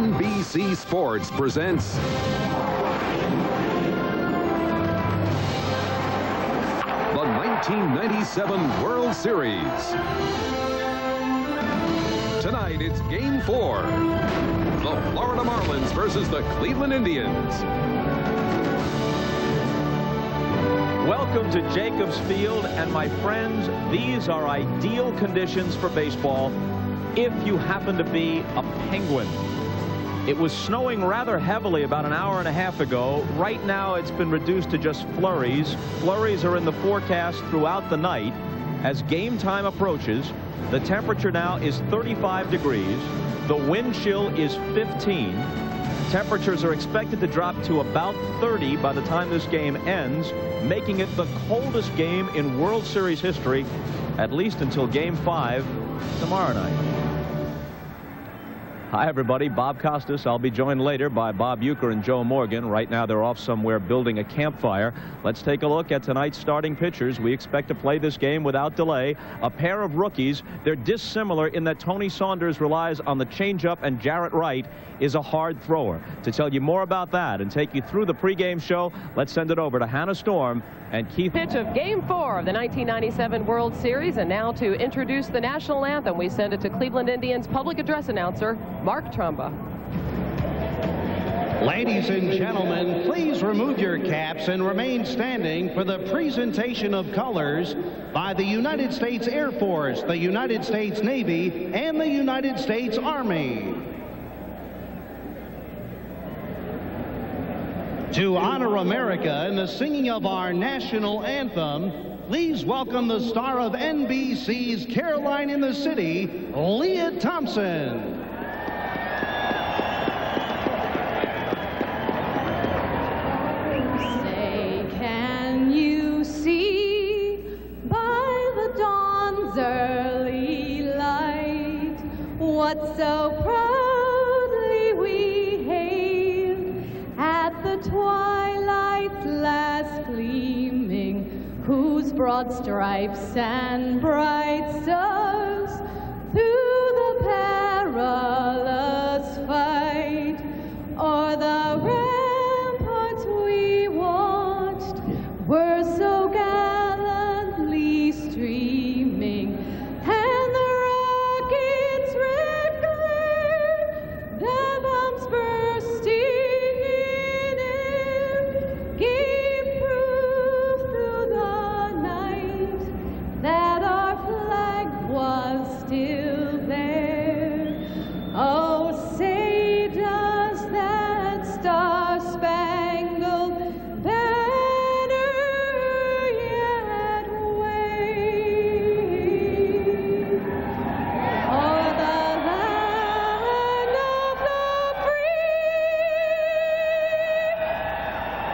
NBC Sports presents the 1997 World Series. Tonight, it's Game 4. The Florida Marlins versus the Cleveland Indians. Welcome to Jacobs Field, and my friends, these are ideal conditions for baseball if you happen to be a Penguin. It was snowing rather heavily about an hour and a half ago. Right now, it's been reduced to just flurries. Flurries are in the forecast throughout the night. As game time approaches, the temperature now is 35 degrees. The wind chill is 15. Temperatures are expected to drop to about 30 by the time this game ends, making it the coldest game in World Series history, at least until Game 5 tomorrow night. Hi, everybody. Bob Costas. I'll be joined later by Bob Uecker and Joe Morgan. Right now, they're off somewhere building a campfire. Let's take a look at tonight's starting pitchers. We expect to play this game without delay. A pair of rookies. They're dissimilar in that Tony Saunders relies on the changeup and Jarrett Wright is a hard thrower. To tell you more about that and take you through the pregame show, let's send it over to Hannah Storm and Keith. Pitch of Game 4 of the 1997 World Series, and now to introduce the national anthem, we send it to Cleveland Indians public address announcer Mark Trumba. Ladies and gentlemen, please remove your caps and remain standing for the presentation of colors by the United States Air Force, the United States Navy, and the United States Army. To honor America in the singing of our national anthem, please welcome the star of NBC's Caroline in the City, Leah Thompson. Say, can you see by the dawn's early light what so proudly we hailed at the twilight's last gleaming, whose broad stripes and bright stars through the perilous fight o'er the ramparts we watched were so gallantly streaming, and the rockets' red glare, their bombs bursting in air, gave proof through the night that our flag was still there. Oh, say does that star-spangled banner yet wave o'er the land of the free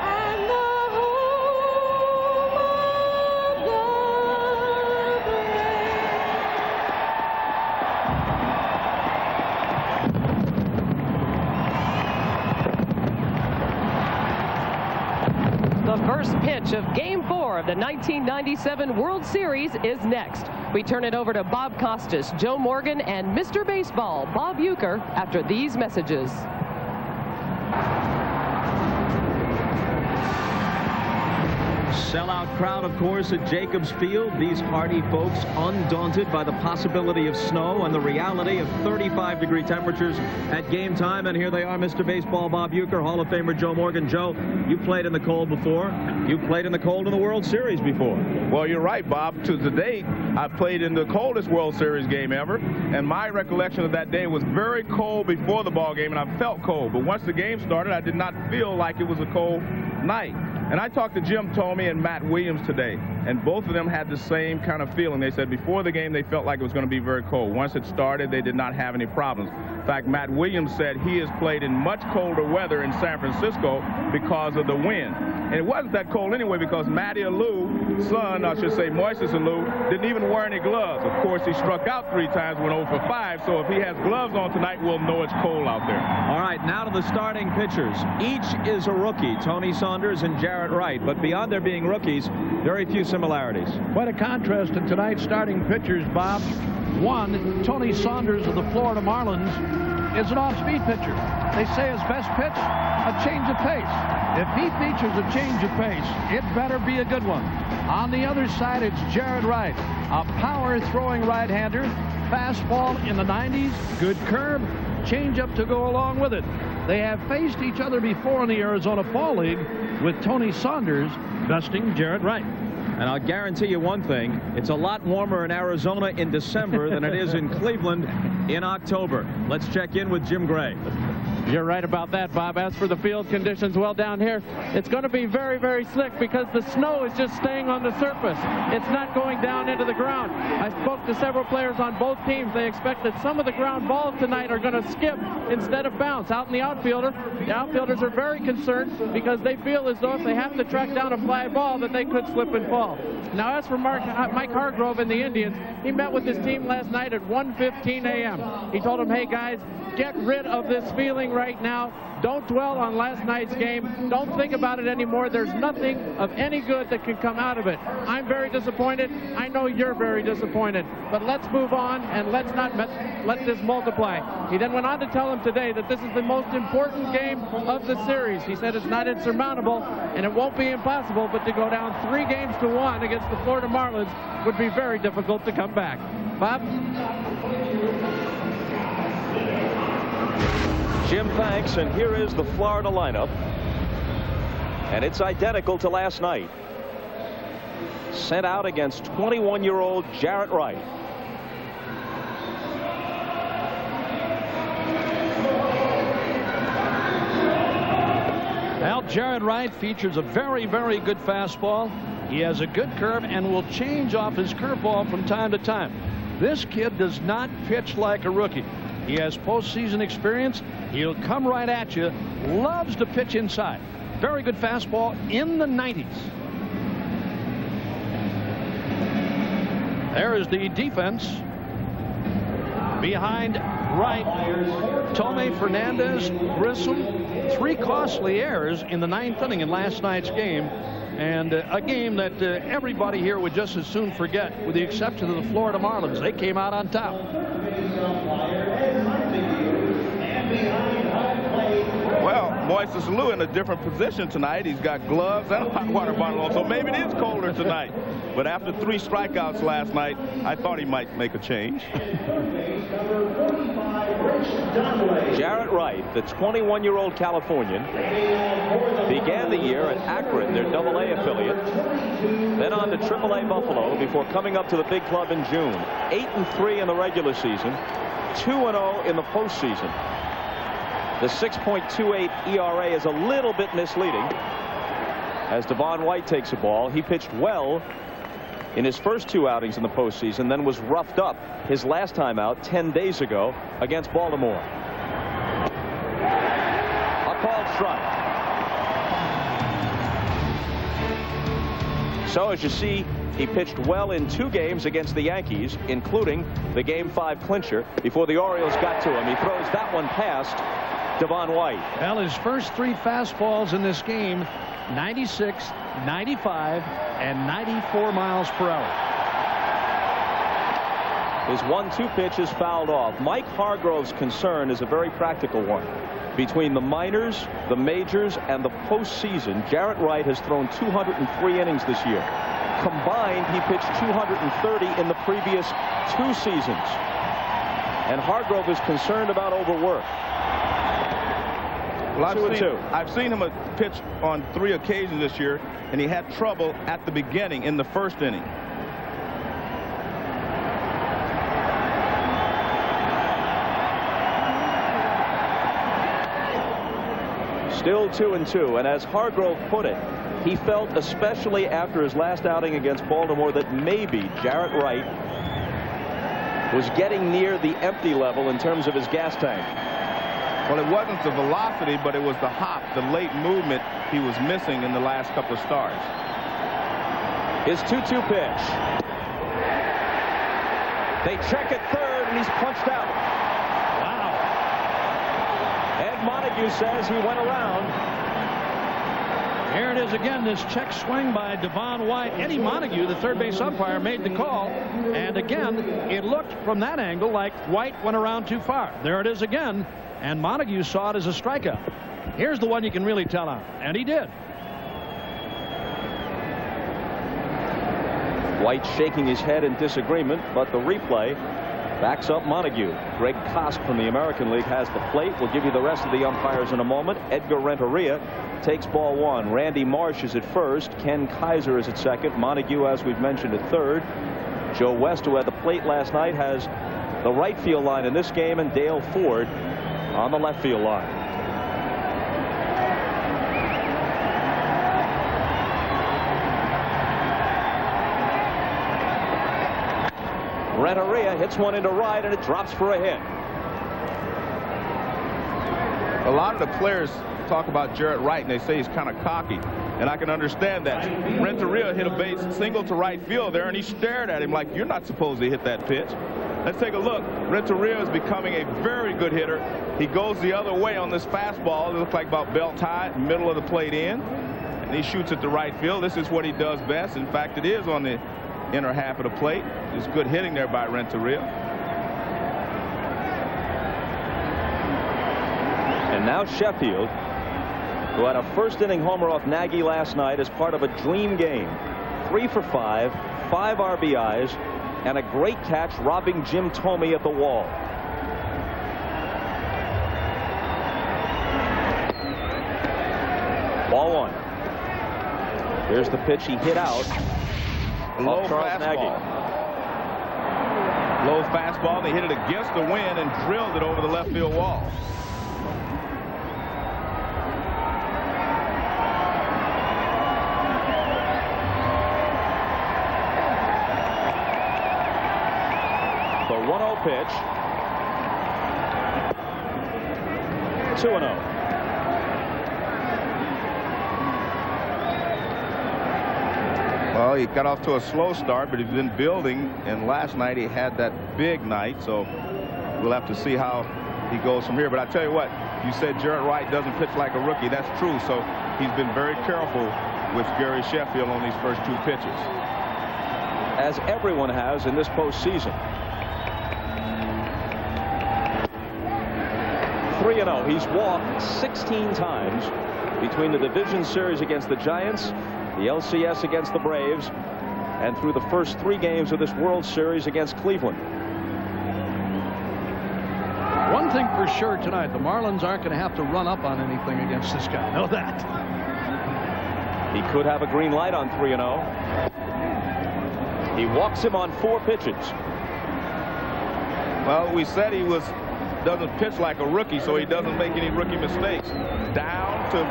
and the home of the brave? The first pitch of Game 4 of the 1997 World Series is next. We turn it over to Bob Costas, Joe Morgan, and Mr. Baseball, Bob Uecker, after these messages. Sellout crowd, of course, at Jacobs Field. These hardy folks undaunted by the possibility of snow and the reality of 35-degree temperatures at game time. And here they are, Mr. Baseball, Bob Uecker, Hall of Famer Joe Morgan. Joe, you played in the cold before. You played in the cold in the World Series before. Well, you're right, Bob. To date, I've played in the coldest World Series game ever. And my recollection of that day was very cold before the ball game, and I felt cold. But once the game started, I did not feel like it was a cold night. And I talked to Jim Thome and Matt Williams today, and both of them had the same kind of feeling. They said before the game they felt like it was going to be very cold. Once it started, they did not have any problems. In fact, Matt Williams said he has played in much colder weather in San Francisco because of the wind. And it wasn't that cold anyway because Matty Allou's son, I should say Moises Alou, didn't even wear any gloves. Of course, he struck out 3 times, went 0 for 5, so if he has gloves on tonight, we'll know it's cold out there. All right, now to the starting pitchers. Each is a rookie, Tony Saunders and Jarrett Wright, but beyond their being rookies, very few similarities. Quite a contrast in tonight's starting pitchers, Bob. One, Tony Saunders of the Florida Marlins, is an off-speed pitcher. They say his best pitch, a change of pace. If he features a change of pace, it better be a good one. On the other side, it's Jared Wright, a power-throwing right-hander. Fastball in the 90s, good curve, changeup to go along with it. They have faced each other before in the Arizona Fall League, with Tony Saunders besting Jared Wright. And I'll guarantee you one thing, it's a lot warmer in Arizona in December than it is in Cleveland in October. Let's check in with Jim Gray. You're right about that, Bob. As for the field conditions, well, down here, it's going to be very, very slick because the snow is just staying on the surface. It's not going down into the ground. I spoke to several players on both teams. They expect that some of the ground balls tonight are going to skip instead of bounce. Out in the outfielders are very concerned because they feel as though if they have to track down a fly ball that they could slip and fall. Now, as for Mike Hargrove and the Indians, he met with his team last night at 1:15 a.m. He told them, hey, guys, get rid of this feeling right now. Don't dwell on last night's game. Don't think about it anymore. There's nothing of any good that can come out of it. I'm very disappointed. I know you're very disappointed. But let's move on and let's not let this multiply. He then went on to tell him today that this is the most important game of the series. He said it's not insurmountable and it won't be impossible, but to go down 3-1 against the Florida Marlins would be very difficult to come back. Bob? Jim, thanks, and here is the Florida lineup, and it's identical to last night. Sent out against 21-year-old Jarrett Wright. Well, Jared Wright features a very, very good fastball. He has a good curve and will change off his curveball from time to time. This kid does not pitch like a rookie. He has postseason experience. He'll come right at you. Loves to pitch inside. Very good fastball in the 90s. There is the defense. Behind Wright, Tommy Fernandez, Grissom. 3 costly errors in the 9th inning in last night's game. And a game that everybody here would just as soon forget, with the exception of the Florida Marlins. They came out on top. Well, Moises Alou in a different position tonight. He's got gloves and a hot water bottle on, so maybe it is colder tonight. But after 3 strikeouts last night, I thought he might make a change. Jarrett Wright, the 21-year-old Californian, began the year at Akron, their AA affiliate, then on to AAA Buffalo before coming up to the big club in June. 8-3 in the regular season, 2-0 in the postseason. The 6.28 ERA is a little bit misleading as Devon White takes a ball. He pitched well in his first 2 outings in the postseason, then was roughed up his last time out 10 days ago against Baltimore. A called strike. So as you see, he pitched well in 2 games against the Yankees, including the Game 5 clincher, before the Orioles got to him. He throws that one past Devon White. Well, his first 3 fastballs in this game, 96, 95, and 94 miles per hour. His 1-2 pitch is fouled off. Mike Hargrove's concern is a very practical one. Between the minors, the majors, and the postseason, Jarrett Wright has thrown 203 innings this year. Combined, he pitched 230 in the previous 2 seasons. And Hargrove is concerned about overwork. Well, I've seen him pitch on 3 occasions this year, and he had trouble at the beginning in the first inning. Still 2-2, and as Hargrove put it, he felt, especially after his last outing against Baltimore, that maybe Jarrett Wright was getting near the empty level in terms of his gas tank. Well, it wasn't the velocity, but it was the hop, the late movement he was missing in the last couple of starts. His 2-2 pitch. They check at third, and he's punched out. Wow. Ed Montague says he went around. Here it is again, this check swing by Devon White. Eddie Montague, the third base umpire, made the call. And again, it looked from that angle like White went around too far. There it is again, and Montague saw it as a strikeout. Here's the one you can really tell on, and he did. White shaking his head in disagreement, but the replay backs up Montague. Greg Kosk from the American League has the plate. We'll give you the rest of the umpires in a moment. Edgar Renteria takes ball one. Randy Marsh is at first. Ken Kaiser is at second. Montague, as we've mentioned, at third. Joe West, who had the plate last night, has the right field line in this game, and Dale Ford on the left field line. Renteria hits one into right, and it drops for a hit. A lot of the players talk about Jarrett Wright, and they say he's kind of cocky, and I can understand that. Renteria hit a base single to right field there, and he stared at him like, you're not supposed to hit that pitch. Let's take a look. Renteria is becoming a very good hitter. He goes the other way on this fastball. It looks like about belt high, middle of the plate in, and he shoots it to right field. This is what he does best. In fact, it is on the inner half of the plate. It's good hitting there by Renteria. And now Sheffield, who had a first inning homer off Nagy last night as part of a dream game. 3 for 5, 5 RBIs, and a great catch robbing Jim Thome at the wall. Ball one. Here's the pitch he hit out. Low fastball. Low fastball. They hit it against the wind and drilled it over the left field wall. The 1-0 pitch. 2-0. Well, he got off to a slow start, but he's been building, and last night he had that big night, so we'll have to see how he goes from here. But I tell you what, you said Jarrett Wright doesn't pitch like a rookie. That's true, so he's been very careful with Gary Sheffield on these first 2 pitches. As everyone has in this postseason. 3-0. He's walked 16 times between the division series against the Giants, the LCS against the Braves, and through the first 3 games of this World Series against Cleveland. One thing for sure tonight, the Marlins aren't going to have to run up on anything against this guy. Know that. He could have a green light on 3-0. He walks him on 4 pitches. Well, we said he doesn't pitch like a rookie, so he doesn't make any rookie mistakes. Down to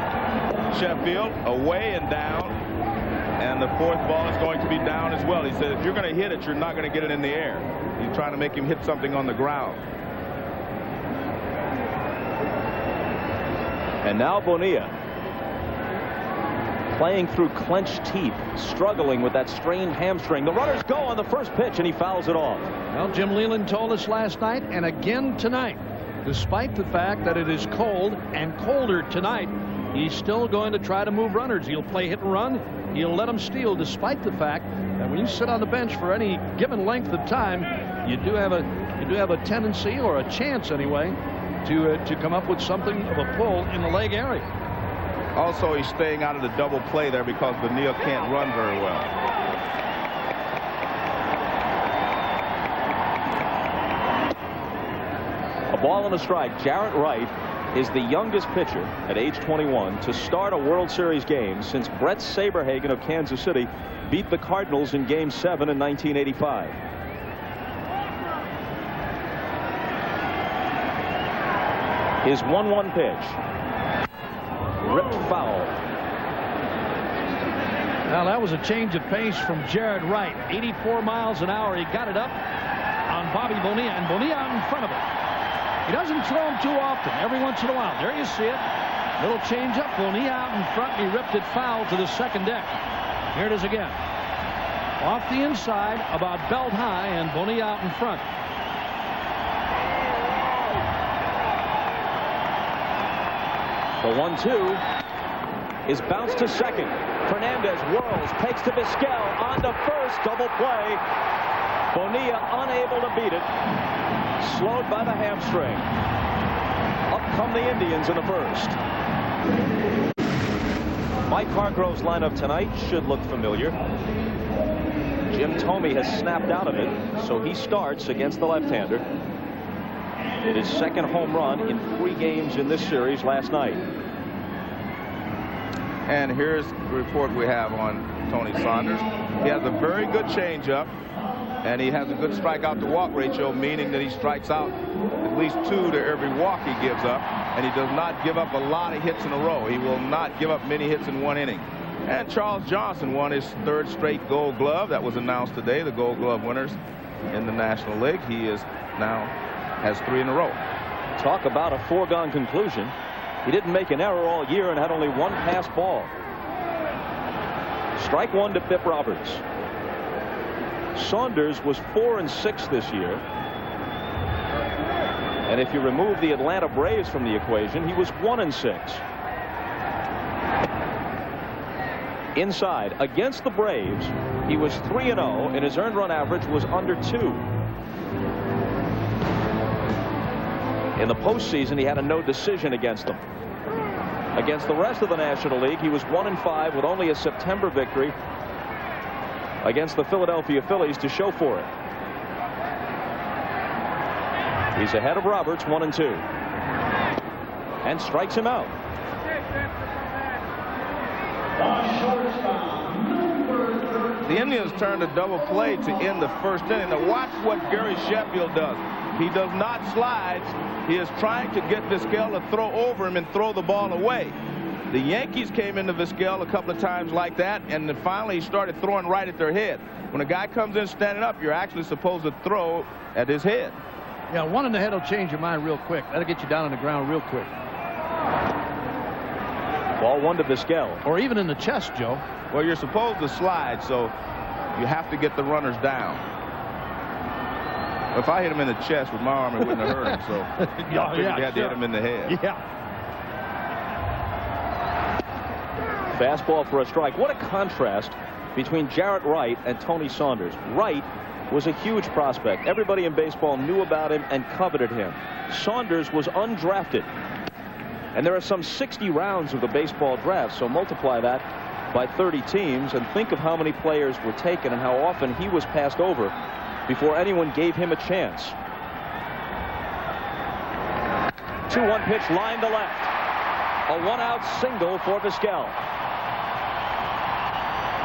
Sheffield, away and down, and the 4th ball is going to be down as well. He said if you're going to hit it, you're not going to get it in the air. He's trying to make him hit something on the ground. And now Bonilla, playing through clenched teeth, struggling with that strained hamstring. The runners go on the first pitch, and he fouls it off. Well, Jim Leland told us last night and again tonight, despite the fact that it is cold and colder tonight, he's still going to try to move runners. He'll play hit and run. He'll let them steal, despite the fact that when you sit on the bench for any given length of time, you do have a tendency, or a chance anyway, to come up with something of a pull in the leg area. Also, he's staying out of the double play there because Bonilla can't run very well. A ball and a strike. Jarrett Wright is the youngest pitcher at age 21 to start a World Series game since Brett Saberhagen of Kansas City beat the Cardinals in Game 7 in 1985. His 1-1 pitch. Ripped foul. Now that was a change of pace from Jarrett Wright. 84 miles an hour. He got it up on Bobby Bonilla, and Bonilla out in front of him. He doesn't throw him too often. Every once in a while. There you see it. Little change up. Bonilla out in front. And he ripped it foul to the second deck. Here it is again. Off the inside, about belt high, and Bonilla out in front. The 1-2. is bounced to second. Fernandez whirls, takes to Vizquel on to first, double play. Bonilla unable to beat it, slowed by the hamstring. Up come the Indians in the first. Mike Hargrove's lineup tonight should look familiar. Jim Thome has snapped out of it, so he starts against the left-hander. It is second home run in 3 games in this series last night. And here's the report we have on Tony Saunders. He has a very good changeup, and he has a good strikeout to walk ratio, meaning that he strikes out at least 2 to every walk he gives up, and he does not give up a lot of hits in a row. He will not give up many hits in 1 inning. And Charles Johnson won his 3rd straight Gold Glove. That was announced today, the Gold Glove winners in the National League. He is now has 3 in a row. Talk about a foregone conclusion. He didn't make an error all year and had only 1 pass ball. Strike 1 to Pip Roberts. Saunders was 4-6 this year. And if you remove the Atlanta Braves from the equation, he was 1-6. Inside against the Braves, he was 3-0, and his earned run average was under 2. In the postseason, he had a no decision against them. Against the rest of the National League, he was 1-5 with only a September victory against the Philadelphia Phillies to show for it. He's ahead of Roberts, 1-2, and strikes him out. The Indians turned a double play to end the first inning. Now watch what Gary Sheffield does. He does not slide. He is trying to get Vizquel to throw over him and throw the ball away. The Yankees came into Vizquel a couple of times like that, and then finally he started throwing right at their head. When a guy comes in standing up, you're actually supposed to throw at his head. Yeah, 1 in the head will change your mind real quick. That'll get you down on the ground real quick. Ball 1 to Vizquel. Or even in the chest, Joe. Well, you're supposed to slide, so you have to get the runners down. If I hit him in the chest with my arm, it wouldn't have hurt him, so you had to hit him in the head. Yeah. Fastball for a strike. What a contrast between Jarrett Wright and Tony Saunders. Wright was a huge prospect. Everybody in baseball knew about him and coveted him. Saunders was undrafted. And there are some 60 rounds of the baseball draft, so multiply that by 30 teams and think of how many players were taken and how often he was passed over before anyone gave him a chance. 2-1 pitch, line to left. A 1-out single for Vizquel.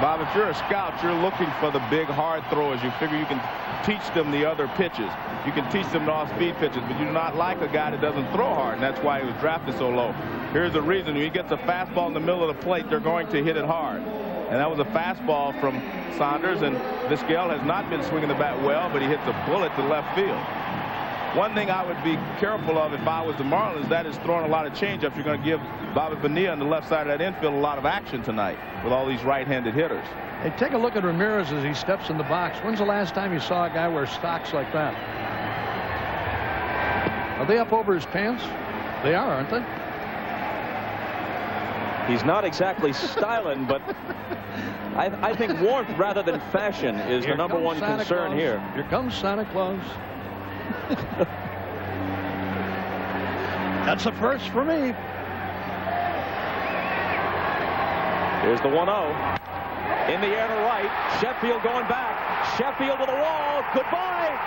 Bob, if you're a scout, you're looking for the big hard throwers. You figure you can teach them the other pitches. You can teach them the off-speed pitches, but you do not like a guy that doesn't throw hard, and that's why he was drafted so low. Here's the reason. When he gets a fastball in the middle of the plate, they're going to hit it hard. And that was a fastball from Saunders, and Vizquel has not been swinging the bat well, but he hits a bullet to left field. One thing I would be careful of if I was the Marlins, that is throwing a lot of changeups. You're going to give Bobby Bonilla on the left side of that infield a lot of action tonight with all these right-handed hitters. Hey, take a look at Ramirez as he steps in the box. When's the last time you saw a guy wear socks like that? Are they up over his pants? They are, aren't they? He's not exactly styling, but I think warmth rather than fashion is the number one concern here. Here comes Santa Claus. That's a first for me. Here's the 1-0. In the air to right. Sheffield going back. Sheffield to the wall. Goodbye.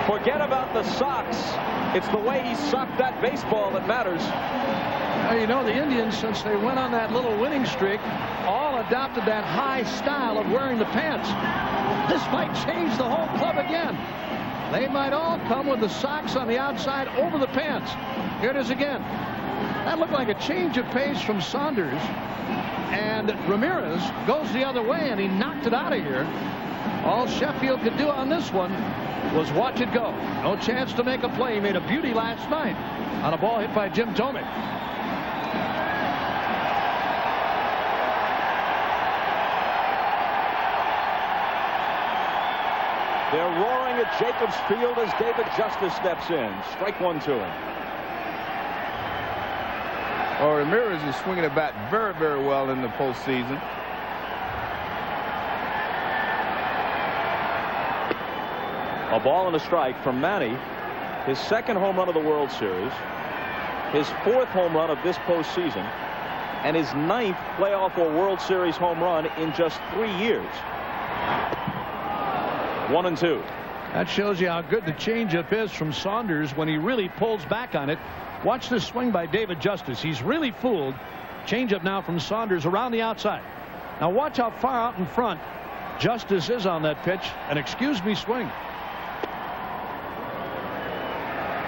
Forget about the socks. It's the way he socked that baseball that matters. Well, you know, the Indians, since they went on that little winning streak, all adopted that high style of wearing the pants. This might change the whole club again. They might all come with the socks on the outside over the pants. Here it is again. That looked like a change of pace from Saunders. And Ramirez goes the other way, and he knocked it out of here. All Sheffield could do on this one was watch it go. No chance to make a play. He made a beauty last night on a ball hit by Jim Thome. They're roaring at Jacobs Field as David Justice steps in. Strike one to him. Oh, Ramirez is swinging the bat very, very well in the postseason. A ball and a strike from Manny. His second home run of the World Series. His fourth home run of this postseason. And his ninth playoff or World Series home run in just 3 years. 1-2. That shows you how good the changeup is from Saunders when he really pulls back on it. Watch this swing by David Justice. He's really fooled. Changeup now from Saunders around the outside. Now watch how far out in front Justice is on that pitch. An excuse me swing.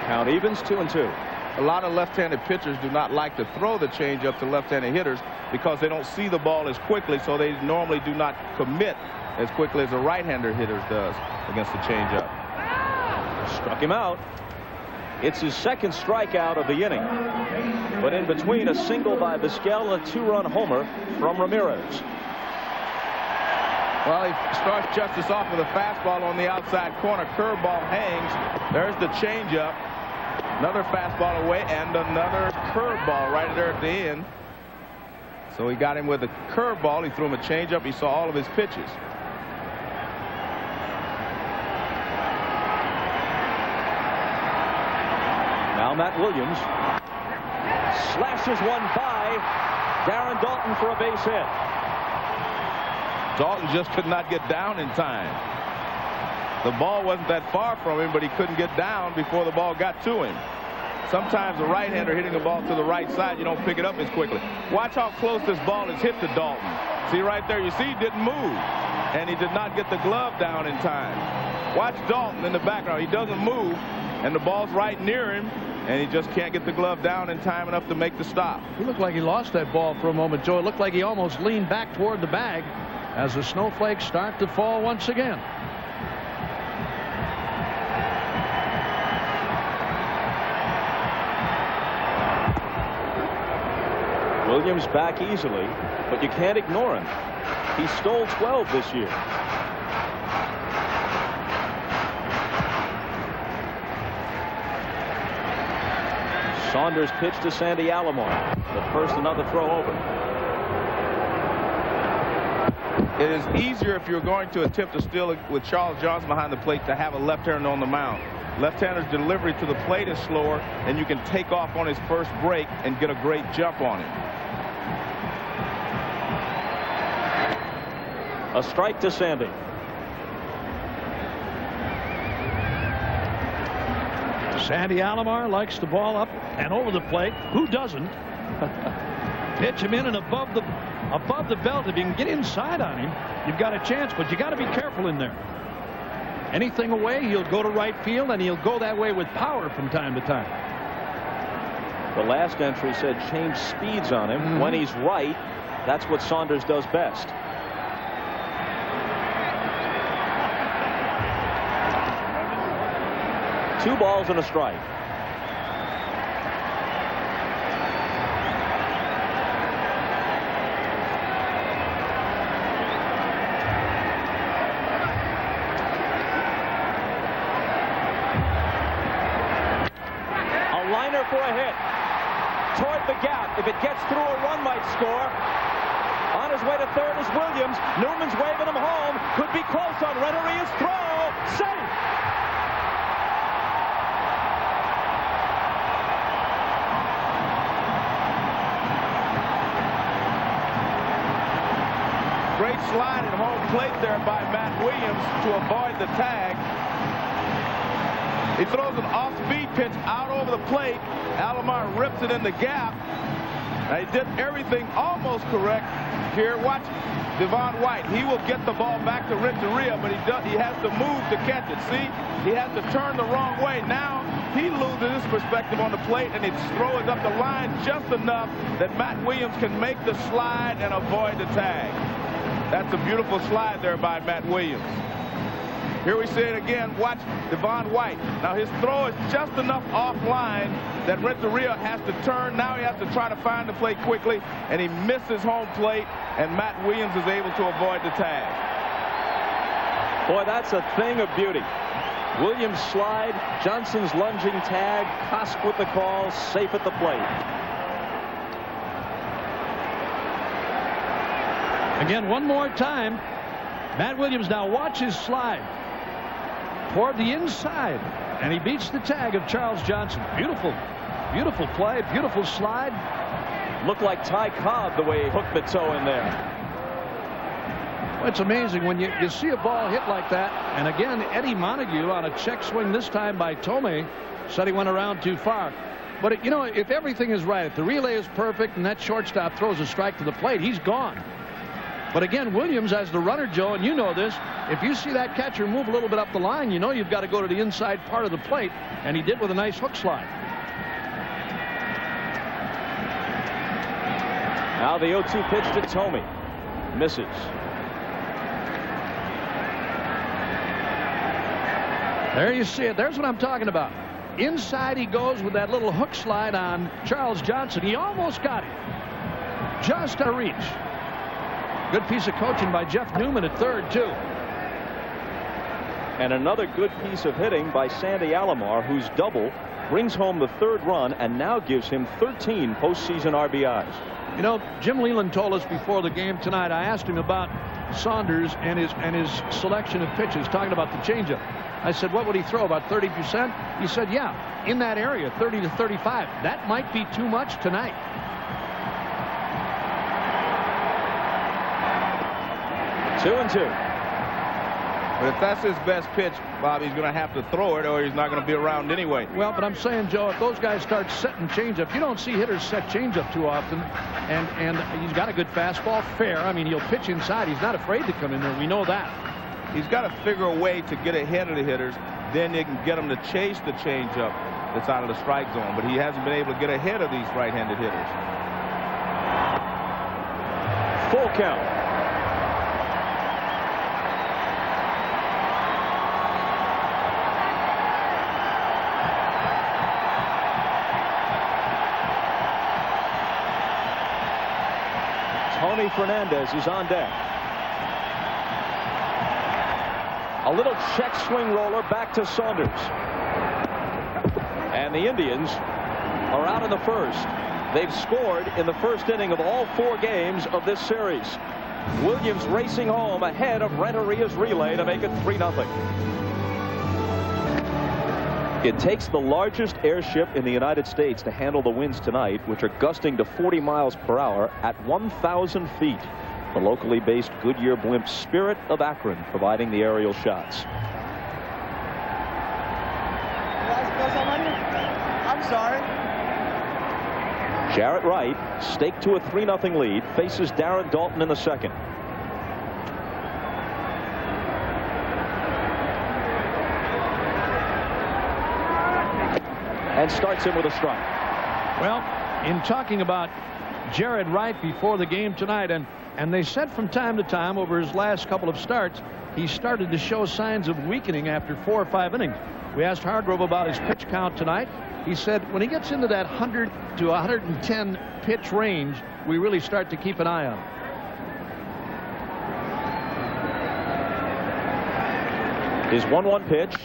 Count evens 2-2. A lot of left-handed pitchers do not like to throw the changeup to left-handed hitters because they don't see the ball as quickly, so they normally do not commit as quickly as a right-hander hitter does against the changeup. Struck him out. It's his second strikeout of the inning. But in between, a single by Vizquel and a 2-run homer from Ramirez. Well, he starts Justice off with a fastball on the outside corner. Curveball hangs. There's the changeup. Another fastball away and another curveball right there at the end. So he got him with a curveball. He threw him a changeup. He saw all of his pitches. Now Matt Williams slashes one by Darren Daulton for a base hit. Daulton just could not get down in time. The ball wasn't that far from him, but he couldn't get down before the ball got to him. Sometimes a right-hander hitting the ball to the right side, you don't pick it up as quickly. Watch how close this ball is hit to Daulton. See right there, you see he didn't move, and he did not get the glove down in time. Watch Daulton in the background. He doesn't move, and the ball's right near him, and he just can't get the glove down in time enough to make the stop. He looked like he lost that ball for a moment, Joe. It looked like he almost leaned back toward the bag as the snowflakes start to fall once again. Williams back easily, but you can't ignore him. He stole 12 this year. Saunders pitched to Sandy Alomar. The first another throw over. It is easier if you're going to attempt to steal it with Charles Johnson behind the plate to have a left-hander on the mound. Left-hander's delivery to the plate is slower, and you can take off on his first break and get a great jump on him. A strike to Sandy. Sandy Alomar likes the ball up and over the plate. Who doesn't? Pitch him in and above the belt. If you can get inside on him, you've got a chance, but you got to be careful in there. Anything away, he'll go to right field, and he'll go that way with power from time to time. The last entry said change speeds on him. When he's right, that's what Saunders does best. Two balls and a strike. A liner for a hit toward the gap. If it gets through, a run might score. On his way to third is Williams. Newman's waving him home. Could be close on Renteria's throw. Safe. Great slide at home plate there by Matt Williams to avoid the tag. He throws an off-speed pitch out over the plate. Alomar rips it in the gap. Now, he did everything almost correct here. Watch Devon White. He will get the ball back to Renteria, but he has to move to catch it. See, he has to turn the wrong way. Now he loses his perspective on the plate, and he throws up the line just enough that Matt Williams can make the slide and avoid the tag. That's a beautiful slide there by Matt Williams. Here we see it again. Watch Devon White. Now his throw is just enough offline that Renteria has to turn. Now he has to try to find the plate quickly, and he misses home plate, and Matt Williams is able to avoid the tag. Boy, that's a thing of beauty. Williams slide, Johnson's lunging tag, Kosk with the call, safe at the plate. Again, one more time. Matt Williams now watch his slide toward the inside, and he beats the tag of Charles Johnson. Beautiful, beautiful play, beautiful slide. Looked like Ty Cobb the way he hooked the toe in there. It's amazing when you see a ball hit like that. And again, Eddie Montague on a check swing this time by Tomei said he went around too far. But, you know, if everything is right, if the relay is perfect and that shortstop throws a strike to the plate, he's gone. But again, Williams as the runner, Joe, and you know this, if you see that catcher move a little bit up the line, you know you've got to go to the inside part of the plate, and he did with a nice hook slide. Now the 0-2 pitch to Tomei. Misses. There you see it. There's what I'm talking about. Inside he goes with that little hook slide on Charles Johnson. He almost got him. Just a reach. Good piece of coaching by Jeff Newman at third, too. And another good piece of hitting by Sandy Alomar, whose double brings home the third run and now gives him 13 postseason RBIs. You know, Jim Leyland told us before the game tonight, I asked him about Saunders and his selection of pitches, talking about the changeup. I said, what would he throw, about 30%? He said, yeah, in that area, 30 to 35. That might be too much tonight. 2-2. But if that's his best pitch, Bob, he's going to have to throw it or he's not going to be around anyway. Well, but I'm saying, Joe, if those guys start setting changeup, you don't see hitters set changeup too often. And he's got a good fastball, fair. I mean, he'll pitch inside. He's not afraid to come in there. We know that. He's got to figure a way to get ahead of the hitters. Then they can get him to chase the changeup that's out of the strike zone. But he hasn't been able to get ahead of these right-handed hitters. Full count. Tony Fernandez is on deck. A little check swing roller back to Saunders. And the Indians are out in the first. They've scored in the first inning of all 4 games of this series. Williams racing home ahead of Renteria's relay to make it 3-0. It takes the largest airship in the United States to handle the winds tonight, which are gusting to 40 miles per hour at 1,000 feet. The locally based Goodyear blimp Spirit of Akron providing the aerial shots. I'm sorry. Jarrett Wright, staked to a 3-0 lead, faces Darren Dalton in the second. And starts him with a strike. Well, in talking about Jared Wright before the game tonight, and they said from time to time over his last couple of starts, he started to show signs of weakening after 4 or 5 innings. We asked Hargrove about his pitch count tonight. He said when he gets into that 100 to 110 pitch range, we really start to keep an eye on him. His 1-1 pitch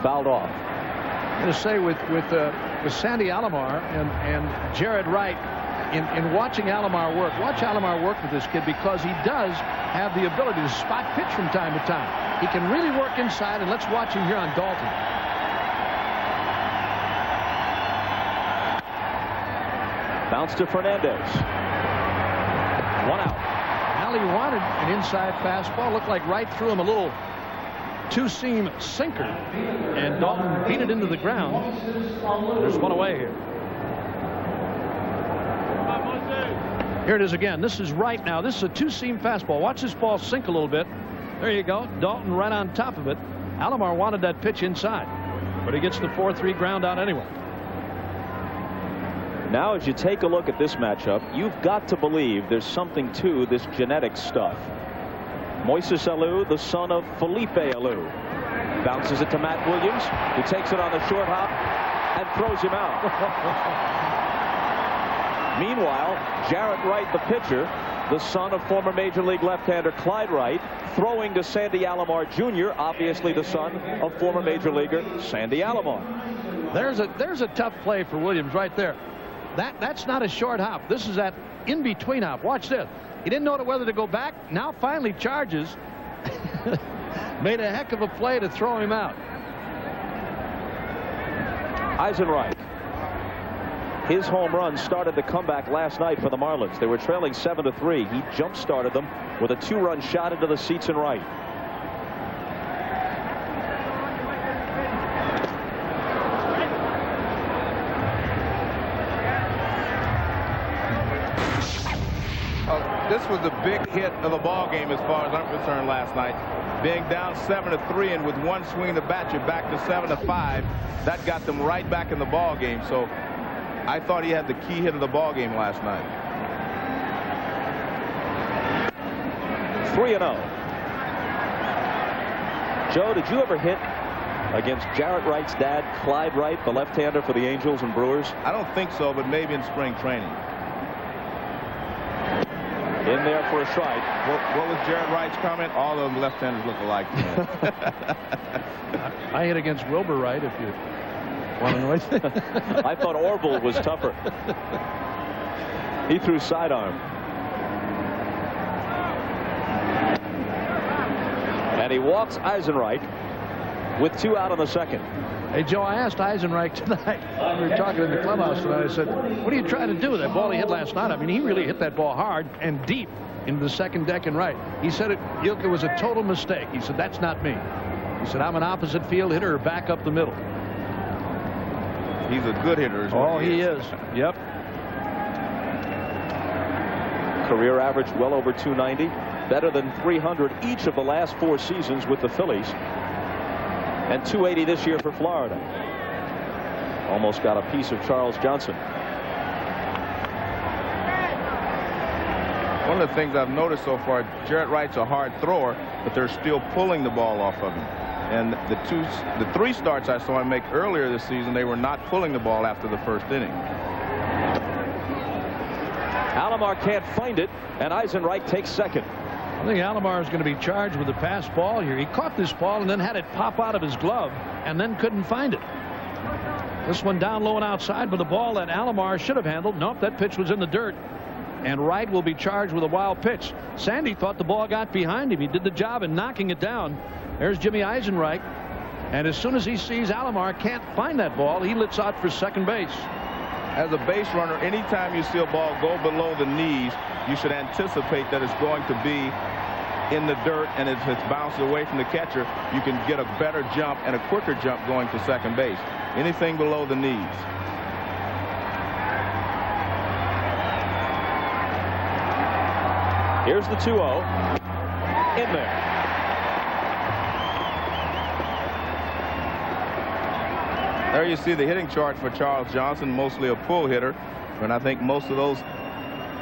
fouled off. I'm going to say with Sandy Alomar and Jared Wright, in watching Alomar work, watch Alomar work with this kid, because he does have the ability to spot pitch from time to time. He can really work inside, and let's watch him here on Dalton. Bounce to Fernandez. 1 out. Al, he wanted an inside fastball. Looked like Wright threw him a little 2-seam sinker, and Dalton beat it into the ground. There's one away here. Here it is again. This is Wright now. This is a 2-seam fastball. Watch this ball sink a little bit. There you go. Dalton right on top of it. Alomar wanted that pitch inside, but he gets the 4-3 ground out anyway. Now, as you take a look at this matchup, you've got to believe there's something to this genetic stuff. Moises Alou, the son of Felipe Alou, bounces it to Matt Williams, who takes it on the short hop and throws him out. Meanwhile, Jarrett Wright, the pitcher, the son of former Major League left-hander Clyde Wright, throwing to Sandy Alomar Jr., obviously the son of former Major Leaguer Sandy Alomar. There's a tough play for Williams right there. That's not a short hop. This is that in-between hop. Watch this. He didn't know whether to go back. Now finally charges. Made a heck of a play to throw him out. Eisenreich. His home run started the comeback last night for the Marlins. They were trailing 7-3. He jump-started them with a 2-run shot into the seats in right. This was the big hit of the ball game as far as I'm concerned last night. Being down 7-3 and with one swing of the bat, you're back to 7-5. That got them right back in the ball game. So I thought he had the key hit of the ball game last night. 3-0. Joe, did you ever hit against Jarrett Wright's dad, Clyde Wright, the left-hander for the Angels and Brewers? I don't think so, but maybe in spring training. In there for a strike. What was Jarrett Wright's comment? All of them left-handers look alike to me. I hit against Wilbur Wright, if you want to know anything. I thought Orville was tougher. He threw sidearm. And he walks Eisenreich with 2 out on the second. Hey, Joe, I asked Eisenreich tonight. We were talking in the clubhouse tonight. I said, what are you trying to do with that ball he hit last night? I mean, he really hit that ball hard and deep into the second deck and right. He said it was a total mistake. He said, that's not me. He said, I'm an opposite field hitter or back up the middle. He's a good hitter as well. Oh, he is. Yep. Career average well over 290. Better than 300 each of the last 4 seasons with the Phillies. And 280 this year for Florida. Almost got a piece of Charles Johnson. One of the things I've noticed so far, Jarrett Wright's a hard thrower, but they're still pulling the ball off of him. And the 3 starts I saw him make earlier this season, they were not pulling the ball after the first inning. Alomar can't find it, and Eisenreich takes second. I think Alomar is going to be charged with a pass ball here. He caught this ball and then had it pop out of his glove and then couldn't find it. This one down low and outside with a ball that Alomar should have handled. Nope, that pitch was in the dirt. And Wright will be charged with a wild pitch. Sandy thought the ball got behind him. He did the job in knocking it down. There's Jimmy Eisenreich. And as soon as he sees Alomar can't find that ball, he lets out for second base. As a base runner, anytime you see a ball go below the knees, you should anticipate that it's going to be in the dirt, and if it's bounced away from the catcher, you can get a better jump and a quicker jump going to second base. Anything below the knees. Here's the 2-0. In there. There you see the hitting chart for Charles Johnson, mostly a pull hitter. And I think most of those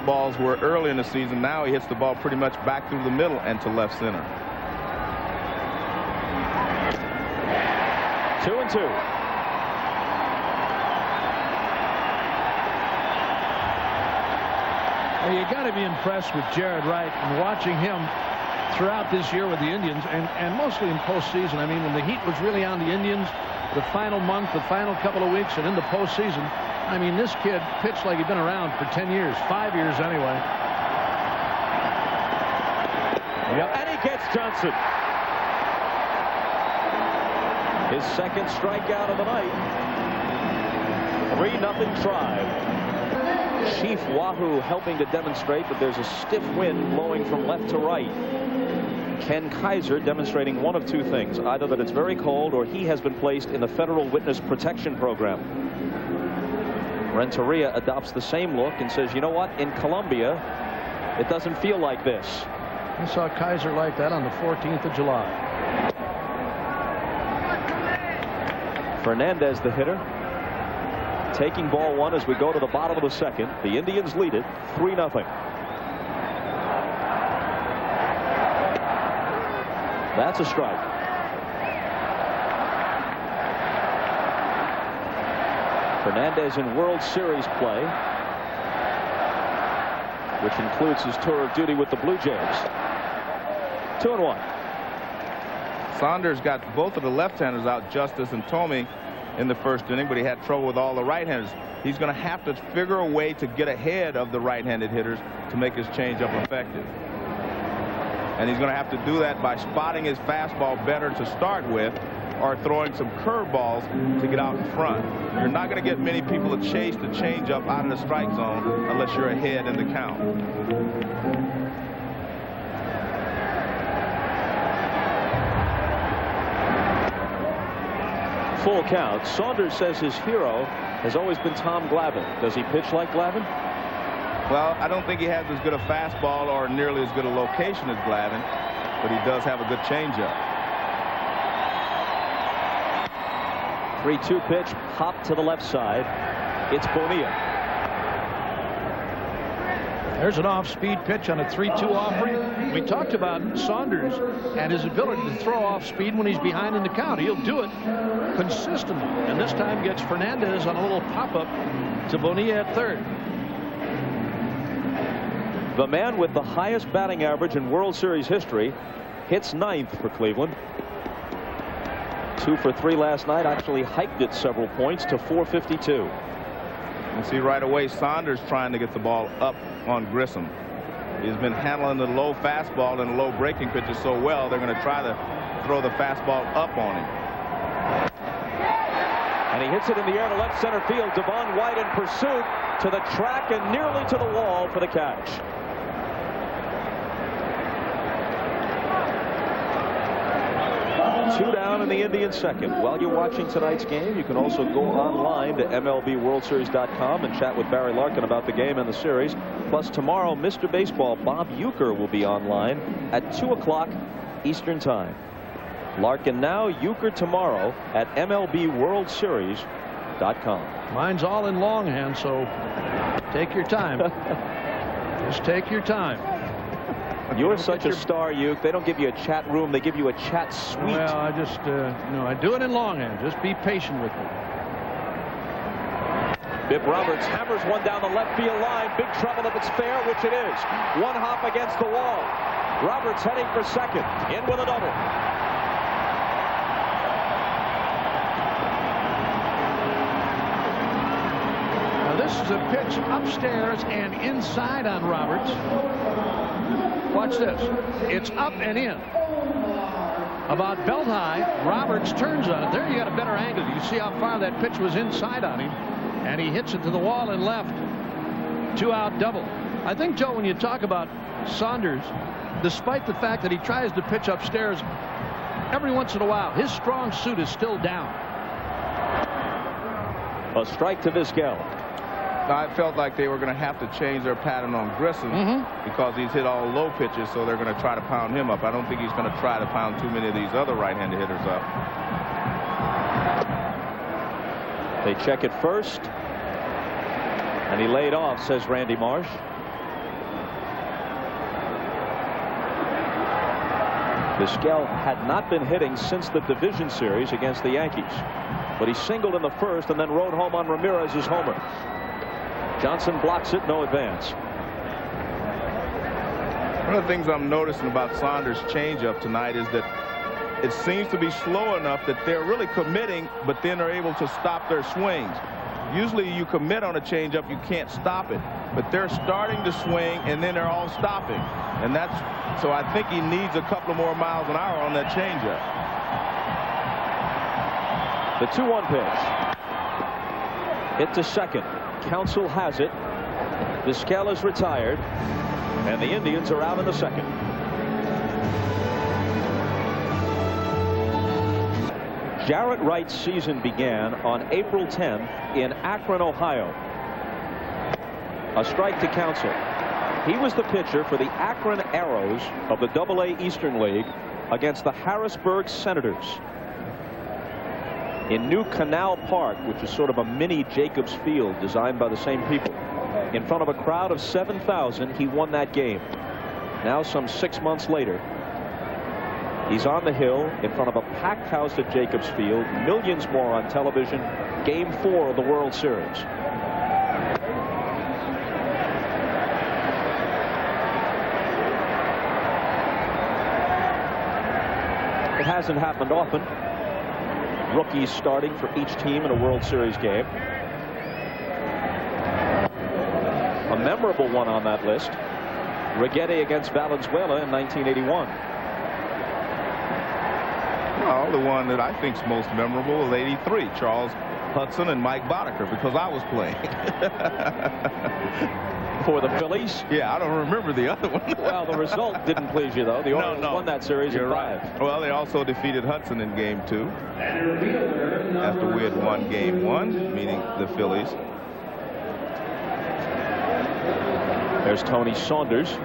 balls were early in the season. Now he hits the ball pretty much back through the middle and to left center. 2-2. Well, you got to be impressed with Jarrett Wright and watching him throughout this year with the Indians and mostly in postseason. I mean, when the heat was really on the Indians, the final month, the final couple of weeks, and in the postseason, I mean, this kid pitched like he'd been around for 10 years, 5 years anyway. Yep. And he gets Johnson. His second strikeout of the night. 3-0 Tribe. Chief Wahoo helping to demonstrate that there's a stiff wind blowing from left to right. Ken Kaiser demonstrating one of 2 things, either that it's very cold or he has been placed in the Federal Witness Protection Program. Renteria adopts the same look and says, you know what, in Colombia, it doesn't feel like this. I saw Kaiser like that on the 14th of July. Fernandez, the hitter, taking ball 1 as we go to the bottom of the second. The Indians lead it 3-0. That's a strike. Fernandez in World Series play which includes his tour of duty with the Blue Jays. 2-1. Saunders got both of the left-handers out, Justice and Tomey, in the first inning, but he had trouble with all the right-handers. He's going to have to figure a way to get ahead of the right-handed hitters to make his changeup effective. And he's going to have to do that by spotting his fastball better to start with, or throwing some curveballs to get out in front. You're not going to get many people to chase the changeup out of the strike zone unless you're ahead in the count. Full count. Saunders says his hero has always been Tom Glavine. Does he pitch like Glavine? Well, I don't think he has as good a fastball or nearly as good a location as Glavine, but he does have a good changeup. 3-2 pitch, hop to the left side. It's Bonilla. There's an off-speed pitch on a 3-2 offering. We talked about Saunders and his ability to throw off speed when he's behind in the count. He'll do it consistently, and this time gets Fernandez on a little pop-up to Bonilla at third. The man with the highest batting average in World Series history hits ninth for Cleveland. 2 for 3 last night, actually hiked it several points to 452. You see right away Saunders trying to get the ball up on Grissom. He's been handling the low fastball and the low breaking pitches so well, they're going to try to throw the fastball up on him. And he hits it in the air to left center field. Devon White in pursuit to the track and nearly to the wall for the catch. Two down in the Indians' second. While you're watching tonight's game, you can also go online to MLBWorldSeries.com and chat with Barry Larkin about the game and the series. Plus, tomorrow, Mr. Baseball Bob Uecker will be online at 2 o'clock Eastern Time. Larkin now, Uecker tomorrow at MLBWorldSeries.com. Mine's all in longhand, so take your time. Just take your time. You're such a star, Uke. They don't give you a chat room. They give you a chat suite. Well, I just, no, I do it in longhand. Just be patient with me. Bibb Roberts hammers one down the left field line. Big trouble if it's fair, which it is. One hop against the wall. Roberts heading for second. In with a double. Now, this is a pitch upstairs and inside on Roberts. Watch this. It's up and in. About belt high. Roberts turns on it. There you got a better angle. You see how far that pitch was inside on him. And he hits it to the wall and left. 2-out double. I think, Joe, when you talk about Saunders, despite the fact that he tries to pitch upstairs every once in a while, his strong suit is still down. A strike to Vizquel. I felt like they were going to have to change their pattern on Grissom because he's hit all low pitches, so they're going to try to pound him up. I don't think he's going to try to pound too many of these other right-handed hitters up. They check it first, and he laid off, says Randy Marsh. Vizquel had not been hitting since the division series against the Yankees, but he singled in the first and then rode home on Ramirez's homer. Johnson blocks it, no advance. One of the things I'm noticing about Saunders' changeup tonight is that it seems to be slow enough that they're really committing, but then they're able to stop their swings. Usually you commit on a changeup, you can't stop it, but they're starting to swing and then they're all stopping, and that's so I think he needs a couple more miles an hour on that changeup. The 2-1 pitch. Hit to second. Counsell has it. Vizquel is retired, and the Indians are out in the second. Jarrett Wright's season began on April 10th in Akron, Ohio. A strike to Counsell. He was the pitcher for the Akron Arrows of the AA Eastern League against the Harrisburg Senators. In New Canal Park, which is sort of a mini Jacobs Field designed by the same people. In front of a crowd of 7,000, he won that game. Now, some 6 months later, he's on the hill in front of a packed house at Jacobs Field, millions more on television, Game 4 of the World Series. It hasn't happened often. Rookies starting for each team in a World Series game. A memorable one on that list. Righetti against Valenzuela in 1981. Well, the one that I think is most memorable is 83. Charles Hudson and Mike Boddicker, because I was playing. For the Phillies? Yeah, I don't remember the other one. Well, the result didn't please you, though. The Orioles won that series in 5. Right. Well, they also defeated Hudson in Game 2 after we had won Game 1, meaning the Phillies. There's Tony Saunders,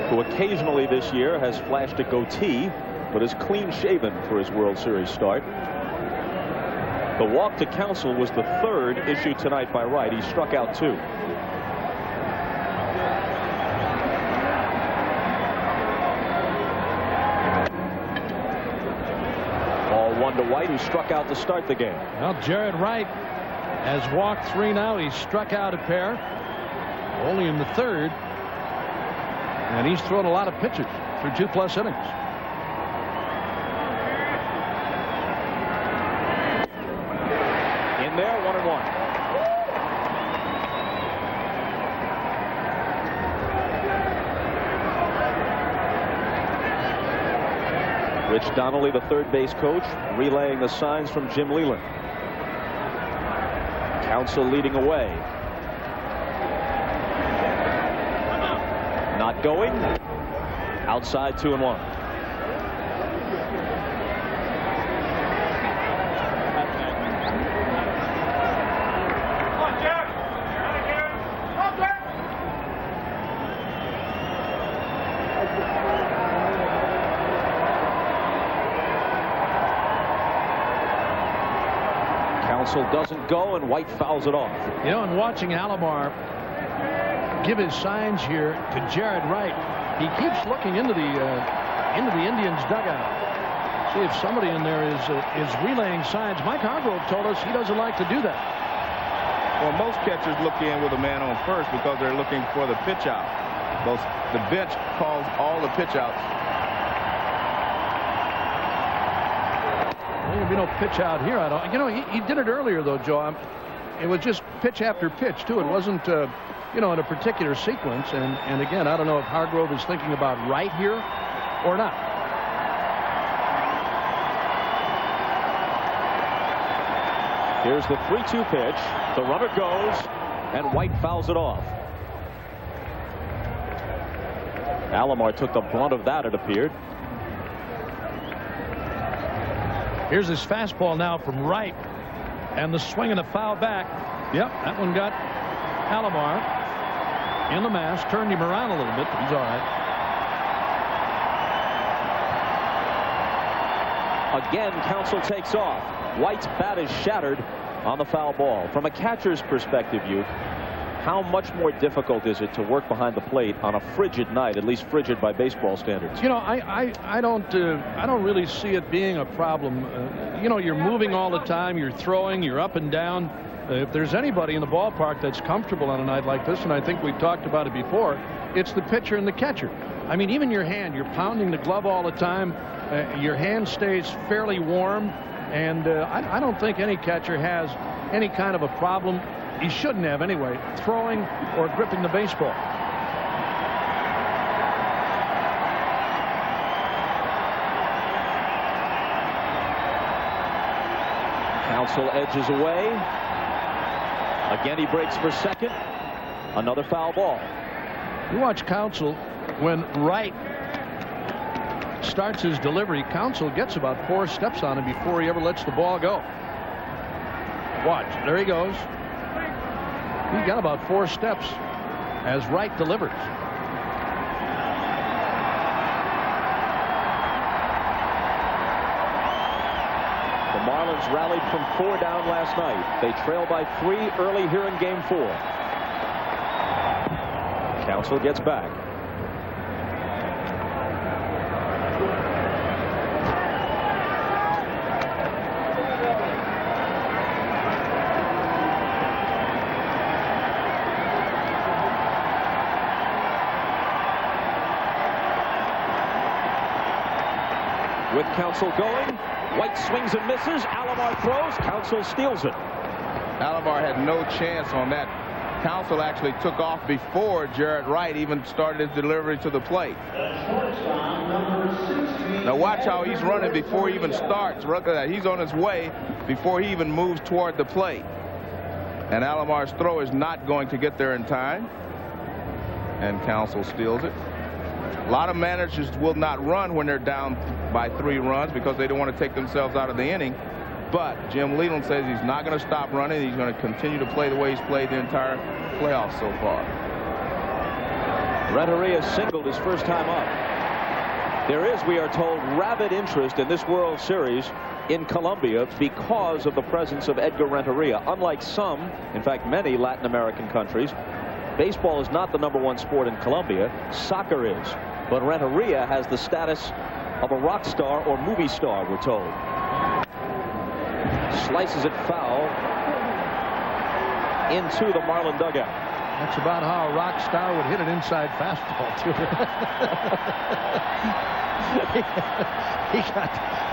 who occasionally this year has flashed a goatee, but is clean-shaven for his World Series start. The walk to Counsell was the 3rd issued tonight by Wright. He struck out 2. Ball 1 to White, who struck out to start the game. Well, Jared Wright has walked 3 now. He's struck out a pair, only in the 3rd, and he's thrown a lot of pitches through 2+ innings. In there, 1-1. Rich Donnelly, the third base coach, relaying the signs from Jim Leland. Counsell leading away. Not going. Outside, 2-1. Counsell doesn't go, and White fouls it off. You know, and watching Alomar give his signs here to Jared Wright, he keeps looking into the Indians' dugout. See if somebody in there is relaying signs. Mike Hargrove told us he doesn't like to do that. Well, most catchers look in with a man on first because they're looking for the pitch out. The bench calls all the pitch outs. There'll be no pitch out here. I don't. You know, he did it earlier though, Joe. It was just pitch after pitch too. It wasn't, you know, in a particular sequence. And again, I don't know if Hargrove is thinking about Wright here or not. Here's the 3-2 pitch. The runner goes, and White fouls it off. Alomar took the brunt of that, it appeared. Here's his fastball now from Wright, and the swing and a foul back. Yep, that one got Alomar in the mask, turned him around a little bit, but he's all right. Again, Counsell takes off. White's bat is shattered on the foul ball. From a catcher's perspective, how much more difficult is it to work behind the plate on a frigid night, at least frigid by baseball standards? You know, I don't really see it being a problem. You know, you're moving all the time, you're throwing, you're up and down. If there's anybody in the ballpark that's comfortable on a night like this, and I think we've talked about it before, it's the pitcher and the catcher. I mean, even your hand, you're pounding the glove all the time. Your hand stays fairly warm, and I don't think any catcher has any kind of a problem. He shouldn't have anyway, throwing or gripping the baseball. Counsell edges away. Again, he breaks for second. Another foul ball. You watch Counsell when Wright starts his delivery. Counsell gets about 4 steps on him before he ever lets the ball go. Watch, there he goes. He got about 4 steps as Wright delivers. The Marlins rallied from 4 down last night. They trail by 3 early here in Game 4. Counsell gets back. with Counsell going. White swings and misses. Alomar throws. Counsell steals it. Alomar had no chance on that. Counsell actually took off before Jarrett Wright even started his delivery to the plate. Now watch how he's running before he even starts. Look at that. He's on his way before he even moves toward the plate. And Alomar's throw is not going to get there in time. And Counsell steals it. A lot of managers will not run when they're down by 3 runs because they don't want to take themselves out of the inning. But Jim Leland says he's not going to stop running. He's going to continue to play the way he's played the entire playoffs so far. Renteria singled his first time up. There is, we are told, rabid interest in this World Series in Colombia because of the presence of Edgar Renteria. Unlike some, in fact many Latin American countries, baseball is not the #1 sport in Colombia. Soccer is. But Renteria has the status of a rock star or movie star, we're told. Slices it foul into the Marlin dugout. That's about how a rock star would hit an inside fastball, too.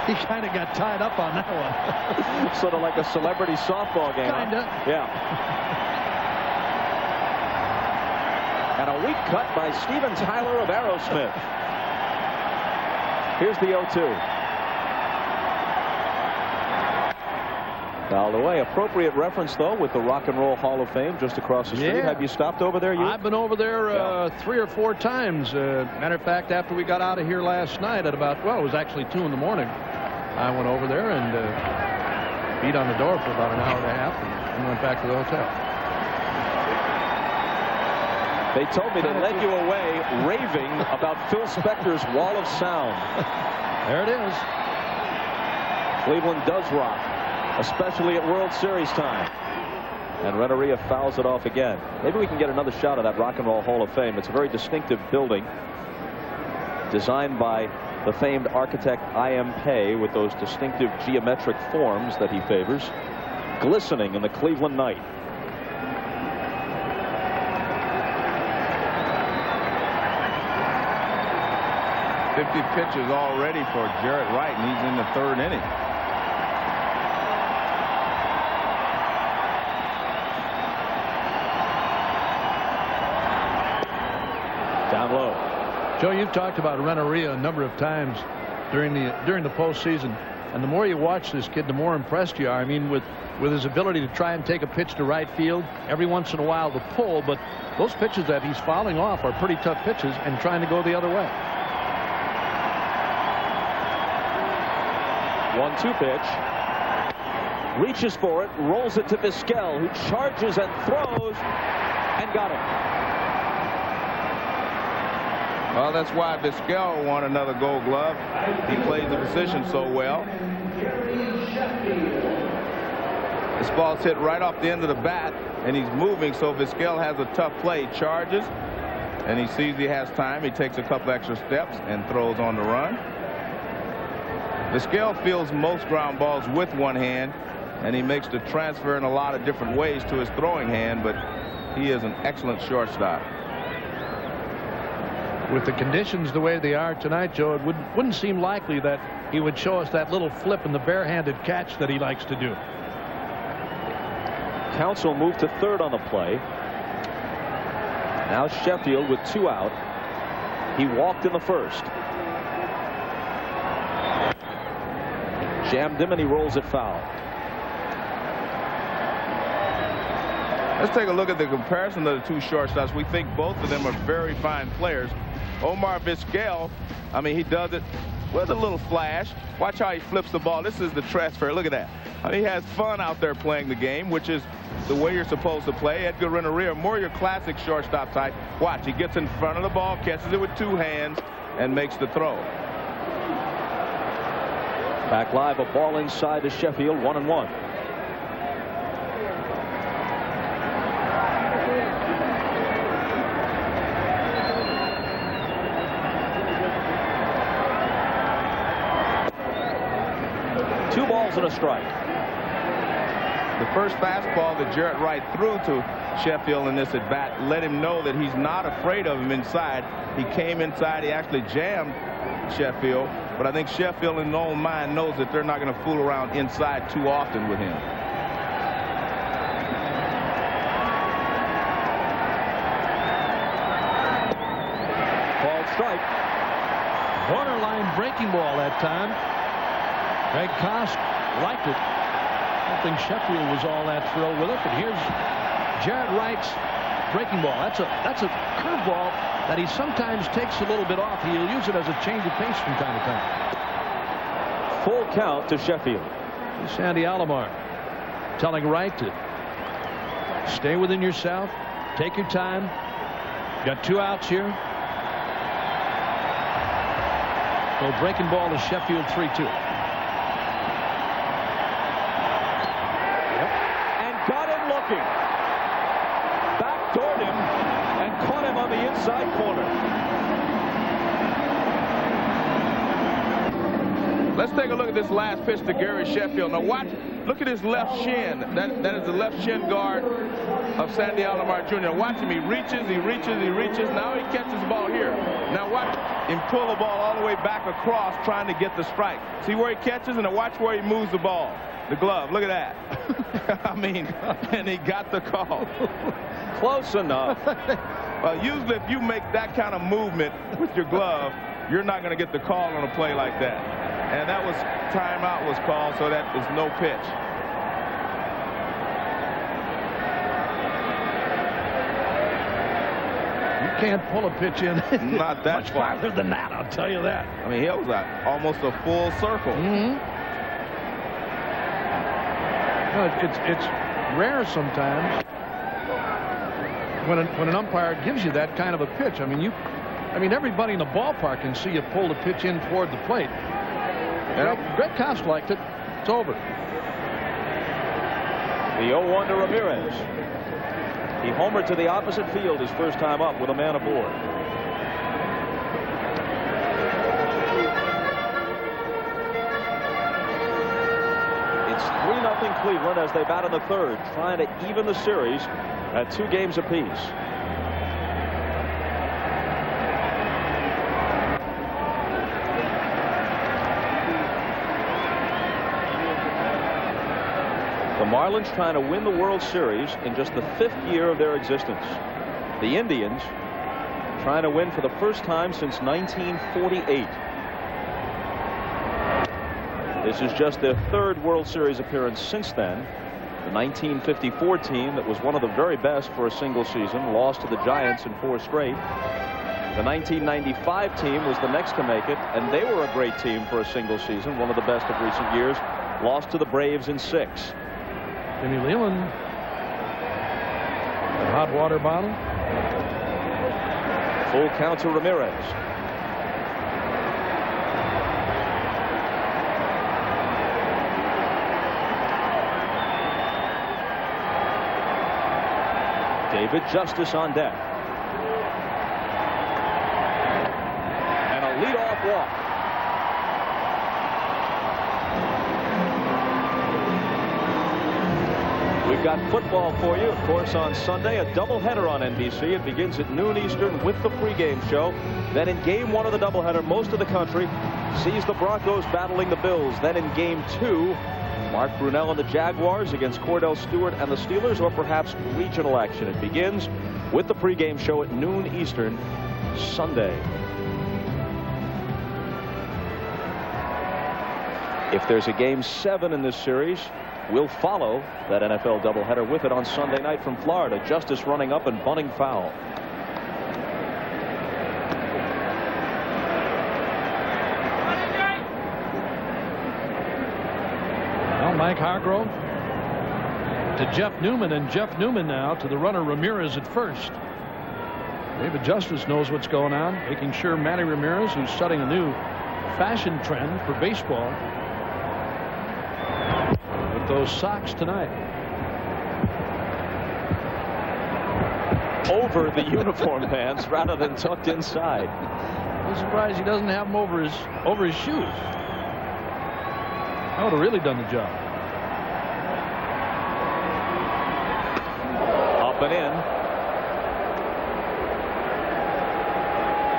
he kind of got tied up on that one. Sort of like a celebrity softball game. Kind of. Huh? Yeah. And a weak cut by Steven Tyler of Aerosmith. Here's the 0-2. Fouled away. Appropriate reference, though, with the Rock and Roll Hall of Fame just across the street. Yeah. Have you stopped over there, you? I've been over there 3 or 4 times. Matter of fact, after we got out of here last night at about, well, it was actually 2 in the morning. I went over there and beat on the door for about an hour and a half and went back to the hotel. They told me they led you away raving about Phil Spector's Wall of Sound. There it is. Cleveland does rock, especially at World Series time. And Renteria fouls it off again. Maybe we can get another shot of that Rock and Roll Hall of Fame. It's a very distinctive building designed by the famed architect I.M. Pei with those distinctive geometric forms that he favors, glistening in the Cleveland night. Pitches already for Jarrett Wright, and he's in the 3rd inning. Down low. Joe, you've talked about Renteria a number of times during the postseason, and the more you watch this kid, the more impressed you are. I mean, with his ability to try and take a pitch to right field, every once in a while to pull, but those pitches that he's fouling off are pretty tough pitches and trying to go the other way. 1-2 pitch. Reaches for it, rolls it to Vizquel, who charges and throws, and got it. Well, that's why Vizquel won another Gold Glove. He plays the position so well. This ball's hit right off the end of the bat, and he's moving, so Vizquel has a tough play. He charges, and he sees he has time. He takes a couple extra steps and throws on the run. Vizquel fields most ground balls with one hand, and he makes the transfer in a lot of different ways to his throwing hand, but he is an excellent shortstop. With the conditions the way they are tonight, Joe, it wouldn't seem likely that he would show us that little flip in the barehanded catch that he likes to do. Counsell moved to 3rd on the play. Now Sheffield with 2 out. He walked in the 1st. Jammed him, and he rolls it foul. Let's take a look at the comparison of the 2 shortstops. We think both of them are very fine players. Omar Vizquel, I mean, he does it with a little flash. Watch how he flips the ball. This is the transfer. Look at that. I mean, he has fun out there playing the game, which is the way you're supposed to play. Edgar Renteria, more your classic shortstop type. Watch, he gets in front of the ball, catches it with 2 hands, and makes the throw. Back live, a ball inside to Sheffield, 1-1. Two balls and a strike. The first fastball that Jarrett Wright threw to Sheffield in this at bat let him know that he's not afraid of him inside. He came inside. He actually jammed Sheffield, but I think Sheffield in his own mind knows that they're not going to fool around inside too often with him. Called strike. Borderline breaking ball that time. Greg Kosk liked it. I don't think Sheffield was all that thrilled with it, but here's Jared Wright's breaking ball. That's a curveball that he sometimes takes a little bit off. He'll use it as a change of pace from time to time. Full count to Sheffield. Sandy Alomar telling Wright to stay within yourself, take your time. Got 2 outs here. So breaking ball to Sheffield 3-2. Got him looking. Backdoored him and caught him on the inside corner. Let's take a look at this last pitch to Gary Sheffield. Now watch, look at his left shin. That is the left shin guard of Sandy Alomar Jr. Watch him. He reaches, he reaches, he reaches. Now he catches the ball here. Now watch him pull the ball all the way back across trying to get the strike. See where he catches, and now watch where he moves the ball. The glove, look at that. I mean, and he got the call. Close enough. Usually if you make that kind of movement with your glove, you're not going to get the call on a play like that. And that was, timeout was called, so that is no pitch. You can't pull a pitch in. Not that much far. farther than that, I'll tell you that. I mean, he was almost a full circle. No, it's rare sometimes when an umpire gives you that kind of a pitch. I mean, everybody in the ballpark can see you pull the pitch in toward the plate. Greg Kosk liked it. It's over. The 0-1 to Ramirez. He homered to the opposite field his first time up with a man aboard. It's 3-0 Cleveland as they bat in the third, trying to even the series at 2 games apiece. The Marlins trying to win the World Series in just the 5th year of their existence. The Indians trying to win for the first time since 1948. This is just their 3rd World Series appearance since then. The 1954 team that was one of the very best for a single season lost to the Giants in 4 straight. The 1995 team was the next to make it, and they were a great team for a single season, one of the best of recent years. Lost to the Braves in 6. Jimmy Leyland. A hot water bottle. Full count to Ramirez. David Justice on deck. And a leadoff walk. We've got football for you, of course, on Sunday. A doubleheader on NBC. It begins at noon Eastern with the pregame show. Then in Game 1 of the doubleheader, most of the country sees the Broncos battling the Bills. Then in Game 2, Mark Brunell and the Jaguars against Cordell Stewart and the Steelers, or perhaps regional action. It begins with the pregame show at noon Eastern Sunday. If there's a Game 7 in this series, we'll follow that NFL doubleheader with it on Sunday night from Florida. Justice running up and bunting foul. Well, Mike Hargrove to Jeff Newman, and Jeff Newman now to the runner Ramirez at first. David Justice knows what's going on, making sure Manny Ramirez, who's setting a new fashion trend for baseball, with those socks tonight. Over the uniform pants rather than tucked inside. I'm surprised he doesn't have them over his shoes. That would have really done the job. Up and in.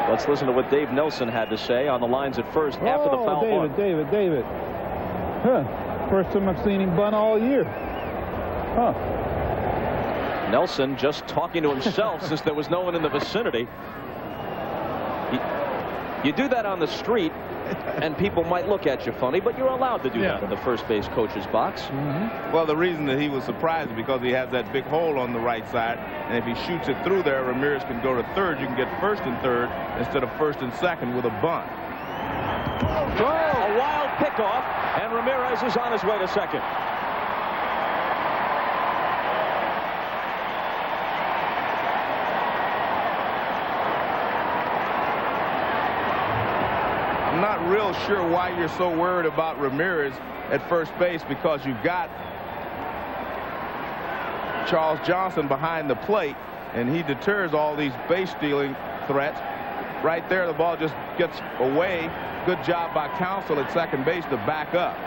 Let's listen to what Dave Nelson had to say on the lines at first after the foul ball. David. Huh. First time I've seen him bunt all year. Huh. Nelson just talking to himself since there was no one in the vicinity. You do that on the street and people might look at you funny, but you're allowed to do that in the first base coach's box. Well, the reason that he was surprised is because he has that big hole on the right side, and if he shoots it through there, Ramirez can go to third. You can get first and third instead of first and second with a bunt. A wild pickoff, and Ramirez is on his way to second. I'm not real sure why you're so worried about Ramirez at first base, because you've got Charles Johnson behind the plate, and he deters all these base stealing threats. Right there, the ball just gets away. Good job by Counsell at second base to back up.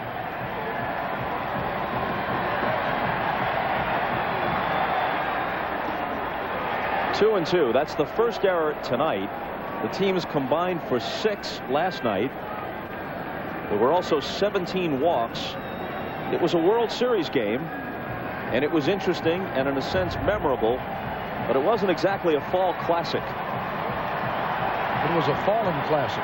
Two and two. That's the first error tonight. The teams combined for 6 last night. There were also 17 walks. It was a World Series game, and it was interesting and in a sense memorable, but it wasn't exactly a fall classic. It was a fallen classic.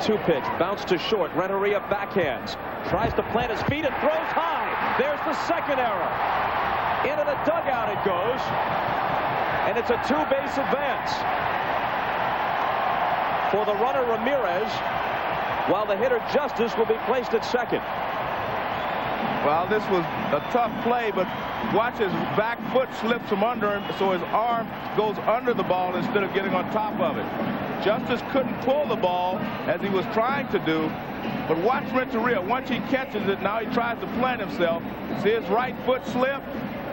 Two pitch, bounce to short. Renteria backhands, tries to plant his feet and throws high. There's the second error. Into the dugout it goes, and it's a 2-base advance for the runner Ramirez, while the hitter Justice will be placed at second. Well, this was a tough play, but watch his back foot slips from under him, so his arm goes under the ball instead of getting on top of it. Justice couldn't pull the ball as he was trying to do, but watch Renteria. Once he catches it, now he tries to plant himself. See his right foot slip,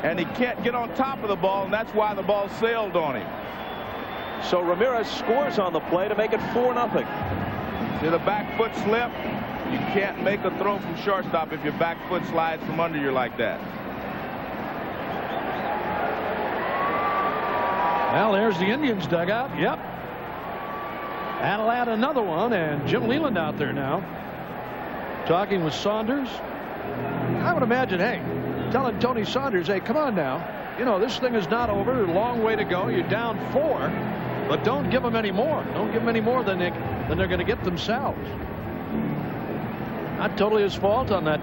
and he can't get on top of the ball, and that's why the ball sailed on him. So Ramirez scores on the play to make it 4-0. See the back foot slip? You can't make a throw from shortstop if your back foot slides from under you like that. Well, there's the Indians dugout. Yep. That'll add another one, and Jim Leland out there now talking with Saunders. I would imagine, hey, telling Tony Saunders, hey, come on now, you know, this thing is not over. A long way to go. You're down 4, but don't give them any more. Don't give them any more than they're going to get themselves. Not totally his fault on that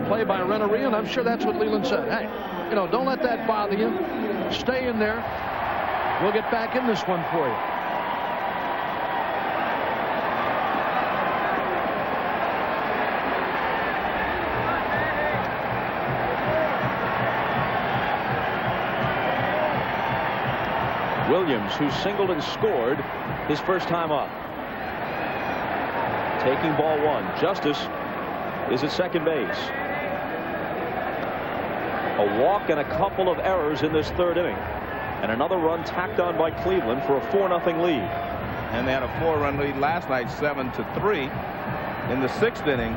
play by Renteria, and I'm sure that's what Leland said. Hey, you know, don't let that bother you. Stay in there. We'll get back in this one for you. Williams, who singled and scored his first time up. Taking ball 1. Justice is at second base. A walk and a couple of errors in this third inning. And another run tacked on by Cleveland for a 4-0 lead. And they had a 4-run lead last night, 7-3 in the 6th inning.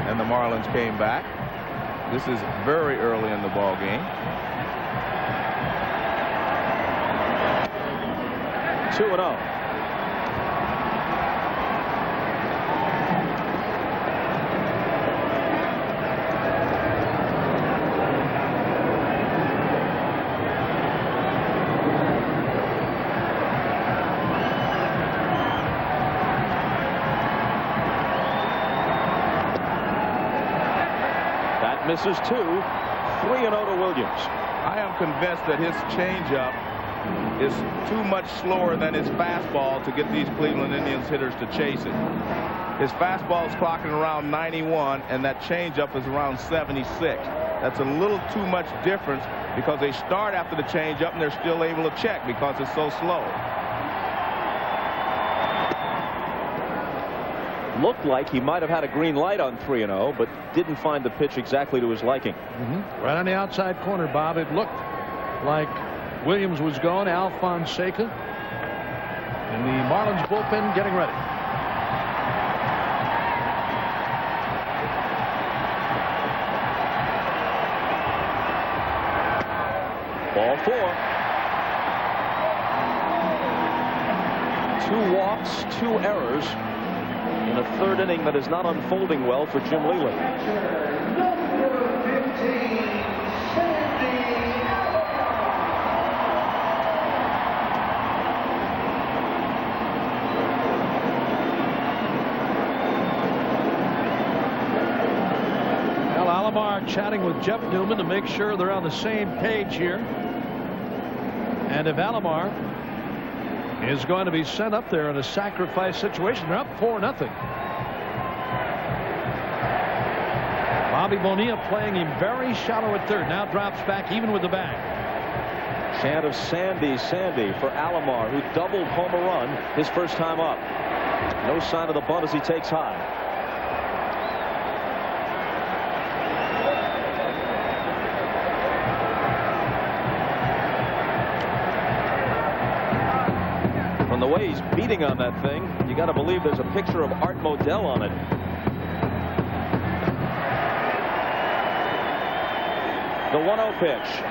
And the Marlins came back. This is very early in the ball game. 2-0. That misses 2. 3-0 to Williams. I am convinced that his changeup is too much slower than his fastball to get these Cleveland Indians hitters to chase it. His fastball is clocking around 91, and that changeup is around 76. That's a little too much difference because they start after the changeup and they're still able to check because it's so slow. Looked like he might have had a green light on 3-0, but didn't find the pitch exactly to his liking. Right on the outside corner, Bob. It looked like Williams was going. Al Fonseca and the Marlins bullpen getting ready. Ball 4. 2 walks, 2 errors in a third inning that is not unfolding well for Jim Leyland. Chatting with Jeff Newman to make sure they're on the same page here. And if Alomar is going to be sent up there in a sacrifice situation, they're up 4-0. Bobby Bonilla playing him very shallow at third. Now drops back even with the bag. Chant of Sandy, Sandy for Alomar, who doubled home a run his first time up. No sign of the bunt as he takes high. The way he's beating on that thing, you got to believe there's a picture of Art Modell on it. The 1-0 pitch.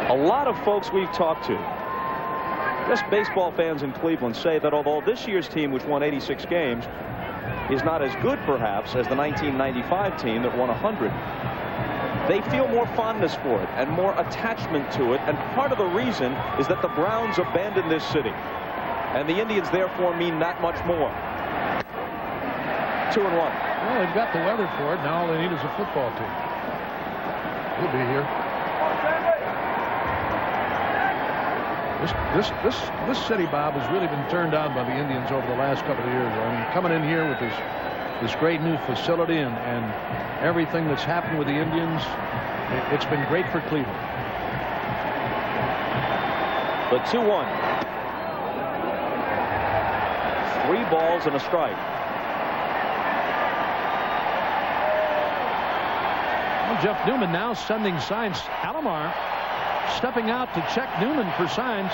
A lot of folks we've talked to, just baseball fans in Cleveland, say that although this year's team, which won 86 games, is not as good perhaps as the 1995 team that won 100, they feel more fondness for it and more attachment to it, and part of the reason is that the Browns abandoned this city, and the Indians therefore mean that much more. 2-1. Well, they've got the weather for it. Now all they need is a football team. We'll be here. This city, Bob, has really been turned on by the Indians over the last couple of years. I mean, coming in here with this great new facility and everything that's happened with the Indians, it's been great for Cleveland. The 2-1. 3 balls and a strike. Well, Jeff Newman now sending signs. Alomar stepping out to check Newman for signs.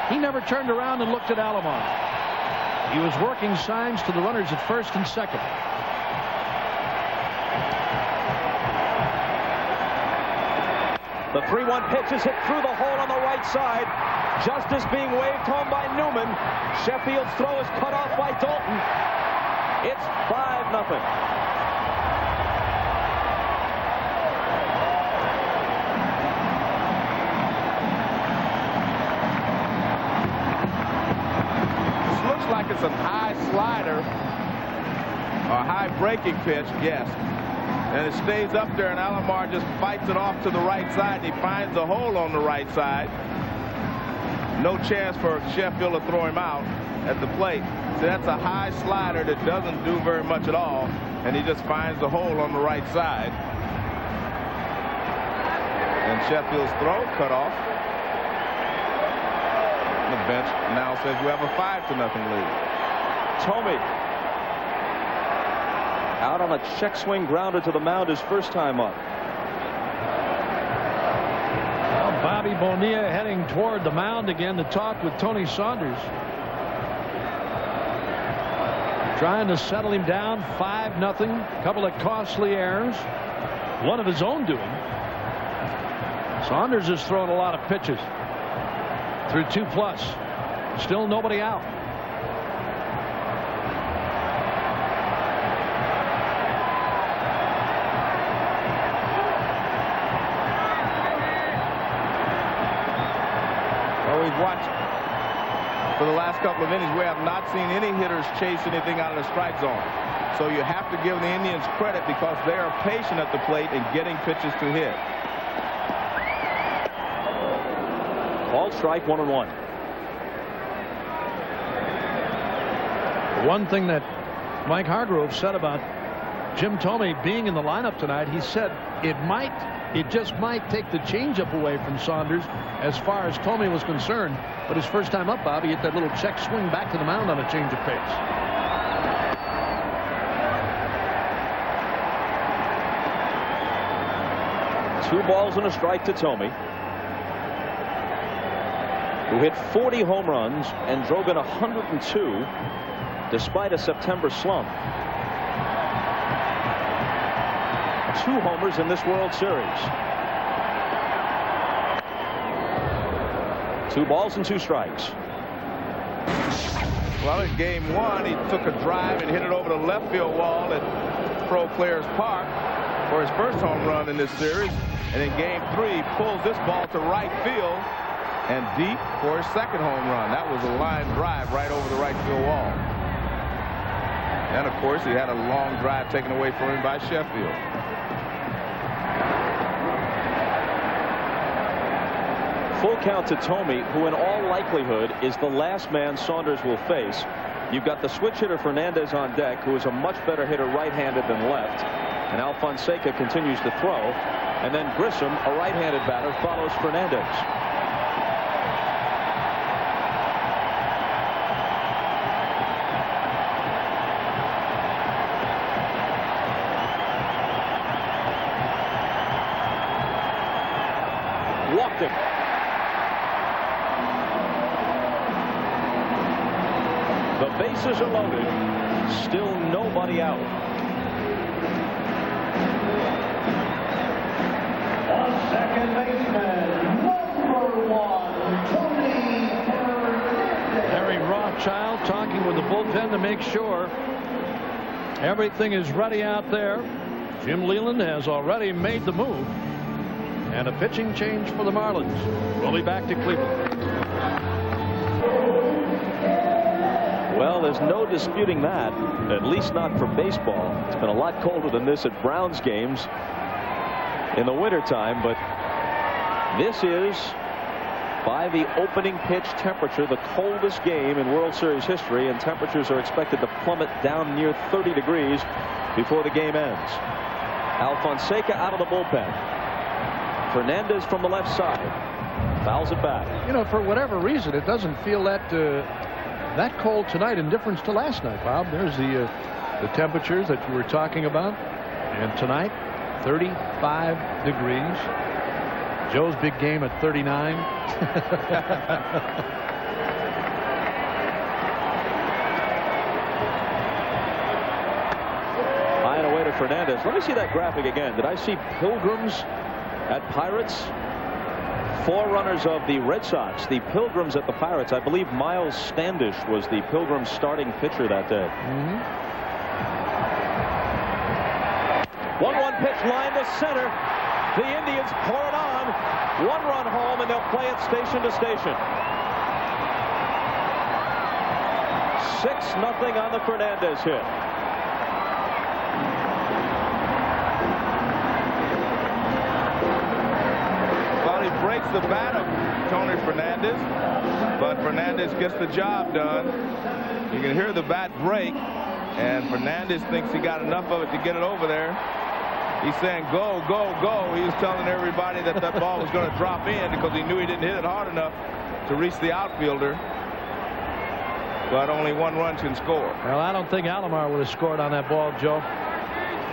He never turned around and looked at Alomar. He was working signs to the runners at first and second. The 3-1 pitch is hit through the hole on the right side. Justice being waved home by Newman. Sheffield's throw is cut off by Dalton. It's 5-0. This looks like it's a high slider or high breaking pitch. Yes. And it stays up there, and Alomar just fights it off to the right side, and he finds a hole on the right side. No chance for Sheffield to throw him out at the plate. So that's a high slider that doesn't do very much at all, and he just finds the hole on the right side. And Sheffield's throw cut off. The bench now says we have a 5-0 lead. Tomey out on a check swing grounder to the mound his first time up. Well, Bobby Bonilla heading toward the mound again to talk with Tony Saunders. Trying to settle him down. 5-0. A couple of costly errors. One of his own doing. Saunders has thrown a lot of pitches through 2+. Still nobody out. We've watched for the last couple of innings. We have not seen any hitters chase anything out of the strike zone. So you have to give the Indians credit because they are patient at the plate and getting pitches to hit. Ball strike, 1-1. One thing that Mike Hargrove said about Jim Tomey being in the lineup tonight, he said it just might take the changeup away from Saunders as far as Tomey was concerned. But his first time up, Bobby, hit that little check swing back to the mound on a change of pace. Two balls and a strike to Tomey, who hit 40 home runs and drove in 102 despite a September slump. 2 homers in this World Series. 2 balls and 2 strikes. Well, in game 1, he took a drive and hit it over the left field wall at Pro Players Park for his first home run in this series. And in game 3, he pulls this ball to right field and deep for his second home run. That was a line drive right over the right field wall. And of course, he had a long drive taken away from him by Sheffield. Full count to Thome, who in all likelihood is the last man Saunders will face. You've got the switch hitter Fernandez on deck, who is a much better hitter right-handed than left. And Alfonseca continues to throw. And then Grissom, a right-handed batter, follows Fernandez. Walked him. The bases are loaded. Still nobody out. Second baseman, number 1, Tony Fernandez. Harry Rothschild talking with the bullpen to make sure everything is ready out there. Jim Leland has already made the move. And a pitching change for the Marlins. We'll be back to Cleveland. Well, there's no disputing that, at least not for baseball. It's been a lot colder than this at Browns games in the wintertime, but this is, by the opening pitch temperature, the coldest game in World Series history, and temperatures are expected to plummet down near 30 degrees before the game ends. Alfonseca out of the bullpen. Fernandez from the left side. Fouls it back. You know, for whatever reason, it doesn't feel that that cold tonight in difference to last night, Bob. There's the temperatures that you were talking about. And tonight, 35 degrees. Joe's big game at 39. High and away to Fernandez. Let me see that graphic again. Did I see Pilgrims at Pirates? 4 runners of the Red Sox. The Pilgrims at the Pirates. I believe Miles Standish was the Pilgrims starting pitcher that day. 1-1 pitch line to center. The Indians pour it on. 1-run home, and they'll play it station to station. 6-0 on the Fernandez hit. Well, he breaks the bat of Tony Fernandez, but Fernandez gets the job done. You can hear the bat break, and Fernandez thinks he got enough of it to get it over there. He's saying, go, go, go. He was telling everybody that that ball was going to drop in because he knew he didn't hit it hard enough to reach the outfielder. But only 1 run can score. Well, I don't think Alomar would have scored on that ball, Joe.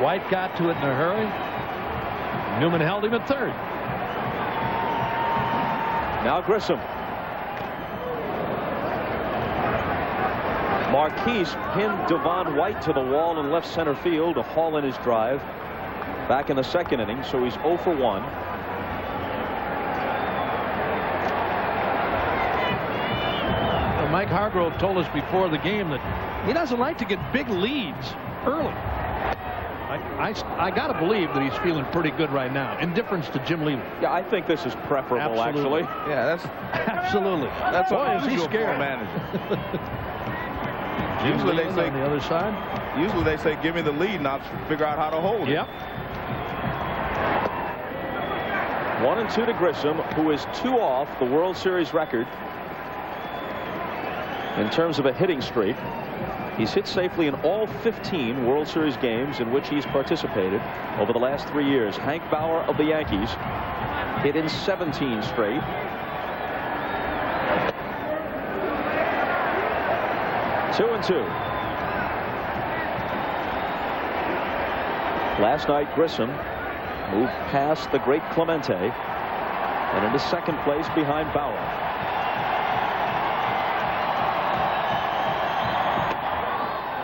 White got to it in a hurry. Newman held him at third. Now Grissom. Marquise pinned Devon White to the wall in left center field to haul in his drive back in the second inning, so he's 0 for 1. Mike Hargrove told us before the game that he doesn't like to get big leads early. I got to believe that he's feeling pretty good right now, in difference to Jim Leland. Yeah, I think this is preferable, Absolutely. actually. Yeah, that's absolutely. That's boy, is he unusual for a scared. manager. Usually they say on the other side. Usually they say, give me the lead, and I'll figure out how to hold it. Yep. 1-2 to Grissom, who is 2 off the World Series record in terms of a hitting streak. He's hit safely in all 15 World Series games in which he's participated over the last 3 years. Hank Bauer of the Yankees hit in 17 straight. Two and 2. Last night, Grissom moved past the great Clemente and into second place behind Bauer.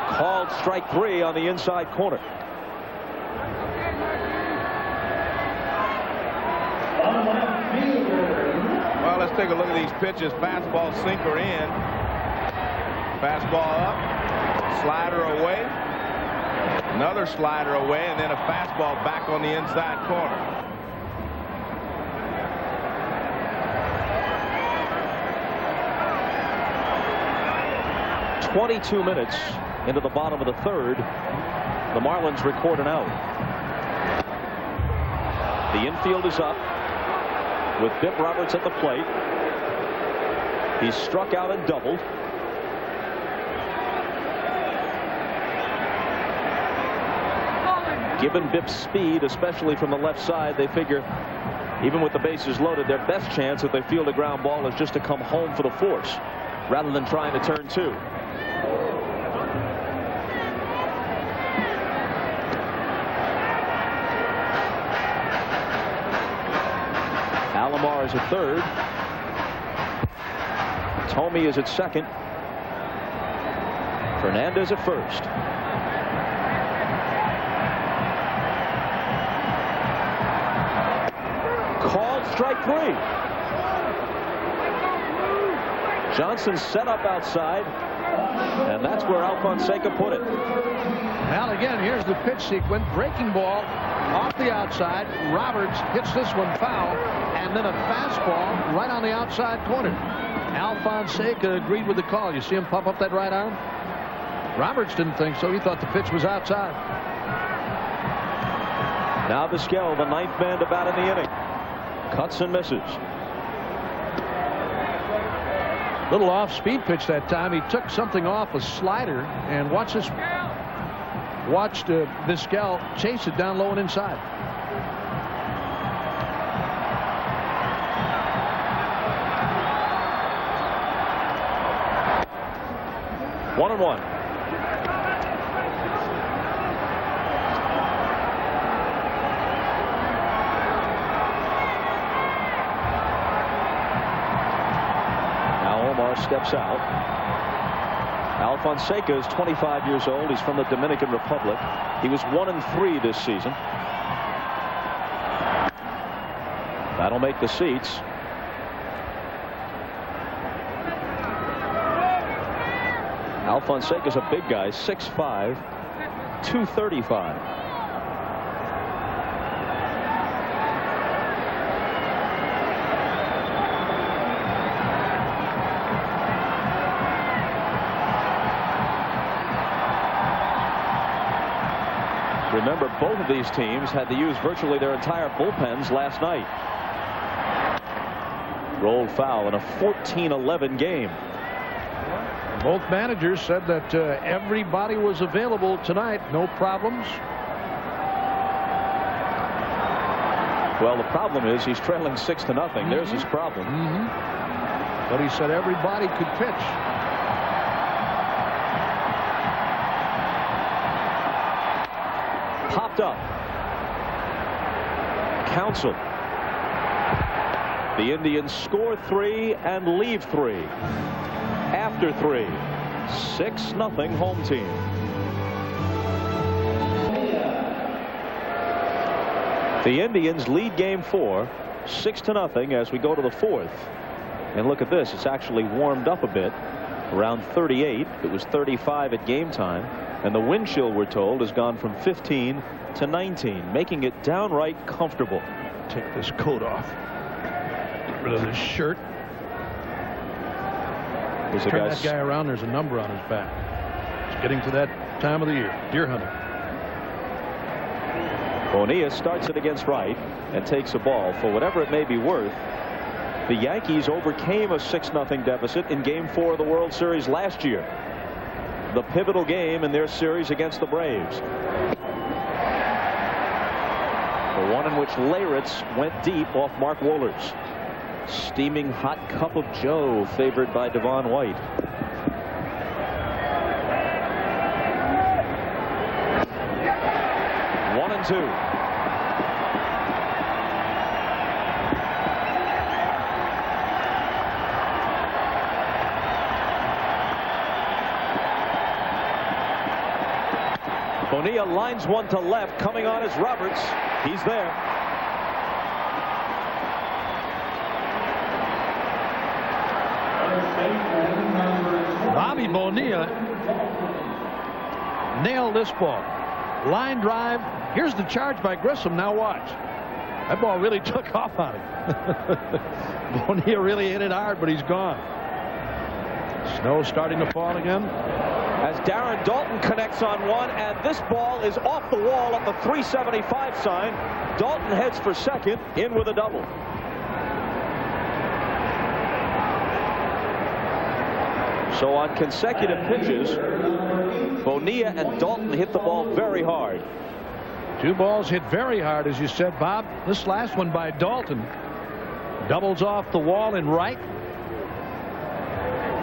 Called strike 3 on the inside corner. Let's take a look at these pitches. Fastball sinker in. Fastball up. Slider away. Another slider away, and then a fastball back on the inside corner. .22 minutes into the bottom of the third. The Marlins record an out. The infield is up with Bip Roberts at the plate. He's struck out and doubled. Given Bip's speed, especially from the left side, they figure even with the bases loaded, their best chance if they field a ground ball is just to come home for the force rather than trying to turn two. Alomar is at third. Tomey is at second. Fernandez at first. Called strike three. Johnson set up outside, and that's where Alfonseca put it. Well, again, here's the pitch sequence. Breaking ball off the outside. Roberts hits this one foul, and then a fastball right on the outside corner. Alfonseca agreed with the call. You see him pump up that right arm? Roberts didn't think so. He thought the pitch was outside. Now Vizquel, the ninth man to bat in the inning. Cuts and misses. Little off-speed pitch that time. He took something off a slider, and watched Vizquel chase it down low and inside. One and one. Steps out. Alfonseca is 25 years old. He's from the Dominican Republic. He was 1-3 this season. That'll make the seats. Alfonseca's a big guy, 6'5", 235. Remember, both of these teams had to use virtually their entire bullpens last night. Rolled foul in a 14-11 game. Both managers said that everybody was available tonight. No problems. Well, the problem is he's trailing 6-0. There's his problem. But he said everybody could pitch. Popped up. Counsell. The Indians score 3 and leave 3. After 3. 6-0 home team. The Indians lead game 4 6-0 as we go to the 4th. And look at this. It's actually warmed up a bit. Around 38. It was 35 at game time. And the wind chill, we're told, has gone from 15 to 19, making it downright comfortable. Take this coat off. Get rid of this shirt. Turn that guy around. There's a number on his back. It's getting to that time of the year. Deer hunting. Bonilla starts it against right and takes a ball. For whatever it may be worth, the Yankees overcame a 6-0 deficit in game 4 of the World Series last year. The pivotal game in their series against the Braves. The one in which Leyritz went deep off Mark Wohlers. Steaming hot cup of joe favored by Devon White. One and two. Bonilla lines one to left. Coming on is Roberts. He's there. Eddie Bonilla nailed this ball. Line drive. Here's the charge by Grissom. Now watch. That ball really took off on him. Bonilla really hit it hard, but he's gone. Snow starting to fall again. As Darren Daulton connects on one, and this ball is off the wall at the 375 sign. Daulton heads for second, in with a double. So on consecutive pitches, Bonilla and Daulton hit the ball very hard. Two balls hit very hard, as you said, Bob. This last one by Daulton doubles off the wall in right.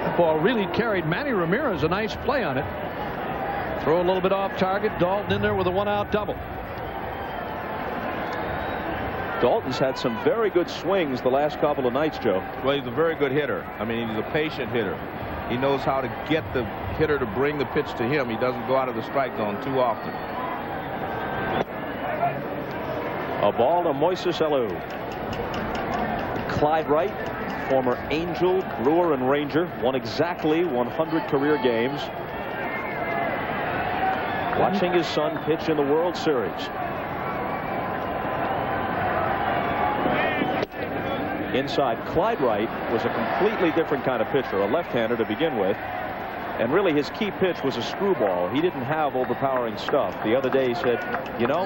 That ball really carried Manny Ramirez. A nice play on it. Throw a little bit off target. Daulton in there with a one-out double. Daulton's had some very good swings the last couple of nights, Joe. Well, he's a very good hitter. I mean, he's a patient hitter. He knows how to get the hitter to bring the pitch to him. He doesn't go out of the strike zone too often. A ball to Moises Alou. Clyde Wright, former Angel, Brewer, and Ranger, won exactly 100 career games. Watching his son pitch in the World Series. Inside, Clyde Wright was a completely different kind of pitcher, a left-hander to begin with. And really his key pitch was a screwball. He didn't have overpowering stuff. The other day he said, you know,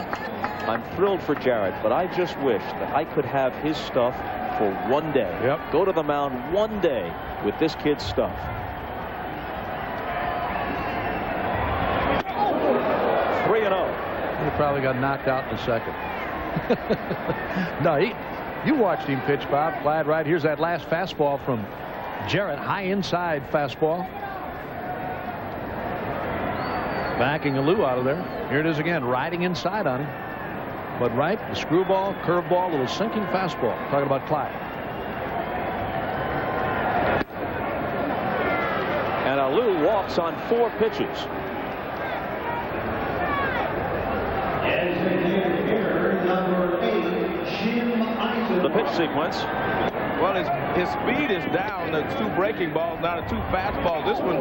I'm thrilled for Jarrett, but I just wish that I could have his stuff for one day. Yep. Go to the mound one day with this kid's stuff. Oh. 3-0. He probably got knocked out in a second. No, you watched him pitch, Bob. Clyde Wright. Here's that last fastball from Jarrett. High inside fastball. Backing Alou out of there. Here it is again, riding inside on him. But Wright, the screwball, curveball, little sinking fastball. Talking about Clyde. And Alou walks on 4 pitches. The pitch sequence. Well, his speed is down. The 2 breaking balls, now the 2 fastballs. This one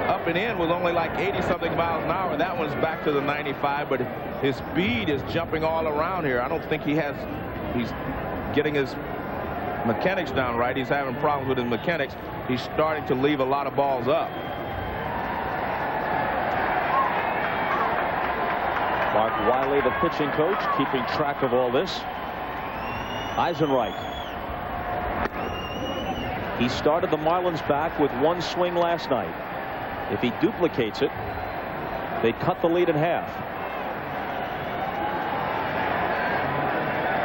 up and in was only like 80-something miles an hour. That one's back to the 95, but his speed is jumping all around here. I don't think he's getting his mechanics down right. He's having problems with his mechanics. He's starting to leave a lot of balls up. Mark Wiley, the pitching coach, keeping track of all this. Eisenreich. He started the Marlins back with 1 swing last night. If he duplicates it, they cut the lead in half.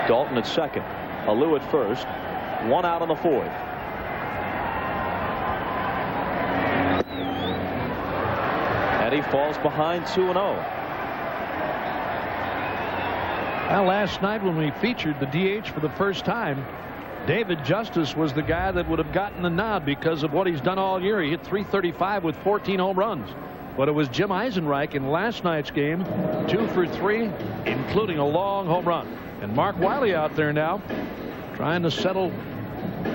Daulton at second. Alou at first. 1 out on the 4th. And he falls behind 2-0. Well, last night when we featured the DH for the first time, David Justice was the guy that would have gotten the nod because of what he's done all year. He hit .335 with 14 home runs. But it was Jim Eisenreich in last night's game, 2 for 3, including a long home run. And Mark Wiley out there now trying to settle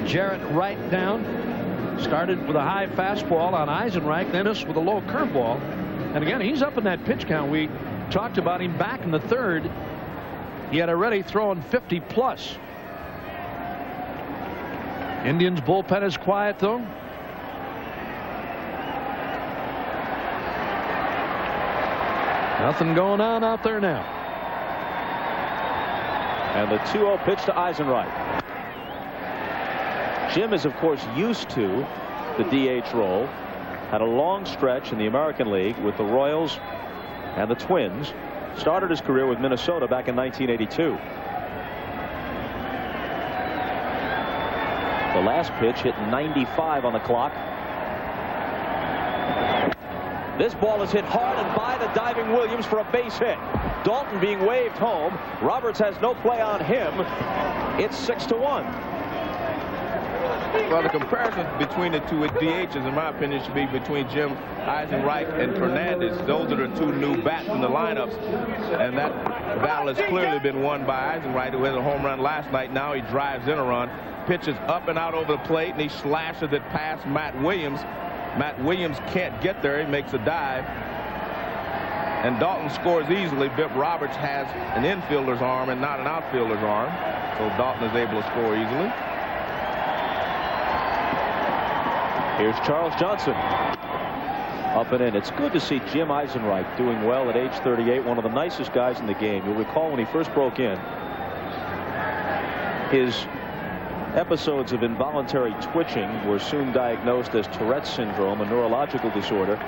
Jarrett Wright down. Started with a high fastball on Eisenreich, then this with a low curveball. And again, he's up in that pitch count. We talked about him back in the 3rd. He had already thrown 50 plus. Indians bullpen is quiet though. Nothing going on out there now. And the 2-0 pitch to Eisenreich. Jim is of course used to the DH role. Had a long stretch in the American League with the Royals and the Twins. Started his career with Minnesota back in 1982. The last pitch hit 95 on the clock. This ball is hit hard and by the diving Williams for a base hit. Daulton being waved home. Roberts has no play on him. It's 6-1. Well, the comparison between the 2 DHs, in my opinion, should be between Jim Eisenreich and Fernandez. Those are the 2 new bats in the lineups. And that battle has clearly been won by Eisenreich, who had a home run last night. Now he drives in a run. Pitches up and out over the plate, and he slashes it past Matt Williams. Matt Williams can't get there. He makes a dive. And Dalton scores easily. Bip Roberts has an infielder's arm and not an outfielder's arm. So Dalton is able to score easily. Here's Charles Johnson. Up and in. It's good to see Jim Eisenreich doing well at age 38, one of the nicest guys in the game. You'll recall when he first broke in, his episodes of involuntary twitching were soon diagnosed as Tourette's syndrome, a neurological disorder.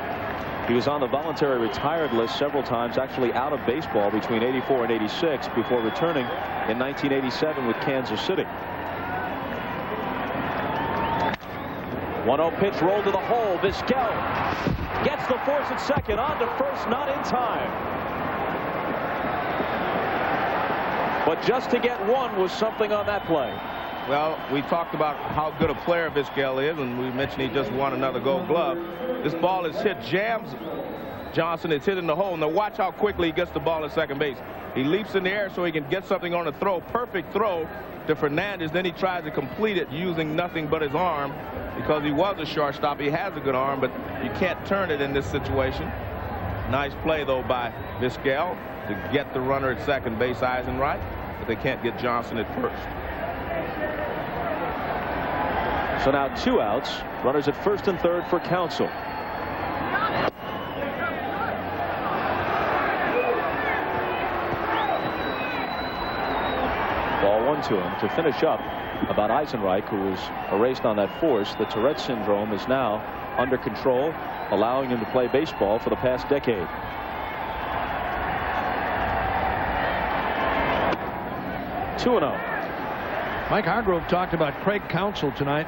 He was on the voluntary retired list several times, actually out of baseball between '84 and '86 before returning in 1987 with Kansas City. 1-0 pitch rolled to the hole. Vizquel gets the force at second, on to first, not in time. But just to get one was something on that play. Well, we talked about how good a player Vizquel is, and we mentioned he just won another Gold Glove. This ball is hit, jams Johnson. It's hit in the hole. Now watch how quickly he gets the ball at second base. He leaps in the air so he can get something on the throw. Perfect throw to Fernandez. Then he tries to complete it using nothing but his arm, because he was a shortstop. He has a good arm, but you can't turn it in this situation. Nice play, though, by Vizquel to get the runner at second base, Eisenreich, but they can't get Johnson at first. So now 2 outs. Runners at first and third for Counsell. Ball 1 to him to finish up about Eisenreich, who was erased on that force. The Tourette's syndrome is now under control, allowing him to play baseball for the past decade. Two and 0. Mike Hargrove talked about Craig Counsell tonight.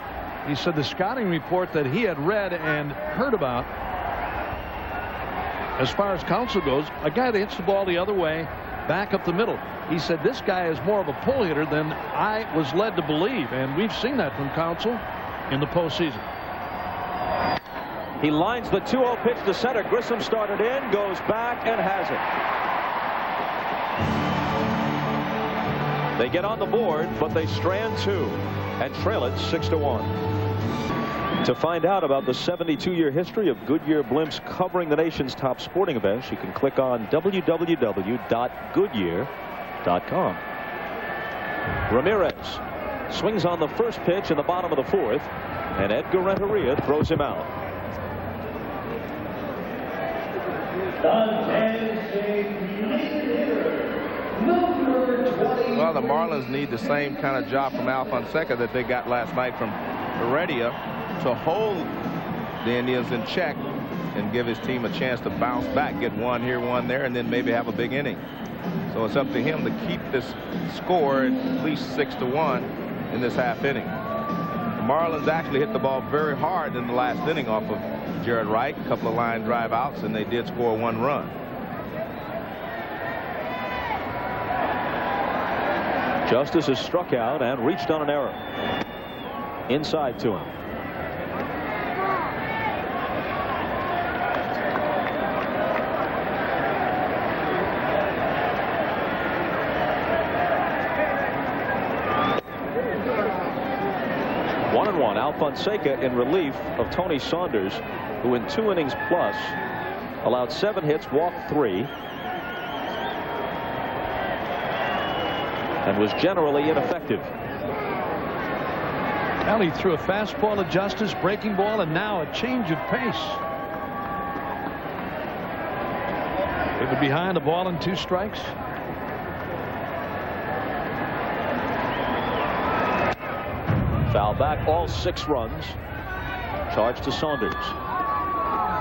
He said the scouting report that he had read and heard about, as far as Counsell goes, a guy that hits the ball the other way, back up the middle. He said this guy is more of a pull hitter than I was led to believe, and we've seen that from Counsell in the postseason. He lines the 2-0 pitch to center. Grissom started in, goes back, and has it. They get on the board, but they strand 2 and trail it 6-1. To find out about the 72-year history of Goodyear blimps covering the nation's top sporting events, you can click on www.goodyear.com. Ramirez swings on the first pitch in the bottom of the 4th, and Edgar Renteria throws him out. Well, the Marlins need the same kind of job from Al Fonseca that they got last night from Heredia, to hold the Indians in check and give his team a chance to bounce back, get one here, one there, and then maybe have a big inning. So it's up to him to keep this score at least 6-1 in this half inning. The Marlins actually hit the ball very hard in the last inning off of Jared Wright, a couple of line drive outs, and they did score 1 run. Justice has struck out and reached on an error. Inside to him. Al Fonseca in relief of Tony Saunders, who in 2 innings plus allowed 7 hits, walked 3, and was generally ineffective. Well, he threw a fastball to Justice, breaking ball, and now a change of pace. They were behind, a ball and 2 strikes. Foul back, all 6 runs charged to Saunders.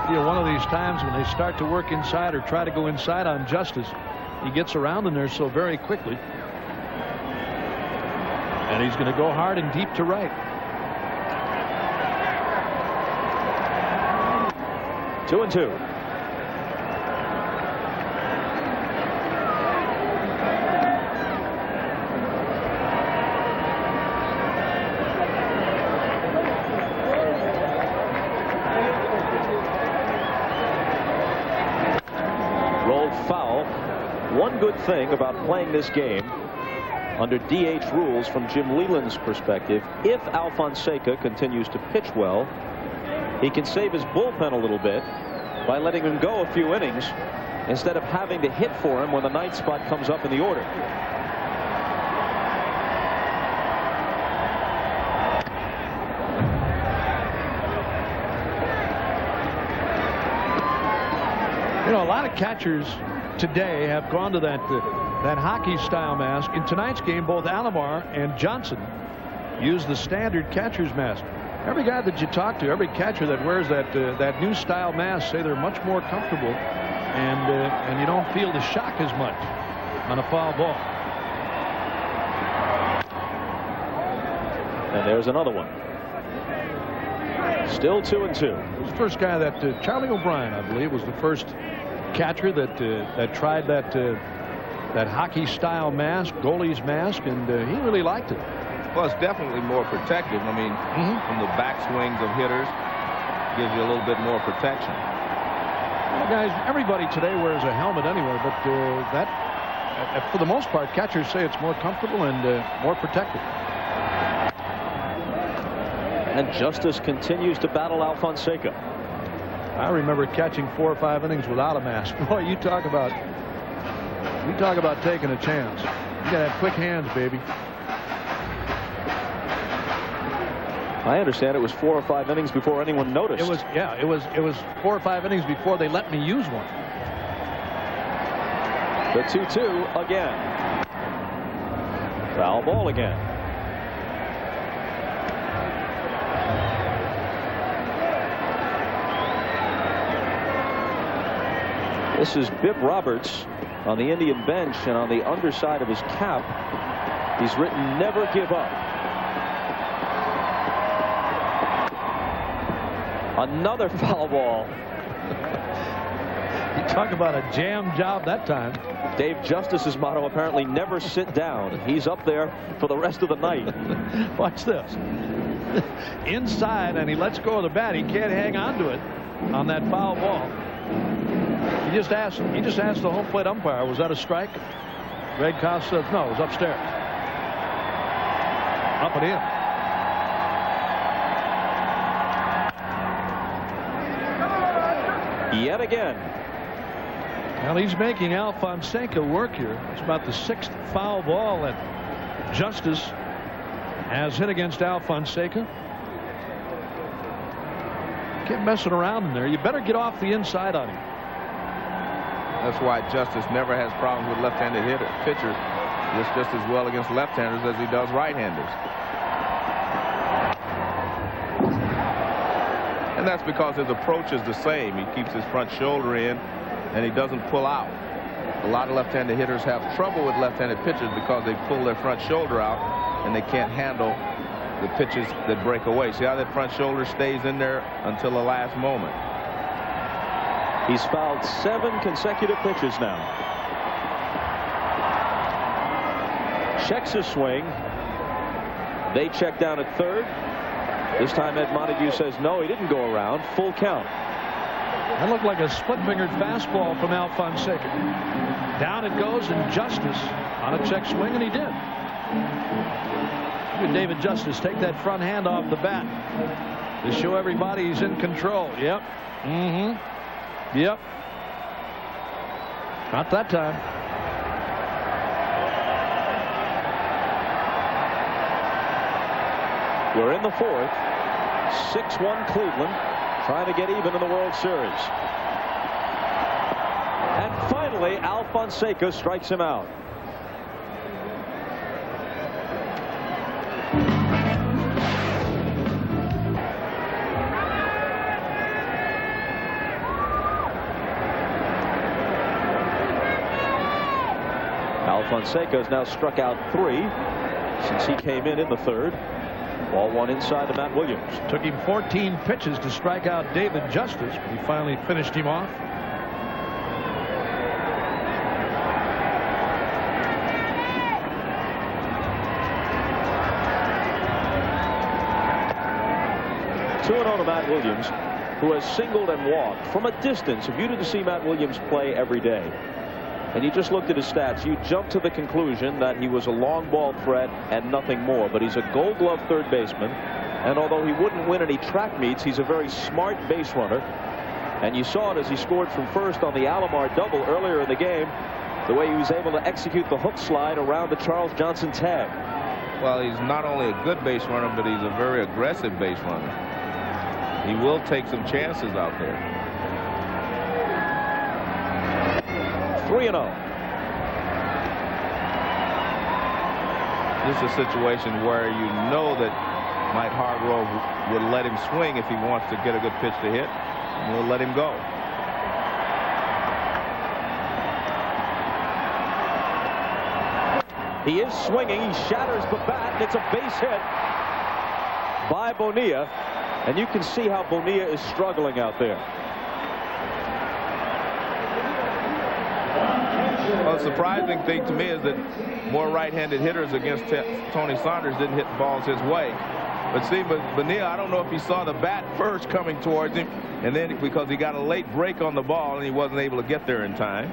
You know, one of these times when they start to work inside or try to go inside on Justice, he gets around in there so very quickly, and he's going to go hard and deep to right. 2-2. One good thing about playing this game under DH rules from Jim Leland's perspective, if Al Fonseca continues to pitch well, He can save his bullpen a little bit by letting him go a few innings instead of having to hit for him when the ninth spot comes up in the order. You know, a lot of catchers today have gone to that hockey style mask. In tonight's game, both Alomar and Johnson used the standard catcher's mask. Every guy that you talk to, every catcher that wears that new style mask, say they're much more comfortable, and you don't feel the shock as much on a foul ball. And there's another one. Still 2-2. It was the first guy that Charlie O'Brien, I believe, was the first catcher that tried that hockey style mask, goalie's mask, and he really liked it. Well, it's definitely more protective. I mean, from the backswings of hitters, gives you a little bit more protection. Well, guys, everybody today wears a helmet anyway, but that, for the most part, catchers say it's more comfortable and more protective. And Justice continues to battle Alfonseca. I remember catching 4 or 5 innings without a mask. Boy, you talk about taking a chance. You gotta have quick hands, baby. I understand it was 4 or 5 innings before anyone noticed. It was 4 or 5 innings before they let me use one. The 2-2 again. Foul ball again. This is Bib Roberts on the Indian bench, and on the underside of his cap he's written "Never Give Up." Another foul ball. You talk about a jam job that time. Dave Justice's motto apparently "Never sit down." He's up there for the rest of the night. Watch this. Inside, and he lets go of the bat. He can't hang on to it on that foul ball. He just asked the home plate umpire, was that a strike? Greg Koss says no, it was upstairs. Up and in. Yet again. Well, he's making Alfonseca work here. It's about the 6th foul ball that Justice has hit against Alfonseca. Keep messing around in there. You better get off the inside on him. That's why Justice never has problems with left-handed pitchers. It's just as well against left-handers as he does right-handers. And that's because his approach is the same. He keeps his front shoulder in, and he doesn't pull out. A lot of left-handed hitters have trouble with left-handed pitchers because they pull their front shoulder out, and they can't handle the pitches that break away. See how that front shoulder stays in there until the last moment. He's fouled 7 consecutive pitches now. Checks his swing. They check down at third. This time Ed Montague says no, he didn't go around. Full count. That looked like a split-fingered fastball from Alfonseca. Down it goes, and Justice on a check swing, and he did. Look at David Justice take that front hand off the bat to show everybody he's in control. Yep. Yep. Not that time. We're in the 4th. 6-1 Cleveland, trying to get even in the World Series. And finally, Alfonseca strikes him out. Alfonseca has now struck out 3 since he came in the 3rd. Ball 1 inside to Matt Williams. Took him 14 pitches to strike out David Justice, but he finally finished him off. Two and on to Matt Williams, who has singled and walked from a distance. If you didn't see Matt Williams play every day, and you just looked at his stats, you jumped to the conclusion that he was a long ball threat and nothing more. But he's a Gold Glove third baseman, And although he wouldn't win any track meets, he's a very smart base runner. And you saw it as he scored from first on the Alomar double earlier in the game, the way he was able to execute the hook slide around the Charles Johnson tag. Well, he's not only a good base runner, but he's a very aggressive base runner. He will take some chances out there. 3-0. This is a situation where you know that Mike Hargrove would let him swing if he wants to get a good pitch to hit, and we'll let him go. He is swinging. He shatters the bat, and it's a base hit by Bonilla. And you can see how Bonilla is struggling out there. Well, the surprising thing to me is that more right-handed hitters against Tony Saunders didn't hit balls his way. But see, Bonilla, I don't know if he saw the bat first coming towards him, and then because he got a late break on the ball and he wasn't able to get there in time.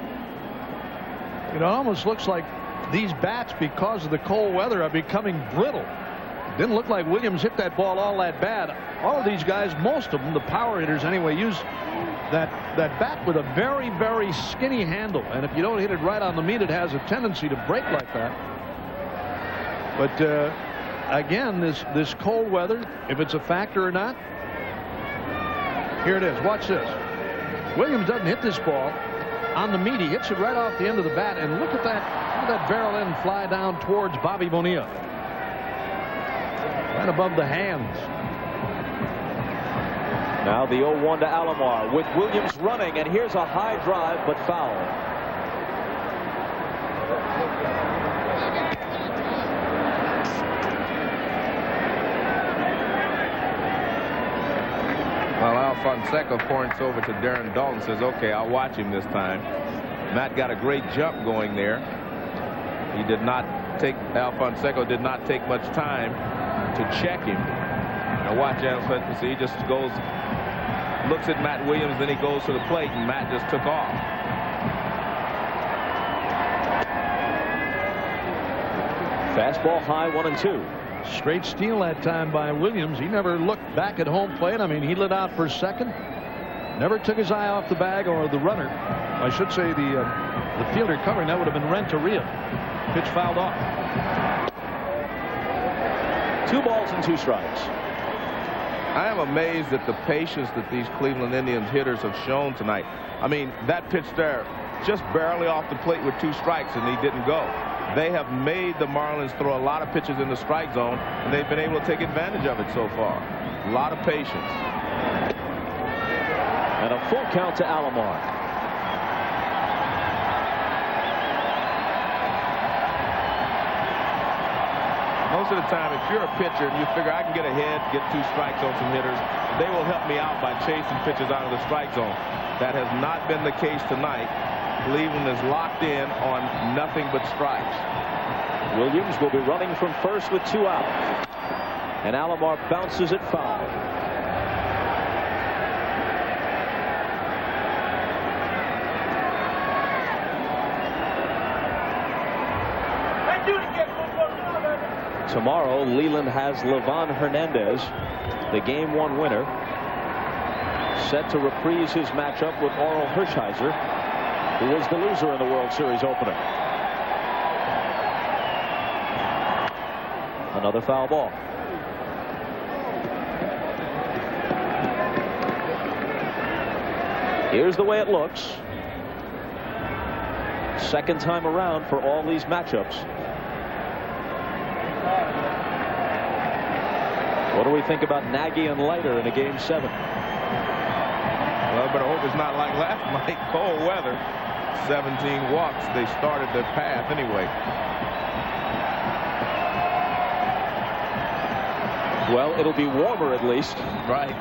You know, it almost looks like these bats, because of the cold weather, are becoming brittle. Didn't look like Williams hit that ball all that bad. All of these guys, most of them, the power hitters anyway, use that bat with a very, very skinny handle. And if you don't hit it right on the meat, it has a tendency to break like that. But again, this cold weather, if it's a factor or not. Here it is. Watch this. Williams doesn't hit this ball on the meat. He hits it right off the end of the bat. And look at that barrel end fly down towards Bobby Bonilla. Right above the hands. Now the 0-1 to Alomar with Williams running, and here's a high drive but foul. Well, Alfonseca points over to Darren Dalton, says, okay, I'll watch him this time. Matt got a great jump going there. He did not take, Alfonseca did not take much time to check him. Now watch Alfonseca, see, he just goes, looks at Matt Williams, then he goes to the plate, and Matt just took off. Fastball high, 1-2. Straight steal that time by Williams. He never looked back at home plate. I mean, he lit out for second. Never took his eye off the bag or the runner. I should say the fielder covering. That would have been Renteria. Pitch fouled off. 2 balls and 2 strikes. I am amazed at the patience that these Cleveland Indians hitters have shown tonight. I mean, that pitch there, just barely off the plate with 2 strikes, and he didn't go. They have made the Marlins throw a lot of pitches in the strike zone, and they've been able to take advantage of it so far. A lot of patience. And a full count to Alomar. Most of the time, if you're a pitcher and you figure I can get ahead, get 2 strikes on some hitters, they will help me out by chasing pitches out of the strike zone. That has not been the case tonight. Cleveland is locked in on nothing but strikes. Williams will be running from first with 2 out. And Alomar bounces it foul. Tomorrow, Leland has Livan Hernandez, the Game 1 winner, set to reprise his matchup with Oral Hershiser, who was the loser in the World Series opener. Another foul ball. Here's the way it looks. Second time around for all these matchups. What do we think about Nagy and Leiter in a Game 7? Well, but I hope it's not like last night. Cold weather. 17 walks. They started their path anyway. Well, it'll be warmer at least. Right.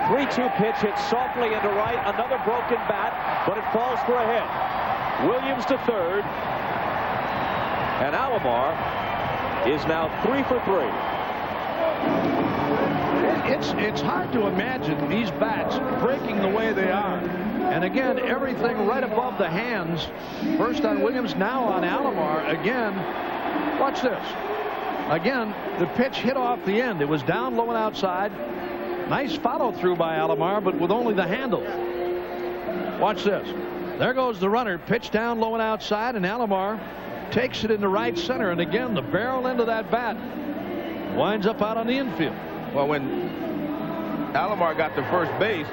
3-2 pitch hit softly into right. Another broken bat, but it falls for a hit. Williams to third. And Alomar is now 3 for 3. It's hard to imagine these bats breaking the way they are. And again, everything right above the hands. First on Williams, now on Alomar. Again, watch this. Again, the pitch hit off the end. It was down low and outside. Nice follow through by Alomar, but with only the handle. Watch this. There goes the runner. Pitch down low and outside, and Alomar takes it into right center. And again, the barrel end of that bat winds up out on the infield. Well, when Alomar got to first base,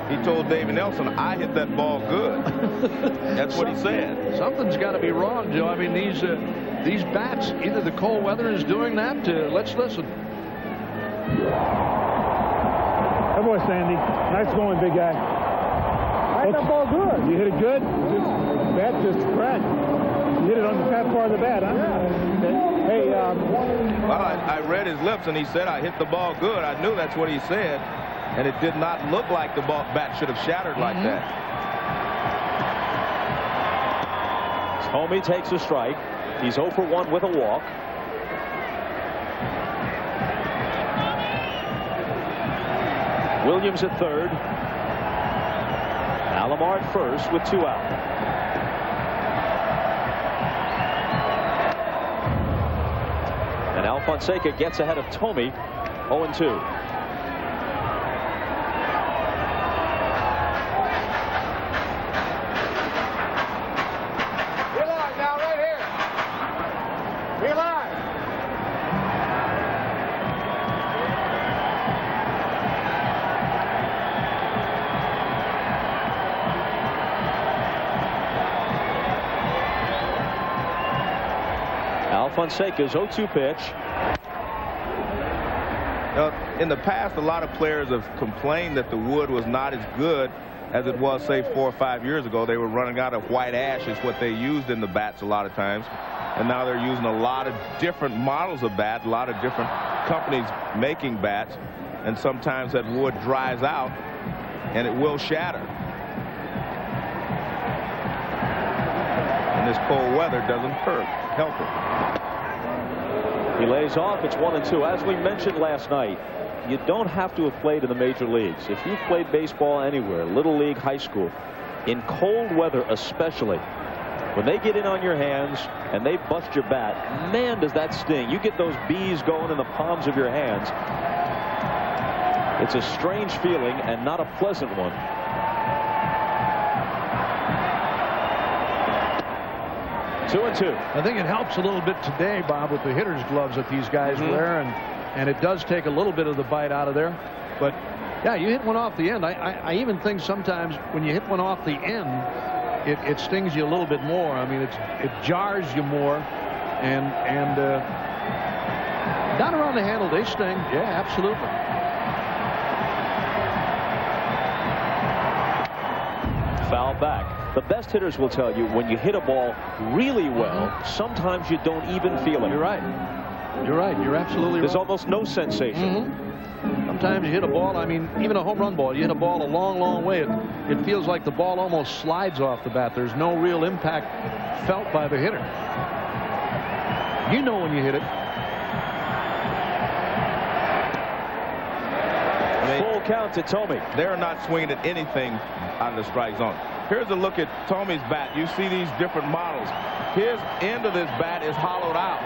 he told Davey Nelson, "I hit that ball good." That's what he said. Something's got to be wrong, Joe. I mean, these bats, either the cold weather is doing that. Let's listen. Good boy, Sandy. Nice going, big guy. I hit that ball good. You hit it good? Bat just cracked. You hit it on the fat part of the bat, huh? Yeah. Hey, well, I read his lips, and he said, "I hit the ball good." I knew that's what he said. And it did not look like the bat should have shattered like that. Thome takes a strike. He's 0 for 1 with a walk. Williams at third. Alomar at first with 2 out. And Alfonseca gets ahead of Thome, 0-2. Alfonseca's 0-2 pitch. In the past, a lot of players have complained that the wood was not as good as it was, say, 4 or 5 years ago. They were running out of white ash, is what they used in the bats a lot of times. And now they're using a lot of different models of bat, a lot of different companies making bats. And sometimes that wood dries out and it will shatter. And this cold weather doesn't help it. He lays off. It's 1-2. As we mentioned last night, you don't have to have played in the major leagues. If you've played baseball anywhere, little league, high school, in cold weather especially, when they get in on your hands and they bust your bat, man, does that sting. You get those bees going in the palms of your hands. It's a strange feeling and not a pleasant one. Two and two. I think it helps a little bit today, Bob, with the hitter's gloves that these guys wear, and it does take a little bit of the bite out of there. But yeah, you hit one off the end. I even think sometimes when you hit one off the end, it stings you a little bit more. I mean, it jars you more, and down around the handle they sting. Yeah, absolutely. Foul back. The best hitters will tell you when you hit a ball really well, sometimes you don't even feel it. You're right. You're right. You're absolutely right. There's almost no sensation. Sometimes you hit a ball, I mean, even a home run ball, you hit a ball a long, long way. It feels like the ball almost slides off the bat. There's no real impact felt by the hitter. You know when you hit it. Full count to Thome. They're not swinging at anything on the strike zone. Here's a look at Thome's bat. You see these different models. His end of this bat is hollowed out.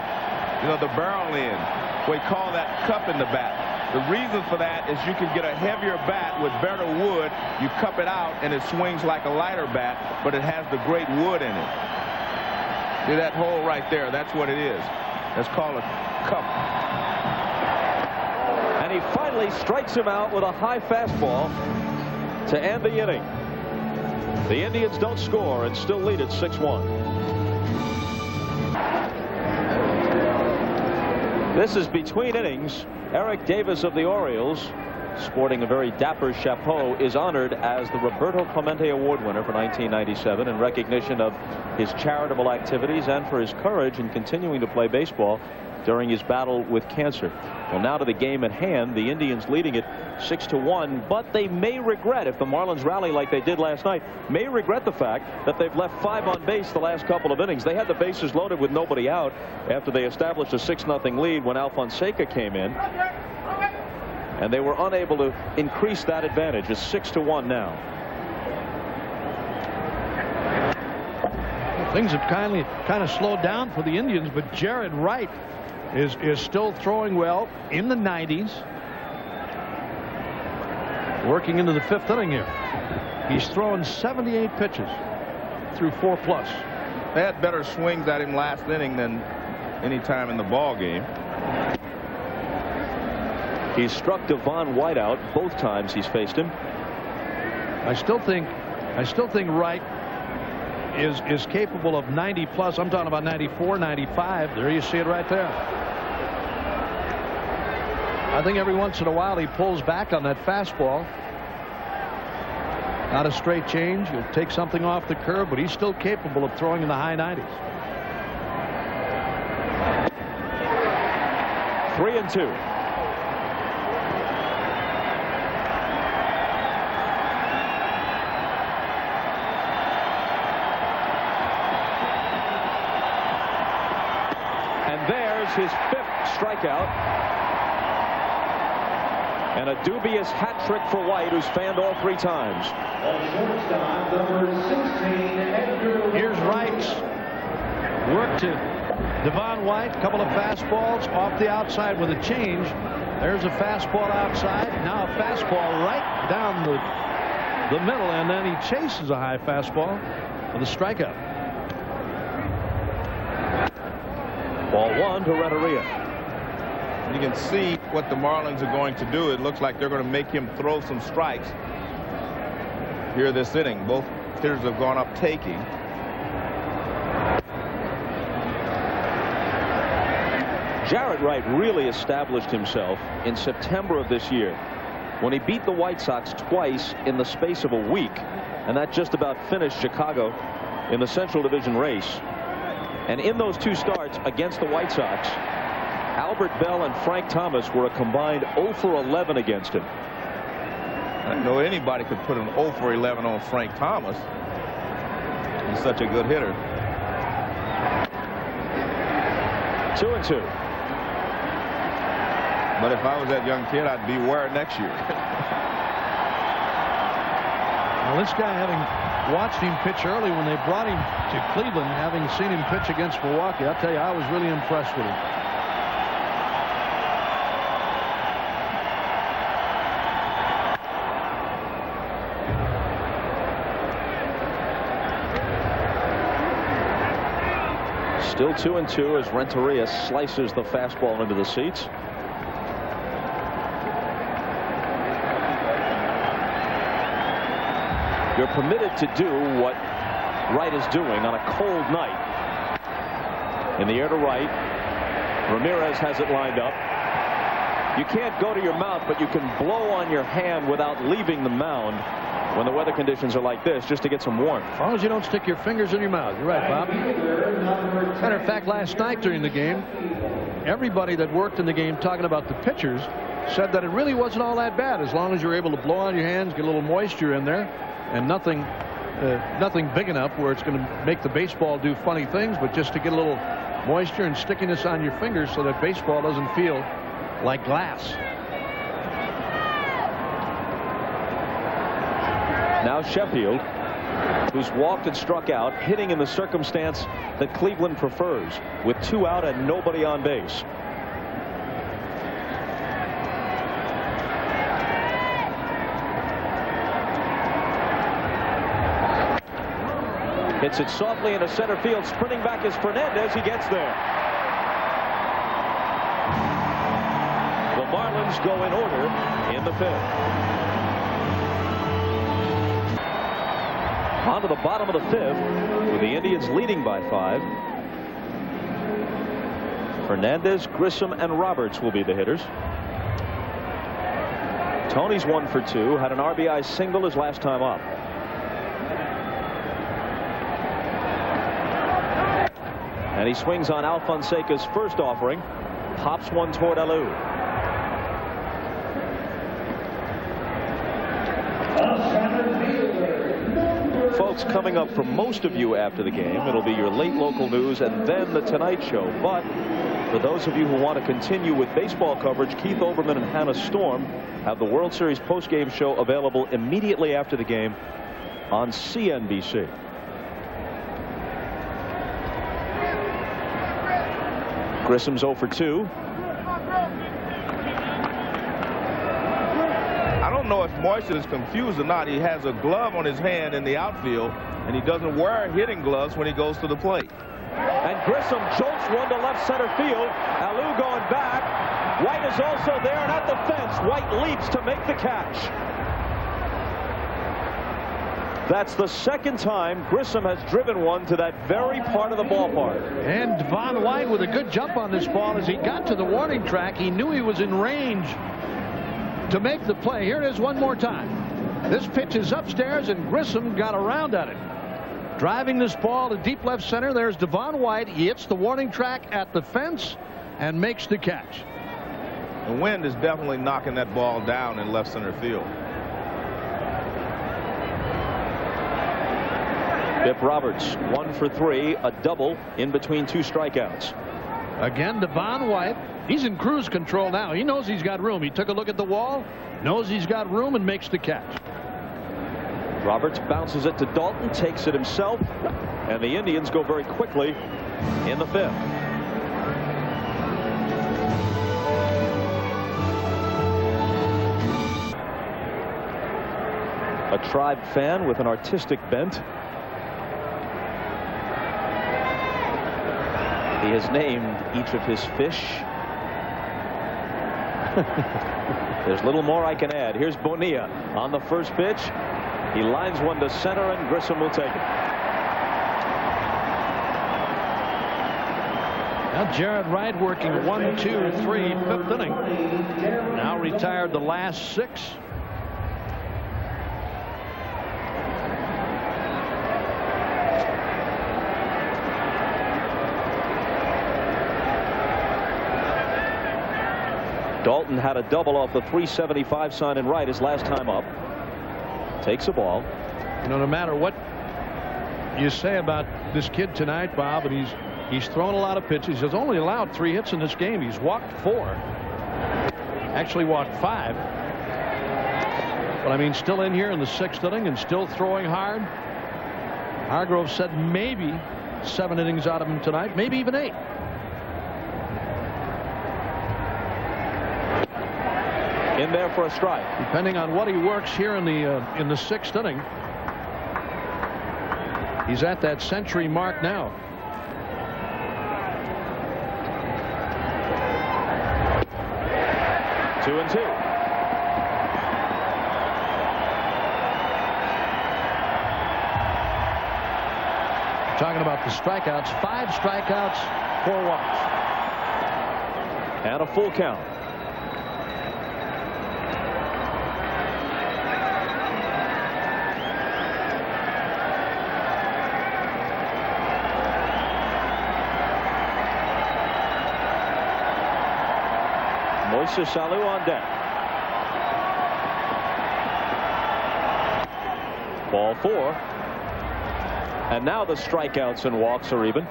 You know, the barrel end. We call that cup in the bat. The reason for that is you can get a heavier bat with better wood. You cup it out and it swings like a lighter bat, but it has the great wood in it. See that hole right there? That's what it is. That's called a cup. And he finally strikes him out with a high fastball to end the inning. The Indians don't score and still lead it 6-1. This is between innings. Eric Davis of the Orioles, sporting a very dapper chapeau, is honored as the Roberto Clemente Award winner for 1997 in recognition of his charitable activities and for his courage in continuing to play baseball during his battle with cancer. Well, now to the game at hand, the Indians leading it 6-1, but they may regret, if the Marlins rally like they did last night, may regret the fact that they've left 5 on base the last couple of innings. They had the bases loaded with nobody out after they established a 6-0 lead when Alfonseca came in, and they were unable to increase that advantage. It's 6-1 now. Things have kind of slowed down for the Indians, but Jared Wright is still throwing well in the 90s. Working into the 5th inning here. He's thrown 78 pitches through 4+. They had better swings at him last inning than any time in the ball game. He's struck Devon White out both times he's faced him. I still think Wright is capable of 90+. I'm talking about 94, 95. There you see it right there. I think every once in a while he pulls back on that fastball. Not a straight change. He'll take something off the curve, but he's still capable of throwing in the high 90s. 3-2. And there's his 5th strikeout. And a dubious hat trick for White, who's fanned all 3 times. Here's Wright's work to Devon White. A couple of fastballs off the outside with a change. There's a fastball outside. Now a fastball right down the middle, and then he chases a high fastball with a strikeout. Ball 1 to Renteria. You can see what the Marlins are going to do. It looks like they're going to make him throw some strikes here this inning. Both hitters have gone up taking. Jared Wright really established himself in September of this year when he beat the White Sox twice in the space of a week, and that just about finished Chicago in the Central Division race. And in those 2 starts against the White Sox, Albert Bell and Frank Thomas were a combined 0 for 11 against him. I don't know anybody could put an 0 for 11 on Frank Thomas. He's such a good hitter. 2-2. But if I was that young kid, I'd beware next year. Well, this guy, having watched him pitch early when they brought him to Cleveland, having seen him pitch against Milwaukee, I'll tell you, I was really impressed with him. Still 2-2 as Renteria slices the fastball into the seats. You're permitted to do what Wright is doing on a cold night. In the air to right. Ramirez has it lined up. You can't go to your mouth, but you can blow on your hand without leaving the mound when the weather conditions are like this, just to get some warmth. As long as you don't stick your fingers in your mouth. You're right, Bob. Matter of fact, last night during the game, everybody that worked in the game talking about the pitchers said that it really wasn't all that bad as long as you're able to blow on your hands, get a little moisture in there, and nothing big enough where it's going to make the baseball do funny things, but just to get a little moisture and stickiness on your fingers so that baseball doesn't feel like glass. Now Sheffield, who's walked and struck out, hitting in the circumstance that Cleveland prefers, with 2 out and nobody on base. Hits it softly into center field. Sprinting back is Fernandez. He gets there. The Marlins go in order in the 5th. On to the bottom of the 5th with the Indians leading by 5. Fernandez, Grissom, and Roberts will be the hitters. Tony's 1 for 2. Had an RBI single his last time up. And he swings on Alfonseca's first offering. Pops one toward Alou. Folks, coming up for most of you after the game, it'll be your late local news and then the Tonight Show. But for those of you who want to continue with baseball coverage, Keith Olbermann and Hannah Storm have the World Series postgame show available immediately after the game on CNBC. Grissom's 0 for 2. I don't know if Moisture is confused or not. He has a glove on his hand in the outfield, and he doesn't wear hitting gloves when he goes to the plate. And Grissom jolts one to left center field. Alou going back. White is also there, and at the fence, White leaps to make the catch. That's the second time Grissom has driven one to that very part of the ballpark. And Devon White with a good jump on this ball. As he got to the warning track, he knew he was in range to make the play. Here it is one more time. This pitch is upstairs, and Grissom got around at it. Driving this ball to deep left center. There's Devon White. He hits the warning track at the fence and makes the catch. The wind is definitely knocking that ball down in left center field. Bip Roberts 1 for 3, a double in between 2 strikeouts. Again, Devon White, he's in cruise control now. He knows he's got room. He took a look at the wall, knows he's got room, and makes the catch. Roberts bounces it to Dalton, takes it himself, and the Indians go very quickly in the 5th. A Tribe fan with an artistic bent. He has named each of his fish. There's little more I can add. Here's Bonilla on the first pitch. He lines one to center, and Grissom will take it. Now Jared Wright working 1, 2, 3, 5th inning. Now retired the last 6. Dalton had a double off the 375 sign in right his last time up. Takes a ball. You know, no matter what you say about this kid tonight, Bob, and he's thrown a lot of pitches. He's only allowed 3 hits in this game. He's walked 4. Actually walked 5. But I mean, still in here in the 6th inning and still throwing hard. Hargrove said maybe 7 innings out of him tonight, maybe even 8. In there for a strike. Depending on what he works here in the 6th inning. He's at that century mark now. Two and 2. Talking about the strikeouts, 5 strikeouts, 4 walks. And a full count. Moises Alou on deck. Ball 4. And now the strikeouts and walks are even.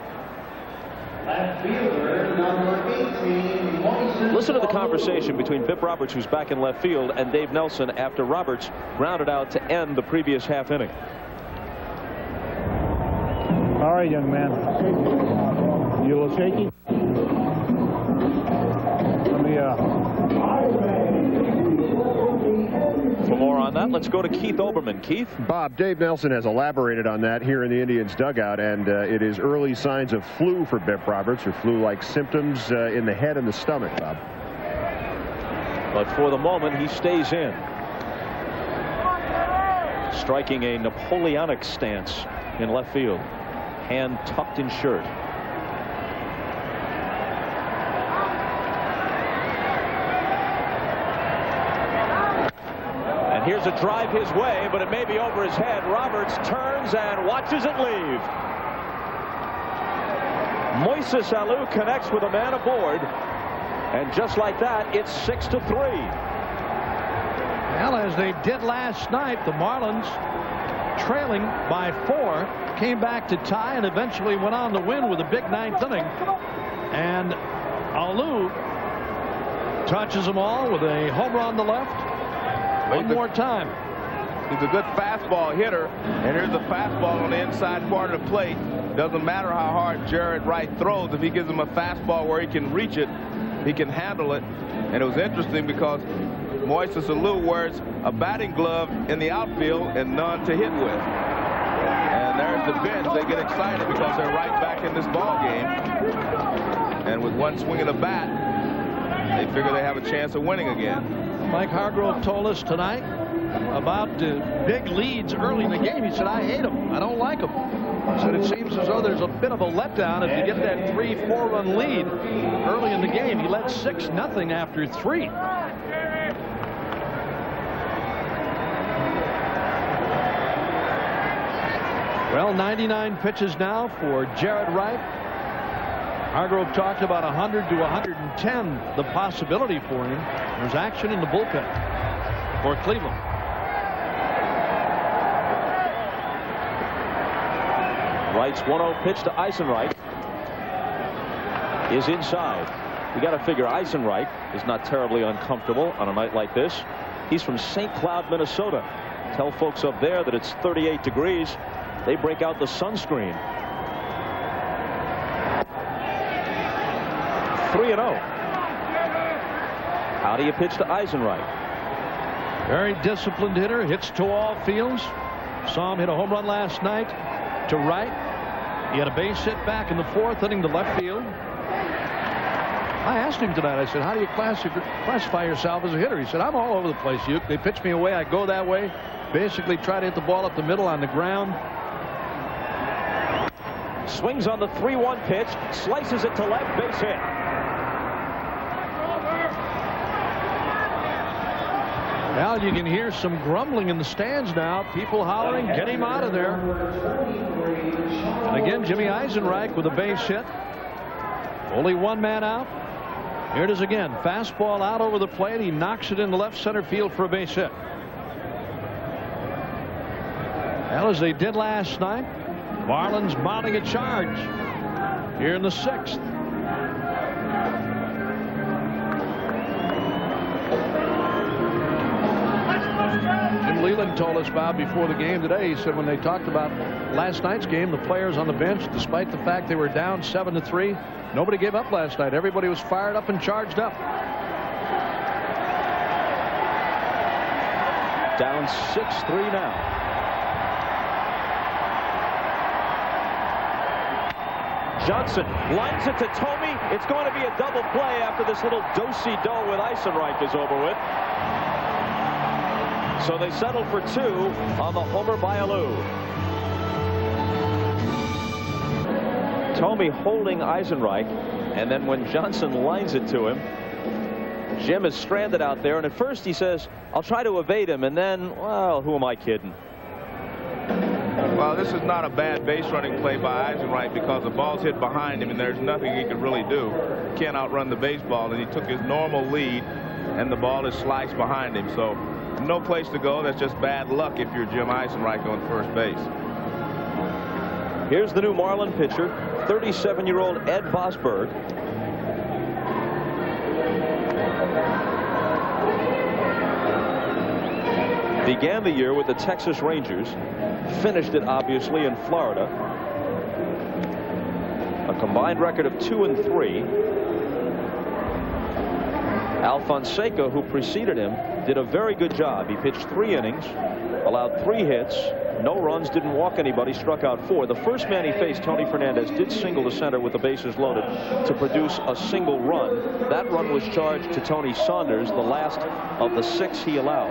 Listen to the conversation between Bip Roberts, who's back in left field, and Dave Nelson after Roberts grounded out to end the previous half inning. All right, young man. You a little shaky? Let me For more on that, let's go to Keith Olbermann. Keith? Bob, Dave Nelson has elaborated on that here in the Indians dugout, and it is early signs of flu for Bip Roberts, or flu-like symptoms in the head and the stomach, Bob. But for the moment, he stays in. Striking a Napoleonic stance in left field. Hand tucked in shirt. And here's a drive his way, but it may be over his head. Roberts turns and watches it leave. Moises Alou connects with a man aboard. And just like that, it's 6-3. Well, as they did last night, the Marlins, trailing by 4, came back to tie and eventually went on to win with a big 9th inning. And Alou touches them all with a home run to left. One more time. He's a good fastball hitter, and here's a fastball on the inside part of the plate Doesn't matter how hard Jared Wright throws. If he gives him a fastball where he can reach it, he can handle it. And it was interesting because Moises Alou wears a batting glove in the outfield and none to hit with. And there's the bench. They get excited because they're right back in this ball game. And with one swing of the bat, they figure they have a chance of winning again. Mike Hargrove told us tonight about big leads early in the game. He said, I hate them. I don't like them. He said it seems as though there's a bit of a letdown if you get that 3-4 run lead early in the game. He led 6-0 after 3. Well, 99 pitches now for Jared Wright. Hargrove talked about 100 to 110, the possibility for him. There's action in the bullpen for Cleveland. Wright's 1-0 pitch to Eisenreich is inside. You got to figure Eisenreich is not terribly uncomfortable on a night like this. He's from St. Cloud, Minnesota. Tell folks up there that it's 38 degrees. They break out the sunscreen. 3-0. How do you pitch to Eisenreich? Very disciplined hitter, hits to all fields. Saw him hit a home run last night to right. He had a base hit back in the 4th inning to left field. I asked him tonight, I said, how do you classify yourself as a hitter? He said, I'm all over the place. They pitch me away, I go that way. Basically try to hit the ball up the middle on the ground. Swings on the 3-1 pitch, slices it to left, base hit. Well, you can hear some grumbling in the stands now. People hollering, get him out of there. And again, Jimmy Eisenreich with a base hit. Only one man out. Here it is again. Fastball out over the plate. He knocks it into left center field for a base hit. Well, as they did last night, Marlins mounting a charge here in the 6th. Jim Leland told us, Bob, before the game today, he said when they talked about last night's game, the players on the bench, despite the fact they were down 7-3, nobody gave up last night. Everybody was fired up and charged up. Down 6-3 now. Johnson lines it to Tomey. It's going to be a double play after this little do-si-do with Eisenreich is over with. So they settle for 2 on the homer by Alou. Tomey holding Eisenreich, and then when Johnson lines it to him, Jim is stranded out there, and at first he says, I'll try to evade him, and then, well, who am I kidding? Well, this is not a bad base running play by Eisenreich because the ball's hit behind him and there's nothing he can really do. He can't outrun the baseball, and he took his normal lead and the ball is sliced behind him. So no place to go. That's just bad luck if you're Jim Eisenreich on first base. Here's the new Marlin pitcher, 37-year-old Ed Vosberg. Began the year with the Texas Rangers, finished it obviously in Florida. A combined record of 2-3. Al Fonseca, who preceded him, did a very good job. He pitched 3 innings, allowed 3 hits, no runs, didn't walk anybody, struck out 4. The first man he faced, Tony Fernandez, did single to center with the bases loaded to produce a single run. That run was charged to Tony Saunders, the last of the 6 he allowed.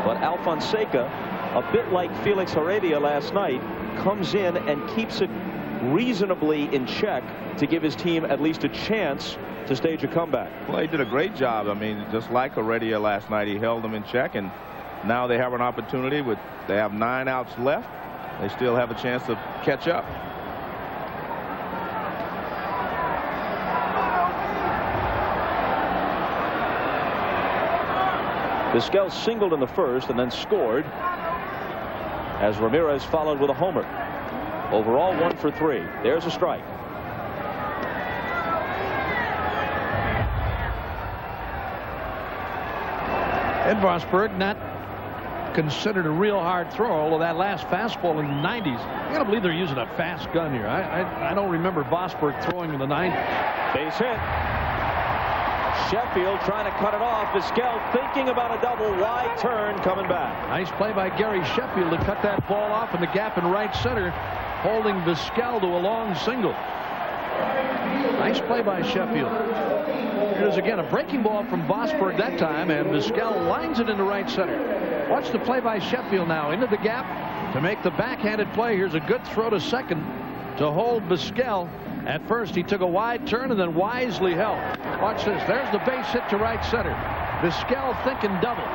But Al Fonseca, a bit like Felix Heredia last night, comes in and keeps it reasonably in check to give his team at least a chance to stage a comeback. Well, he did a great job. I mean, just like Heredia last night, he held them in check, and now they have an opportunity with, they have 9 outs left. They still have a chance to catch up. Vizquel singled in the first and then scored as Ramirez followed with a homer. Overall 1 for 3. There's a strike. Ed Vosberg not considered a real hard throw, although that last fastball in the 90s, I gotta believe they're using a fast gun here. I don't remember Vosburgh throwing in the 90s. Base hit. Sheffield trying to cut it off. Vizquel thinking about a double. Wide turn coming back. Nice play by Gary Sheffield to cut that ball off in the gap in right center, holding Vizquel to a long single. Nice play by Sheffield. Here's again a breaking ball from Vosburgh that time, and Vizquel lines it into right center. Watch the play by Sheffield now into the gap to make the backhanded play. Here's a good throw to second to hold Vizquel. At first he took a wide turn and then wisely held. Watch this. There's the base hit to right center. Vizquel thinking double.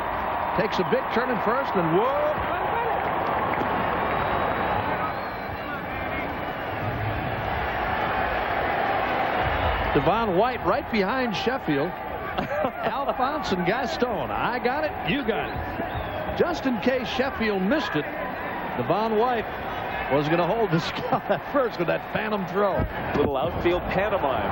Takes a big turn in first and whoa. Devon White right behind Sheffield. Alphonse and Gaston. I got it. You got it. Just in case Sheffield missed it, Devon White was going to hold the scout at first with that phantom throw. Little outfield pantomime.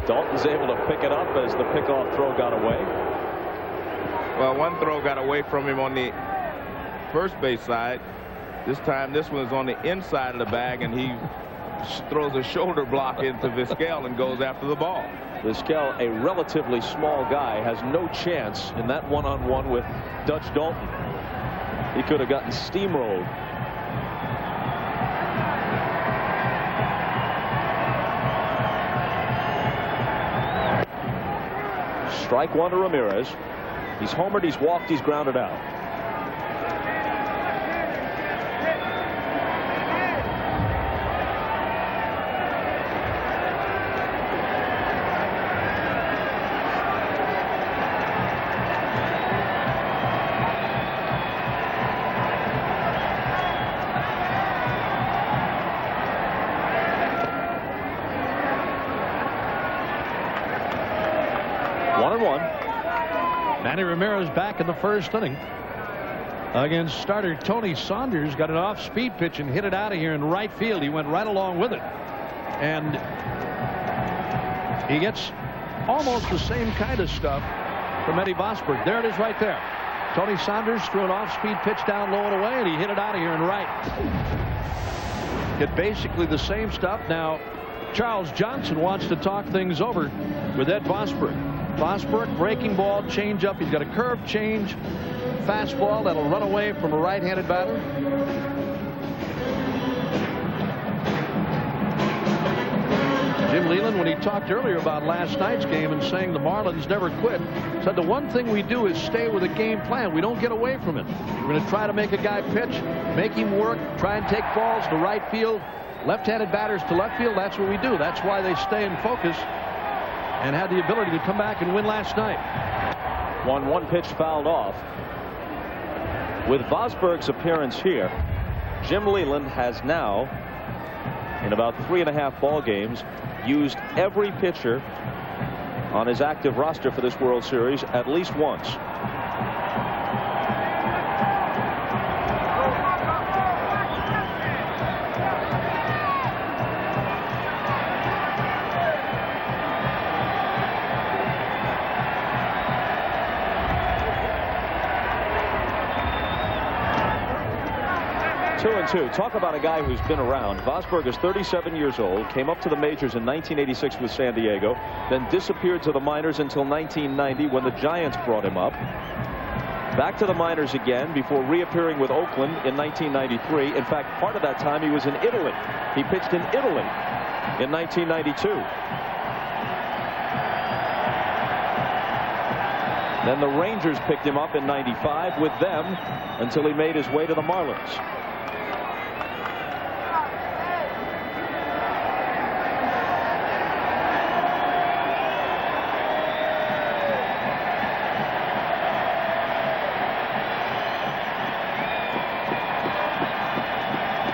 Dalton's able to pick it up as the pickoff throw got away. Well, one throw got away from him on the first base side. This time this one is on the inside of the bag, and he throws a shoulder block into Vizquel and goes after the ball. Vizquel, a relatively small guy, has no chance in that one-on-one with Dutch Dalton. He could have gotten steamrolled. Strike one to Ramirez. He's homered, he's walked, he's grounded out. Manny Ramirez back in the first inning against starter Tony Saunders. Got an off-speed pitch and hit it out of here in right field. He went right along with it, and he gets almost the same kind of stuff from Eddie Vosburgh. There it is right there. Tony Saunders threw an off-speed pitch down low and away, and he hit it out of here in right. Get basically the same stuff. Now Charles Johnson wants to talk things over with Ed Vosburgh. Vosburgh, breaking ball, change up. He's got a curve change, fastball that'll run away from a right-handed batter. Jim Leyland, when he talked earlier about last night's game and saying the Marlins never quit, said the one thing we do is stay with a game plan. We don't get away from it. We're going to try to make a guy pitch, make him work, try and take balls to right field, left-handed batters to left field. That's what we do. That's why they stay in focus and had the ability to come back and win last night. 1-1 pitch fouled off. With Vosburgh's appearance here, Jim Leyland has now, in about 3.5 ball games, used every pitcher on his active roster for this World Series at least once. Talk about a guy who's been around. Vosburgh is 37 years old, came up to the majors in 1986 with San Diego, then disappeared to the minors until 1990 when the Giants brought him up. Back to the minors again before reappearing with Oakland in 1993. In fact, part of that time he was in Italy. He pitched in Italy in 1992. Then the Rangers picked him up in 95 with them until he made his way to the Marlins.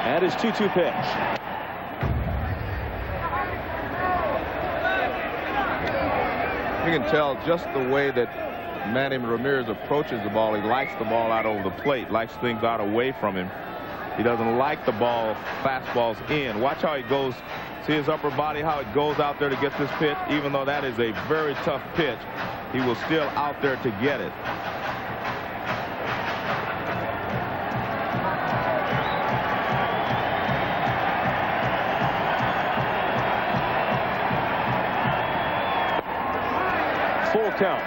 And his 2-2 pitch. You can tell just the way that Manny Ramirez approaches the ball. He likes the ball out over the plate, likes things out away from him. He doesn't like the ball, fastballs in. Watch how he goes See his upper body, how it goes out there to get this pitch. Even though that is a very tough pitch, he was still out there to get it. Full count.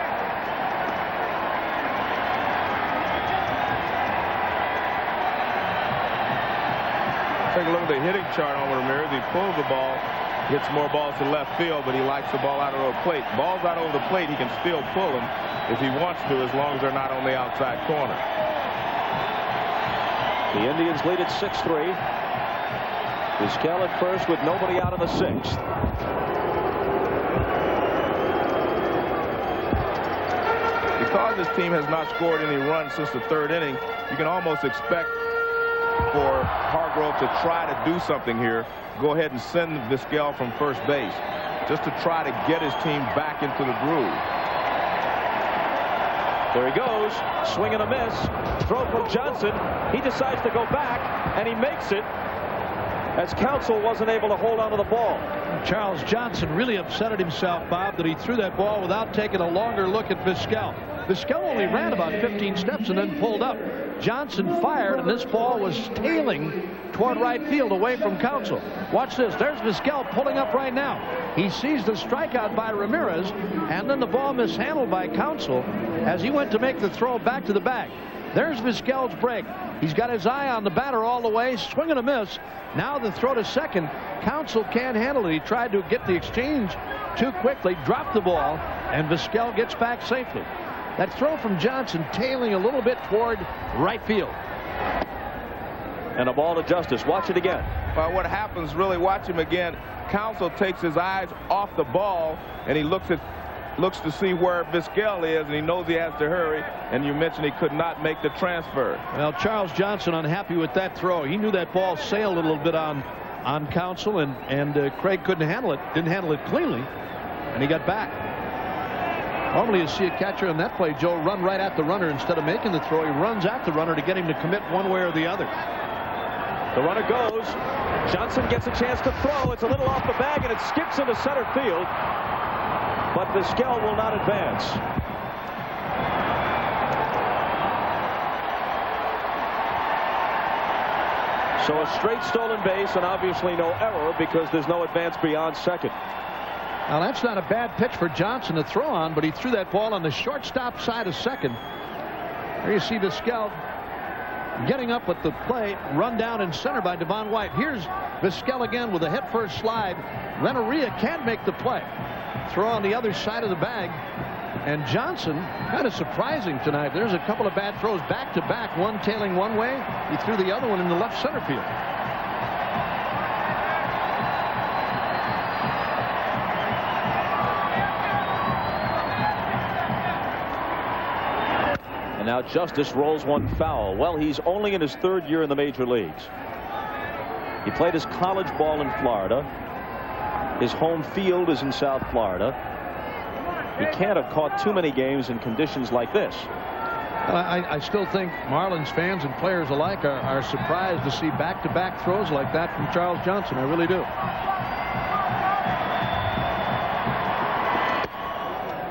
Take a look at the hitting chart on Ramirez. He pulls the ball, hits more balls to left field, but he likes the ball out over the plate. Balls out over the plate, he can still pull them if he wants to, as long as they're not on the outside corner. The Indians lead at 6-3. Vizquel at first with nobody out in the 6th. Because this team has not scored any runs since the 3rd inning, you can almost expect for Hargrove to try to do something here. Go ahead and send Vizquel from first base just to try to get his team back into the groove. There he goes. Swing and a miss. Throw from Johnson. He decides to go back, and he makes it as Counsell wasn't able to hold on to the ball. Charles Johnson really upset at himself, Bob, that he threw that ball without taking a longer look at Vizquel. Vizquel only ran about 15 steps and then pulled up. Johnson fired, and this ball was tailing toward right field away from Counsell. Watch this. There's Vizquel pulling up right now. He sees the strikeout by Ramirez, and then the ball mishandled by Counsell as he went to make the throw back to the bag. There's Vizquel's break. He's got his eye on the batter all the way. Swing and a miss. Now the throw to second. Counsell can't handle it. He tried to get the exchange too quickly, dropped the ball, and Vizquel gets back safely. That throw from Johnson tailing a little bit toward right field. And a ball to Justice. Watch it again. Well, what happens, really watch him again. Counsell takes his eyes off the ball, and he looks to see where Vizquel is, and he knows he has to hurry. And you mentioned he could not make the transfer. Well, Charles Johnson unhappy with that throw. He knew that ball sailed a little bit on Counsell, and Craig couldn't handle it. Didn't handle it cleanly, and he got back. Normally you see a catcher on that play, Joe, run right at the runner instead of making the throw. He runs at the runner to get him to commit one way or the other. The runner goes. Johnson gets a chance to throw. It's a little off the bag, and it skips into center field. But Vizquel will not advance. So a straight stolen base, and obviously no error because there's no advance beyond second. Now that's not a bad pitch for Johnson to throw on, but he threw that ball on the shortstop side of second. There you see Vizquel getting up at the plate, run down in center by Devon White. Here's Vizquel again with a hit first slide. Renteria can't make the play. Throw on the other side of the bag. And Johnson, kind of surprising tonight. There's a couple of bad throws back to back, one tailing one way. He threw the other one in the left center field. And now Justice rolls one foul. Well, he's only in his 3rd year in the major leagues. He played his college ball in Florida. His home field is in South Florida. He can't have caught too many games in conditions like this. I still think Marlins fans and players alike are surprised to see back-to-back throws like that from Charles Johnson. I really do.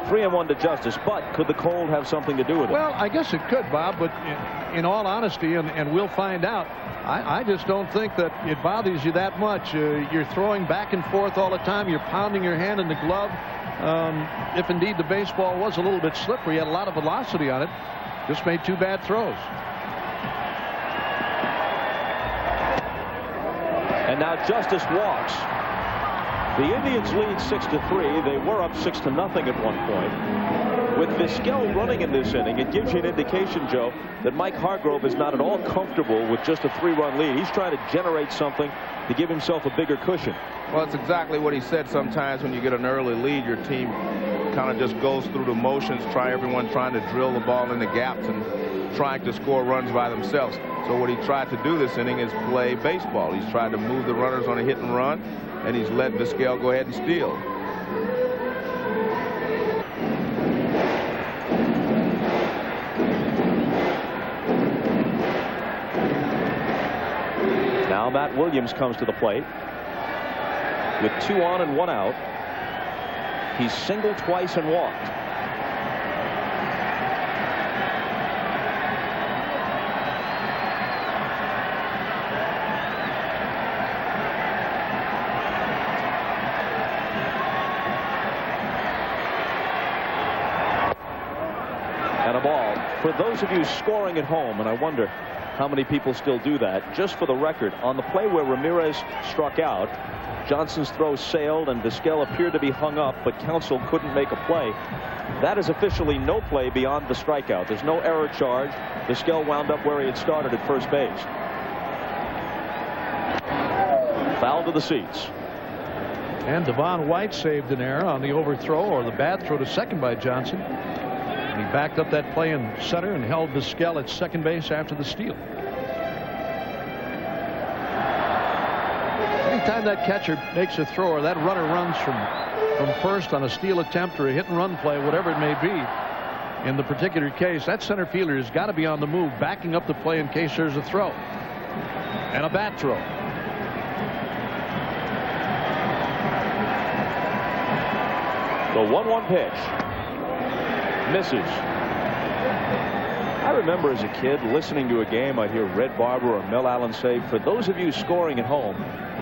3-1 to Justice, but could the cold have something to do with it? Well, I guess it could, Bob, but in all honesty, and we'll find out, I just don't think that it bothers you that much. You're throwing back and forth all the time. You're pounding your hand in the glove. If indeed the baseball was a little bit slippery, had a lot of velocity on it, just made 2 bad throws. And now Justice walks. The Indians lead 6-3. They were up 6-0 at one point. With Vizquel running in this inning, it gives you an indication, Joe, that Mike Hargrove is not at all comfortable with just a 3-run lead. He's trying to generate something to give himself a bigger cushion. Well, it's exactly what he said. Sometimes when you get an early lead, your team kind of just goes through the motions, everyone trying to drill the ball in the gaps and trying to score runs by themselves. So what he tried to do this inning is play baseball. He's tried to move the runners on a hit and run, and he's let Vizquel go ahead and steal. Now Matt Williams comes to the plate. with 2 on and 1 out. He's singled twice and walked. And a ball. For those of you scoring at home, and I wonder how many people still do that, just for the record, on the play where Ramirez struck out, Johnson's throw sailed and Vizquel appeared to be hung up, but Counsell couldn't make a play. That is officially no play beyond the strikeout. There's no error charge. Vizquel wound up where he had started at first base. Foul to the seats. And Devon White saved an error on the overthrow, or the bad throw to second by Johnson. And he backed up that play in center and held Vizquel at second base after the steal. Anytime that catcher makes a throw or that runner runs from first on a steal attempt or a hit and run play, whatever it may be, in the particular case, that center fielder has got to be on the move, backing up the play in case there's a throw. And a bat throw. The 1-1 pitch. Misses. I remember as a kid listening to a game, I'd hear Red Barber or Mel Allen say, "For those of you scoring at home,"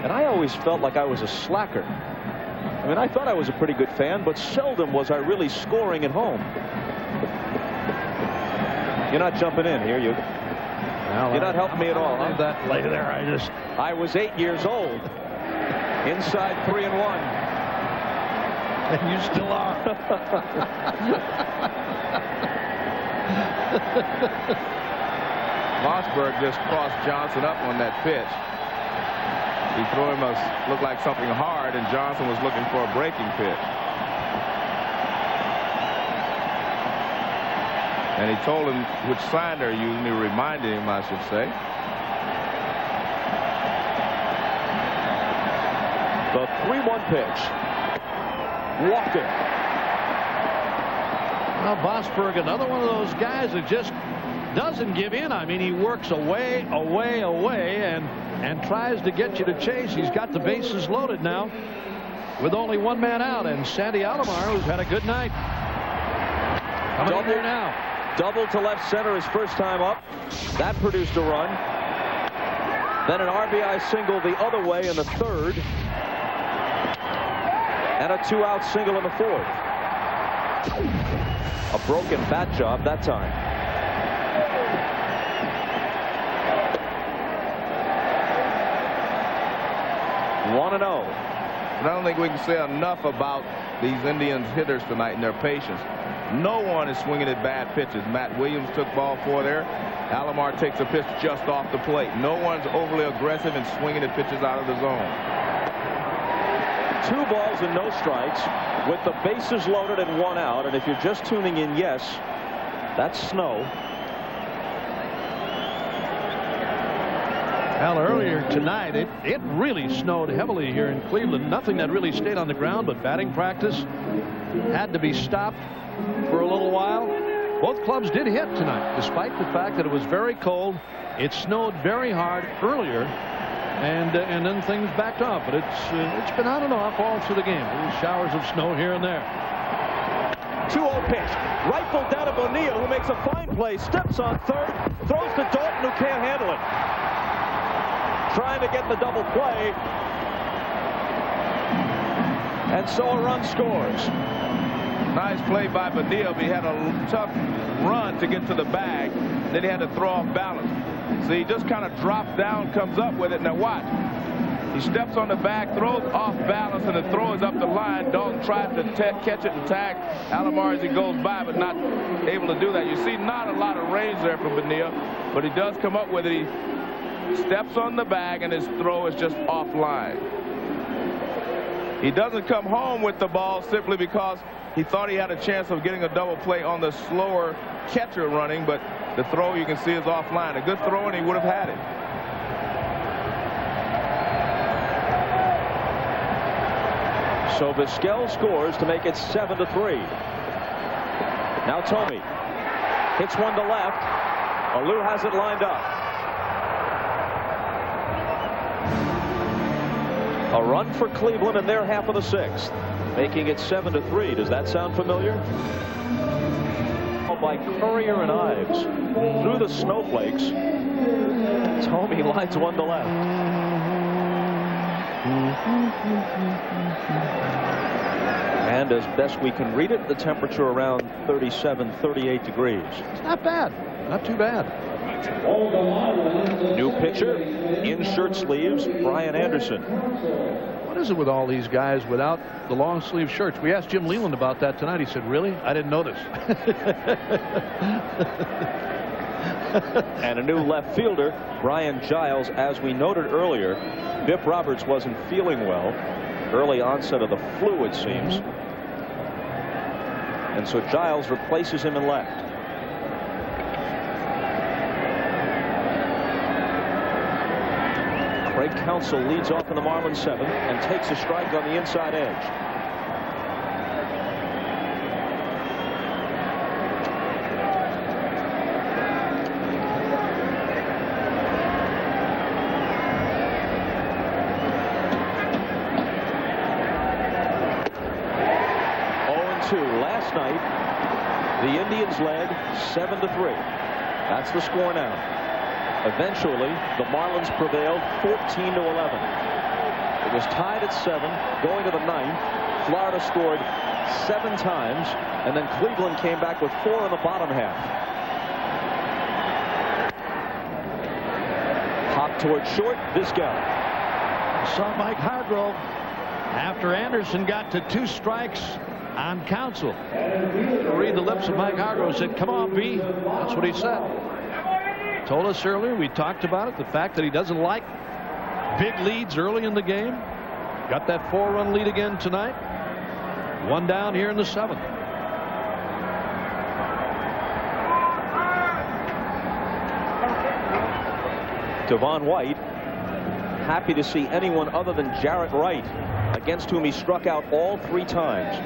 and I always felt like I was a slacker. I mean, I thought I was a pretty good fan, but seldom was I really scoring at home. You're not jumping in here, you're not helping me at all. Huh? That play there, I was 8 years old. Inside 3-1. And you still are. Mossberg just crossed Johnson up on that pitch. He threw him looked like something hard, and Johnson was looking for a breaking pitch. And he told him which sign they're using. He reminded him, I should say. The 3-1 pitch. Walker. Now Mossberg, another one of those guys that just doesn't give in. I mean, he works away, and tries to get you to chase. He's got the bases loaded now with only 1 man out, and Sandy Alomar, who's had a good night. Coming in there now. Double to left center his first time up. That produced a run. Then an RBI single the other way in the third. And a 2-out single in the fourth. A broken bat job that time. One and 0. I don't think we can say enough about these Indians hitters tonight and their patience. No one is swinging at bad pitches. Matt Williams took ball 4 there. Alomar takes a pitch just off the plate. No one's overly aggressive in swinging at pitches out of the zone. 2 balls and no strikes with the bases loaded and 1 out. And if you're just tuning in, yes, that's snow. Well, earlier tonight, it really snowed heavily here in Cleveland. Nothing that really stayed on the ground, but batting practice had to be stopped for a little while. Both clubs did hit tonight, despite the fact that it was very cold. It snowed very hard earlier, and then things backed off. But it's been on and off all through the game. Little showers of snow here and there. 2-0 pitch. Rifled down to Bonilla, who makes a fine play. Steps on third. Throws to Dalton, who can't handle it. Trying to get the double play. And so a run scores. Nice play by Bonilla. He had a tough run to get to the bag. Then he had to throw off balance. So he just kind of drops down, comes up with it. Now watch. He steps on the bag, throws off balance, and the throw is up the line. Dalton tries to catch it and tag Alomar as he goes by, but not able to do that. You see not a lot of range there for Bonilla, but he does come up with it. He steps on the bag, and his throw is just offline. He doesn't come home with the ball simply because he thought he had a chance of getting a double play on the slower catcher running, but the throw you can see is offline. A good throw, and he would have had it. So Vizquel scores to make it 7-3. Now Tomey hits one to left. Alou has it lined up. A run for Cleveland in their half of the 6th, making it 7-3. Does that sound familiar? By Courier and Ives through the snowflakes. Tomey lines one to left. And as best we can read it, the temperature around 37, 38 degrees. It's not bad. Not too bad. New pitcher in shirt sleeves, Brian Anderson. What is it with all these guys without the long sleeve shirts? We asked Jim Leland about that tonight. He said, really? I didn't notice. And a new left fielder, Brian Giles. As we noted earlier, Biff Roberts wasn't feeling well. Early onset of the flu, it seems. And so Giles replaces him in left. Craig Counsell leads off in the Marlins 7th and takes a strike on the inside edge. Last night, the Indians led 7-3. That's the score now. Eventually, the Marlins prevailed 14-11. It was tied at 7 going to the 9th. Florida scored 7 times, and then Cleveland came back with 4 in the bottom half. Hop towards short. This guy. Saw Mike Hargrove after Anderson got to 2 strikes on Counsell. Read the lips of Mike Hargrove. Said, come on, B. That's what he said. Told us earlier, we talked about it, the fact that he doesn't like big leads early in the game. Got that 4-run lead again tonight. 1 down here in the 7th. Devon White happy to see anyone other than Jarrett Wright, against whom he struck out all 3 times.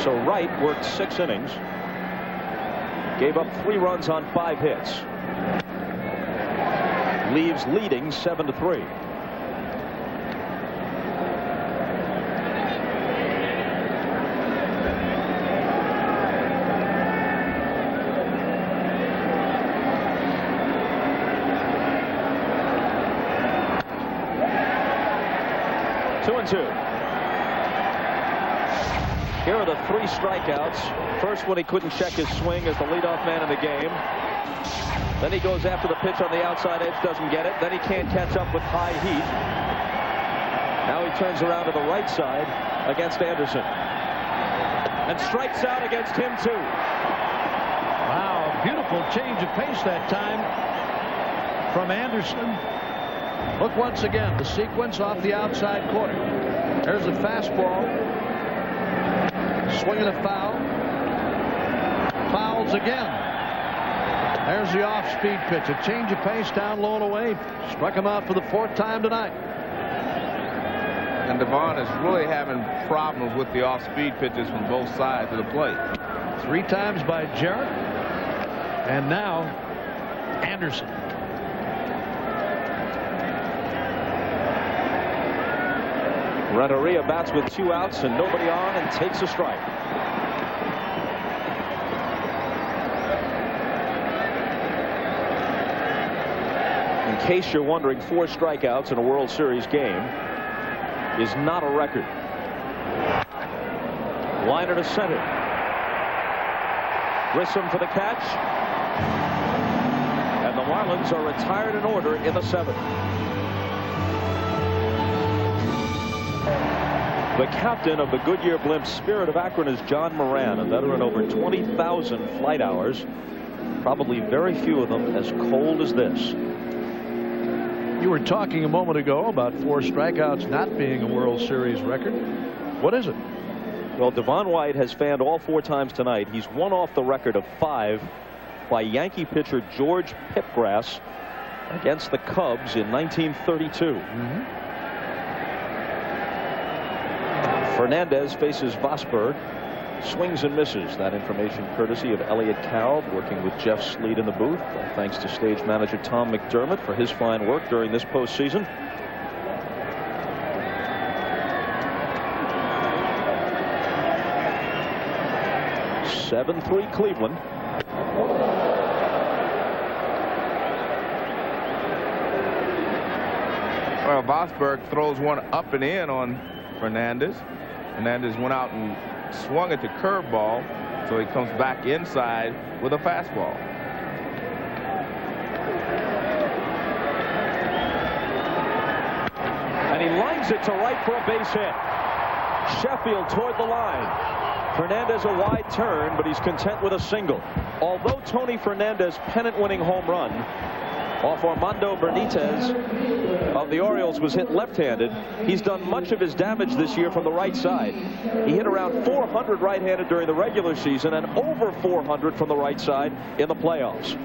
So Wright worked 6 innings, gave up 3 runs on 5 hits, leaves leading 7-3. Two and 2. Here are the 3 strikeouts. First one, he couldn't check his swing as the leadoff man in the game. Then he goes after the pitch on the outside edge, doesn't get it. Then he can't catch up with high heat. Now he turns around to the right side against Anderson and strikes out against him too. Wow, beautiful change of pace that time from Anderson. Look once again, the sequence off the outside corner. There's a fastball. Swinging a foul. Fouls again. There's the off-speed pitch. A change of pace down low and away. Struck him out for the 4th time tonight. And Devon is really having problems with the off-speed pitches from both sides of the plate. 3 times by Jarrett. And now Anderson. Renteria bats with 2 outs and nobody on and takes a strike. In case you're wondering, 4 strikeouts in a World Series game is not a record. Liner to center. Grissom for the catch. And the Marlins are retired in order in the 7th. The captain of the Goodyear Blimp Spirit of Akron is John Moran, a veteran over 20,000 flight hours. Probably very few of them as cold as this. You were talking a moment ago about 4 strikeouts not being a World Series record. What is it? Well, Devon White has fanned all 4 times tonight. He's one off the record of 5 by Yankee pitcher George Pipgrass against the Cubs in 1932. Fernandez faces Vosberg. Swings and misses. That information courtesy of Elliott Carroll, working with Jeff Sleet in the booth. Thanks to stage manager Tom McDermott for his fine work during this postseason. (7-3) Cleveland. Well, Vosberg throws one up and in on Fernandez. Fernandez went out and swung at the curveball, so he comes back inside with a fastball. And he lines it to right for a base hit. Sheffield toward the line. Fernandez a wide turn, but he's content with a single. Although Tony Fernandez pennant-winning home run off Armando Benitez of the Orioles was hit left-handed, he's done much of his damage this year from the right side. He hit around 400 right-handed during the regular season and over 400 from the right side in the playoffs.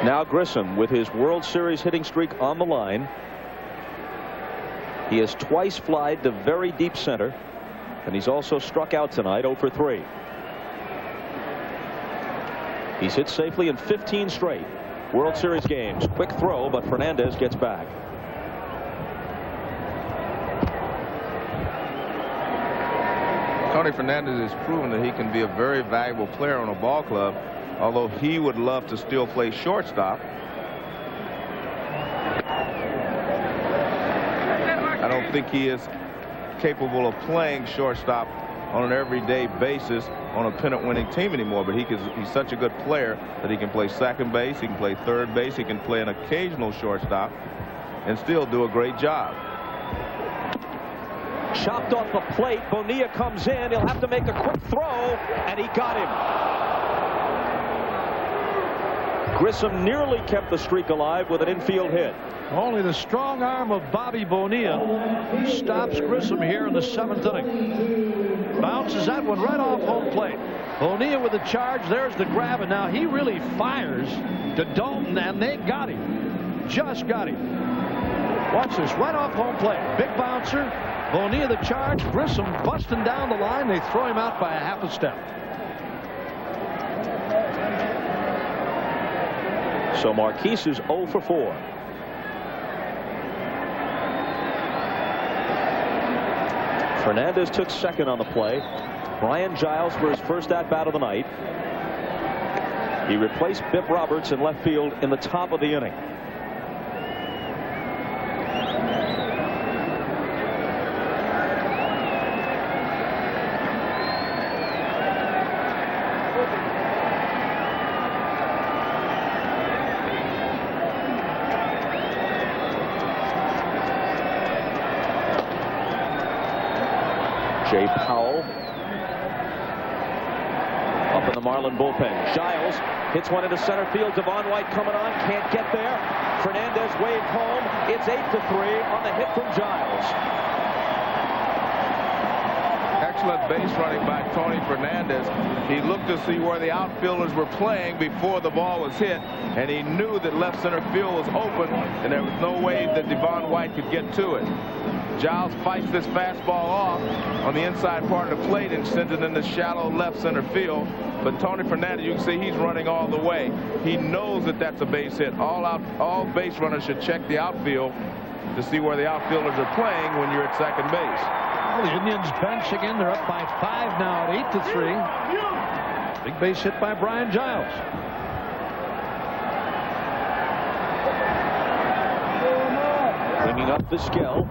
Now Grissom with his World Series hitting streak on the line. He has twice flied to very deep center, and he's also struck out tonight, 0 for 3. He's hit safely in 15 straight World Series games. Quick throw, but Fernandez gets back. Tony Fernandez has proven that he can be a very valuable player on a ball club, although he would love to still play shortstop. I don't think he is capable of playing shortstop on an everyday basis on a pennant-winning team anymore, but he's such a good player that he can play second base, he can play third base, he can play an occasional shortstop and still do a great job. Chopped off the plate. Bonilla comes in. He'll have to make a quick throw, and he got him. Grissom nearly kept the streak alive with an infield hit. Only the strong arm of Bobby Bonilla stops Grissom here in the 7th inning. Bounces that one right off home plate. Bonilla with the charge. There's the grab, and now he really fires to Dalton, and they got him. Just got him. Watch this, right off home plate. Big bouncer. Bonilla the charge. Grissom busting down the line. They throw him out by a half a step. So Marquise is 0 for 4. Fernandez took second on the play. Brian Giles for his first at-bat of the night. He replaced Bip Roberts in left field in the top of the inning. Jay Powell up in the Marlin bullpen. Giles hits one into center field. Devon White coming on, can't get there. Fernandez waved home. It's 8 to 3 on the hit from Giles. Excellent base running by Tony Fernandez. He looked to see where the outfielders were playing before the ball was hit, and he knew that left center field was open, and there was no way that Devon White could get to it. Giles fights this fastball off on the inside part of the plate and sends it into shallow left center field. But Tony Fernandez, you can see he's running all the way. He knows that that's a base hit. All base runners should check the outfield to see where the outfielders are playing when you're at second base. Well, the Indians bench again. They're up by 5 now at 8 to 3. Big base hit by Brian Giles. Bringing up Vizquel.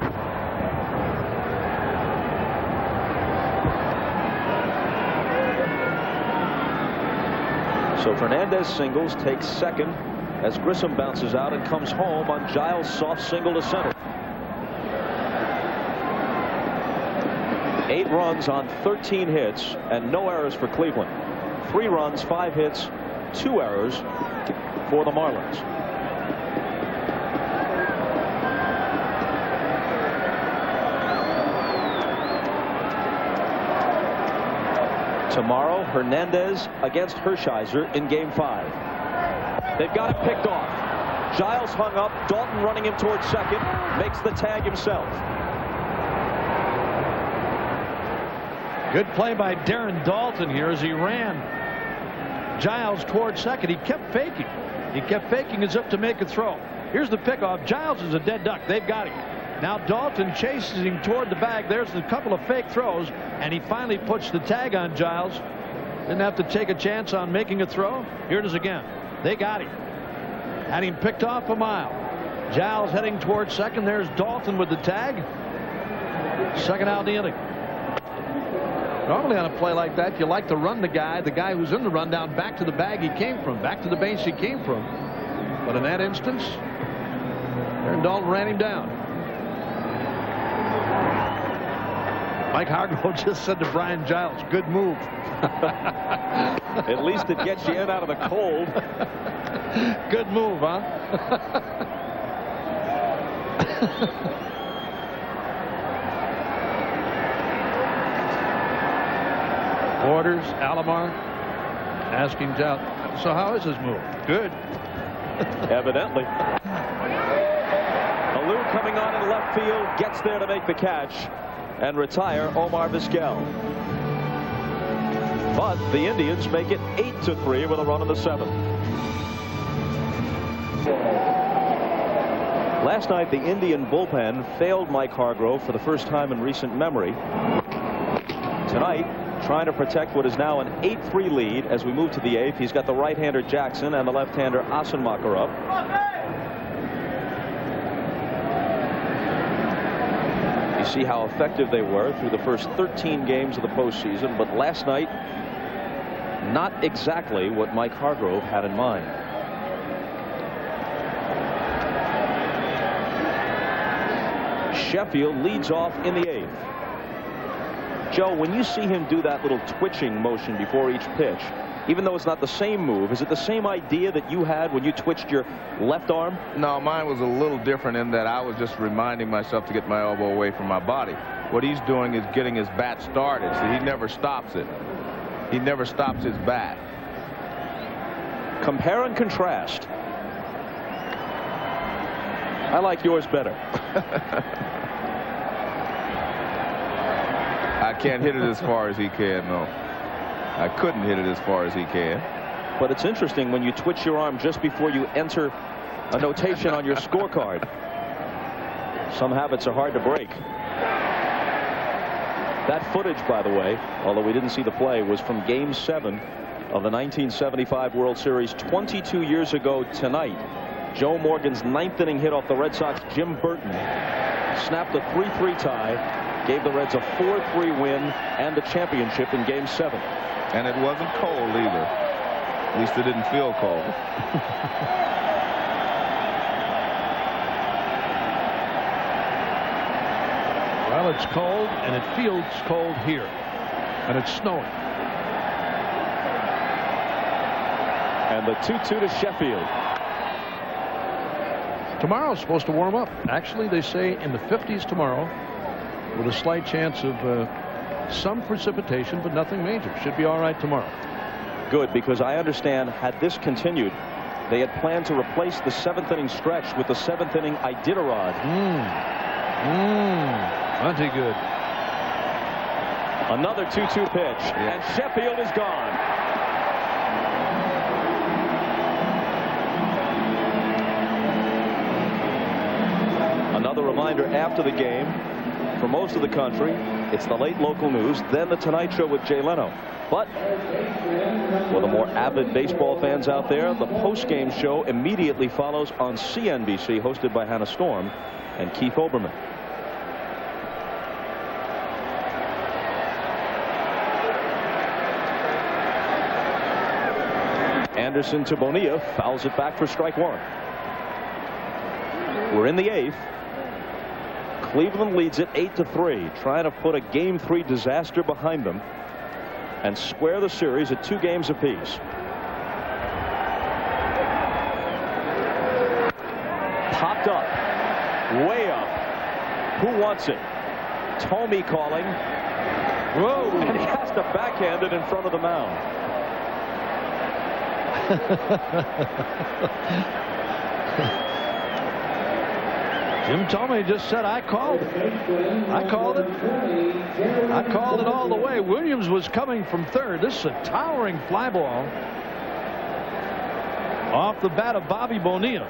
So Fernandez singles, takes second as Grissom bounces out and comes home on Giles' soft single to center. 8 runs on 13 hits and no errors for Cleveland. 3 runs, 5 hits, 2 errors for the Marlins. Tomorrow, Hernandez against Hershiser in Game 5. They've got him picked off. Giles hung up. Dalton running him towards second. Makes the tag himself. Good play by Darren Dalton here as he ran Giles towards second. He kept faking. He kept faking as if to make a throw. Here's the pickoff. Giles is a dead duck. They've got him. Now Dalton chases him toward the bag. There's a couple of fake throws, and he finally puts the tag on Giles. Didn't have to take a chance on making a throw. Here it is again. They got him. Had him picked off a mile. Giles heading towards second. There's Dalton with the tag. Second out in the inning. Normally on a play like that, you like to run the guy who's in the rundown back to the bag he came from, back to the base he came from. But in that instance, Darren Dalton ran him down. Mike Hargrove just said to Brian Giles, good move. At least it gets you in out of the cold. Good move, huh? Borders, Alomar asking Giles, so how is his move? Good. Evidently. Alou coming on in left field, gets there to make the catch and retire Omar Vizquel. But the Indians make it 8-3 with a run in the 7th. Last night, the Indian bullpen failed Mike Hargrove for the first time in recent memory. Tonight, trying to protect what is now an 8-3 lead as we move to the 8th. He's got the right-hander Jackson and the left-hander Assenmacher up. You see how effective they were through the first 13 games of the postseason, but last night, not exactly what Mike Hargrove had in mind. Sheffield leads off in the 8th. Joe, when you see him do that little twitching motion before each pitch, even though it's not the same move, is it the same idea that you had when you twitched your left arm? No, mine was a little different in that I was just reminding myself to get my elbow away from my body. What he's doing is getting his bat started, so he never stops it. He never stops his bat. Compare and contrast. I like yours better. I can't hit it as far as he can, no. I couldn't hit it as far as he can. But it's interesting when you twitch your arm just before you enter a notation on your scorecard. Some habits are hard to break. That footage, by the way, although we didn't see the play, was from Game 7 of the 1975 World Series 22 years ago tonight. Joe Morgan's 9th inning hit off the Red Sox Jim Burton snapped a 3-3 tie, gave the Reds a 4-3 win and the championship in Game 7. And it wasn't cold either. At least it didn't feel cold. Well, it's cold, and it feels cold here. And it's snowing. And the 2-2 to Sheffield. Tomorrow's supposed to warm up. Actually, they say in the 50s tomorrow, with a slight chance of some precipitation, but nothing major. Should be all right tomorrow. Good, because I understand had this continued, they had planned to replace the 7th inning stretch with the 7th inning Iditarod. Plenty good. Another 2-2 pitch, and Sheffield is gone. Another reminder after the game, for most of the country, it's the late local news, then the Tonight Show with Jay Leno. But for the more avid baseball fans out there, the post-game show immediately follows on CNBC, hosted by Hannah Storm and Keith Olbermann. Anderson to Bonilla, fouls it back for strike 1. We're in the 8th. Cleveland leads it 8-3, trying to put a Game 3 disaster behind them and square the series at 2 games apiece. Popped up, way up. Who wants it? Tomey calling. Whoa! And he has to backhand it in front of the mound. Jim Thome just said, I called it. I called it. I called it all the way. Williams was coming from third. This is a towering fly ball off the bat of Bobby Bonilla,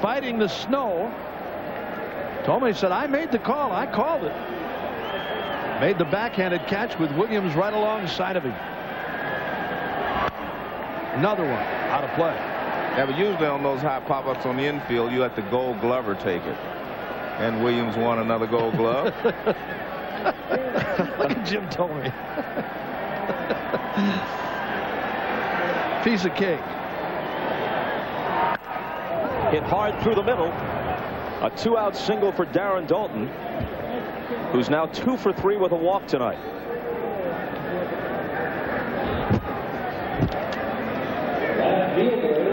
fighting the snow. Thome said, I made the call. I called it. Made the backhanded catch with Williams right alongside of him. Another one out of play. Yeah, but usually on those high pop-ups on the infield, you let the Gold Glover take it. And Williams won another Gold Glove. Look at Jim Thome. Piece of cake. Hit hard through the middle. A 2-out single for Darren Daulton, who's now 2 for 3 with a walk tonight.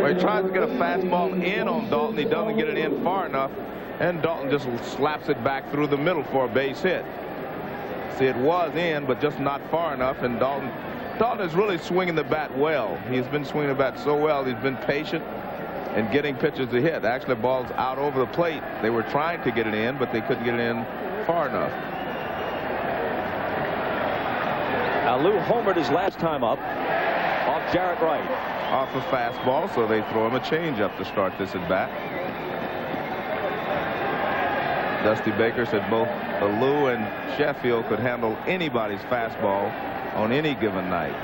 Well, he tries to get a fastball in on Daulton. He doesn't get it in far enough, and Daulton just slaps it back through the middle for a base hit. See, it was in, but just not far enough, and Daulton is really swinging the bat well. He's been swinging the bat so well. He's been patient and getting pitches to hit. Actually, the ball's out over the plate. They were trying to get it in, but they couldn't get it in far enough. Now Lou homered his last time up off Jarrett Wright. Off a fastball, so they throw him a changeup to start this at bat. Dusty Baker said both Lou and Sheffield could handle anybody's fastball on any given night.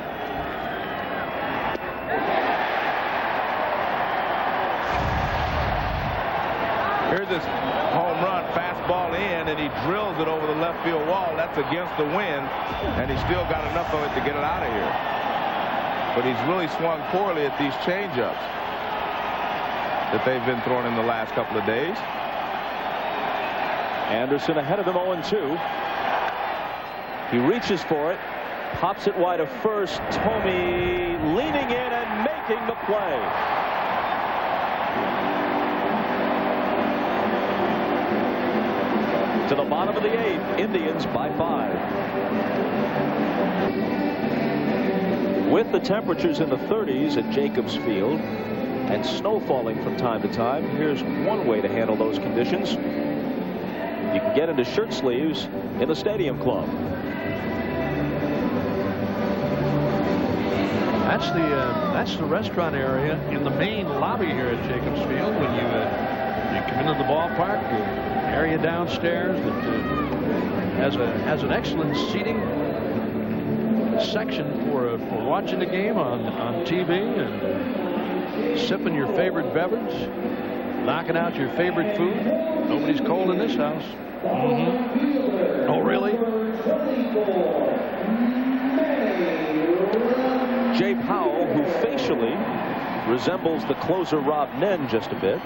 Here's this home run, fastball in, and he drills it over the left field wall. That's against the wind, and he still got enough of it to get it out of here. But he's really swung poorly at these changeups that they've been throwing in the last couple of days. Anderson ahead of him 0-2. He reaches for it, pops it wide of first. Thome leaning in and making the play. To the bottom of the 8th, Indians by 5. With the temperatures in the 30s at Jacobs Field and snow falling from time to time, here's one way to handle those conditions. You can get into shirt sleeves in the Stadium Club. That's the restaurant area in the main lobby here at Jacobs Field. When you come into the ballpark, the area downstairs that has an excellent seating section for watching the game on TV and sipping your favorite beverage, knocking out your favorite food. Nobody's cold in this house. Oh, really? Jay Powell, who facially resembles the closer Rob Nen just a bit,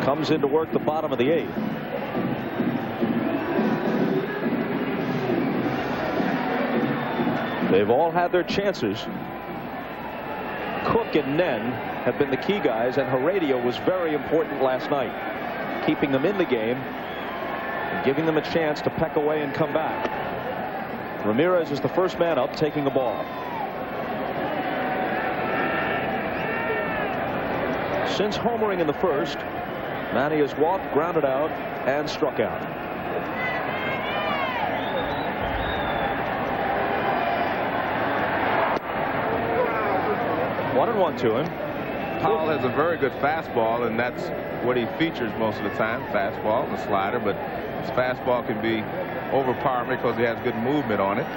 comes in to work the bottom of the 8th. They've all had their chances. Cook and Nen have been the key guys, and Heredia was very important last night, keeping them in the game and giving them a chance to peck away and come back. Ramirez is the first man up, taking the ball. Since homering in the first, Manny has walked, grounded out, and struck out. One and one to him. Powell has a very good fastball, and that's what he features most of the time, fastball, the slider, but his fastball can be overpowering because he has good movement on it.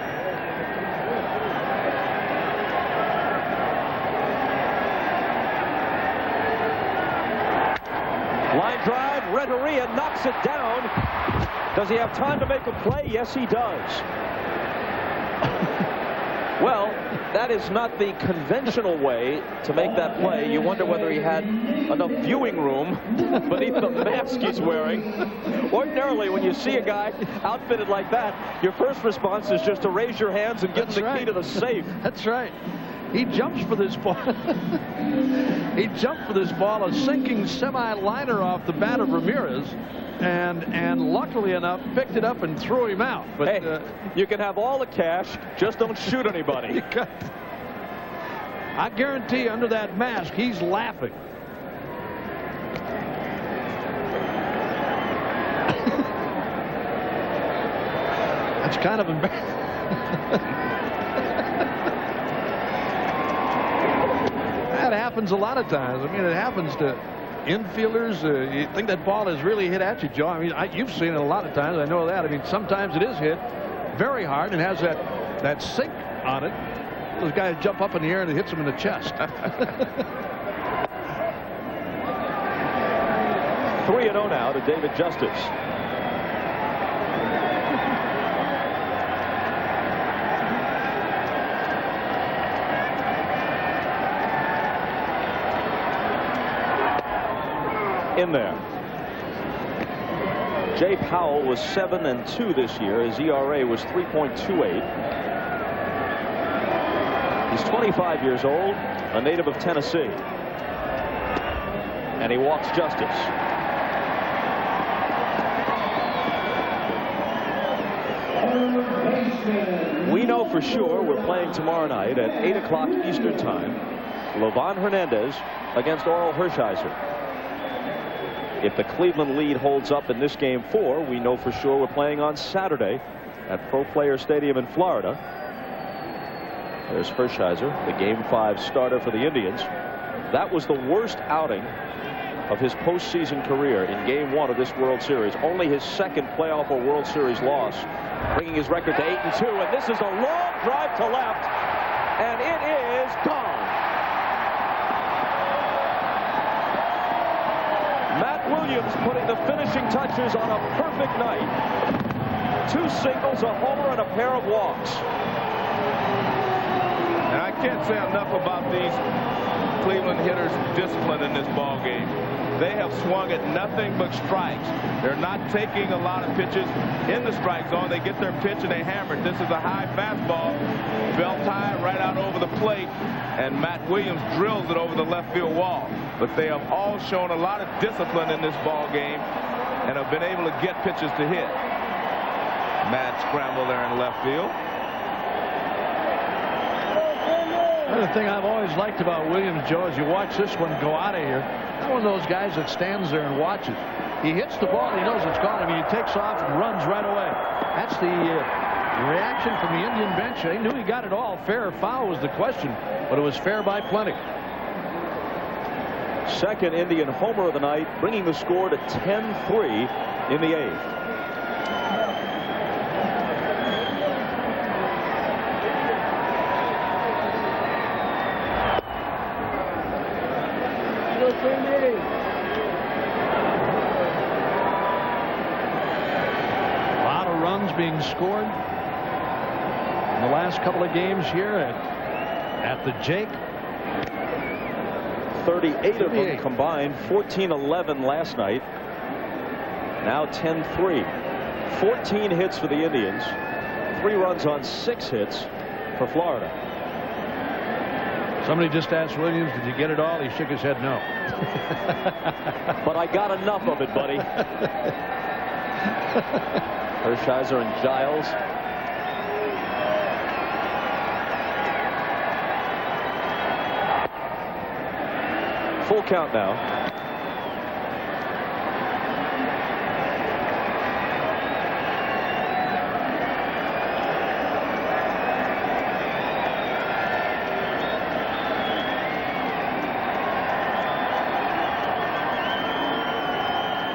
Line drive, Renteria knocks it down. Does he have time to make a play? Yes, he does. Well, that is not the conventional way to make that play. You wonder whether he had enough viewing room beneath the mask he's wearing. Ordinarily, when you see a guy outfitted like that, your first response is just to raise your hands and give him the key to the safe. That's right. He jumps for this ball. He jumped for this ball, a sinking semi-liner off the bat of Ramirez, and luckily enough picked it up and threw him out. But hey, you can have all the cash, just don't shoot anybody. I guarantee under that mask, he's laughing. That's kind of embarrassing. That happens a lot of times. I mean, it happens to infielders. You think that ball has really hit at you, Joe. I mean, you've seen it a lot of times. I know that. I mean, sometimes it is hit very hard and has that sink on it. Those guys jump up in the air and it hits them in the chest. 3-0 now to David Justice. In there. Jay Powell was 7-2 this year. His ERA was 3.28. He's 25 years old, a native of Tennessee. And he walks Justice. We know for sure we're playing tomorrow night at 8 o'clock Eastern Time. Lovan Hernandez against Oral Hershiser. If the Cleveland lead holds up in this game 4, we know for sure we're playing on Saturday at Pro Player Stadium in Florida. There's Hershiser, the game 5 starter for the Indians. That was the worst outing of his postseason career in game 1 of this World Series. Only his second playoff or World Series loss, bringing his record to 8-2. And this is a long drive to left, and it is gone. Matt Williams putting the finishing touches on a perfect night. 2 singles, a homer, and a pair of walks. And I can't say enough about these Cleveland hitters' discipline in this ball game. They have swung at nothing but strikes. They're not taking a lot of pitches in the strike zone. They get their pitch and they hammer it. This is a high fastball, belt high right out over the plate, and Matt Williams drills it over the left field wall. But they have all shown a lot of discipline in this ball game and have been able to get pitches to hit. Mad scramble there in left field. Another thing I've always liked about Williams, Joe, is you watch this one go out of here. Not one of those guys that stands there and watches. He hits the ball and he knows it's gone. I mean, he takes off and runs right away. That's the reaction from the Indian bench. They knew he got it all. Fair or foul was the question, but it was fair by plenty. Second Indian homer of the night, bringing the score to 10-3 in the 8th. A lot of runs being scored in the last couple of games here at the Jake. 38 of them combined, 14-11 last night. Now 10-3. 14 hits for the Indians, 3 runs on 6 hits for Florida. Somebody just asked Williams, did you get it all? He shook his head no. But I got enough of it, buddy. Hershiser and Giles. Full count now.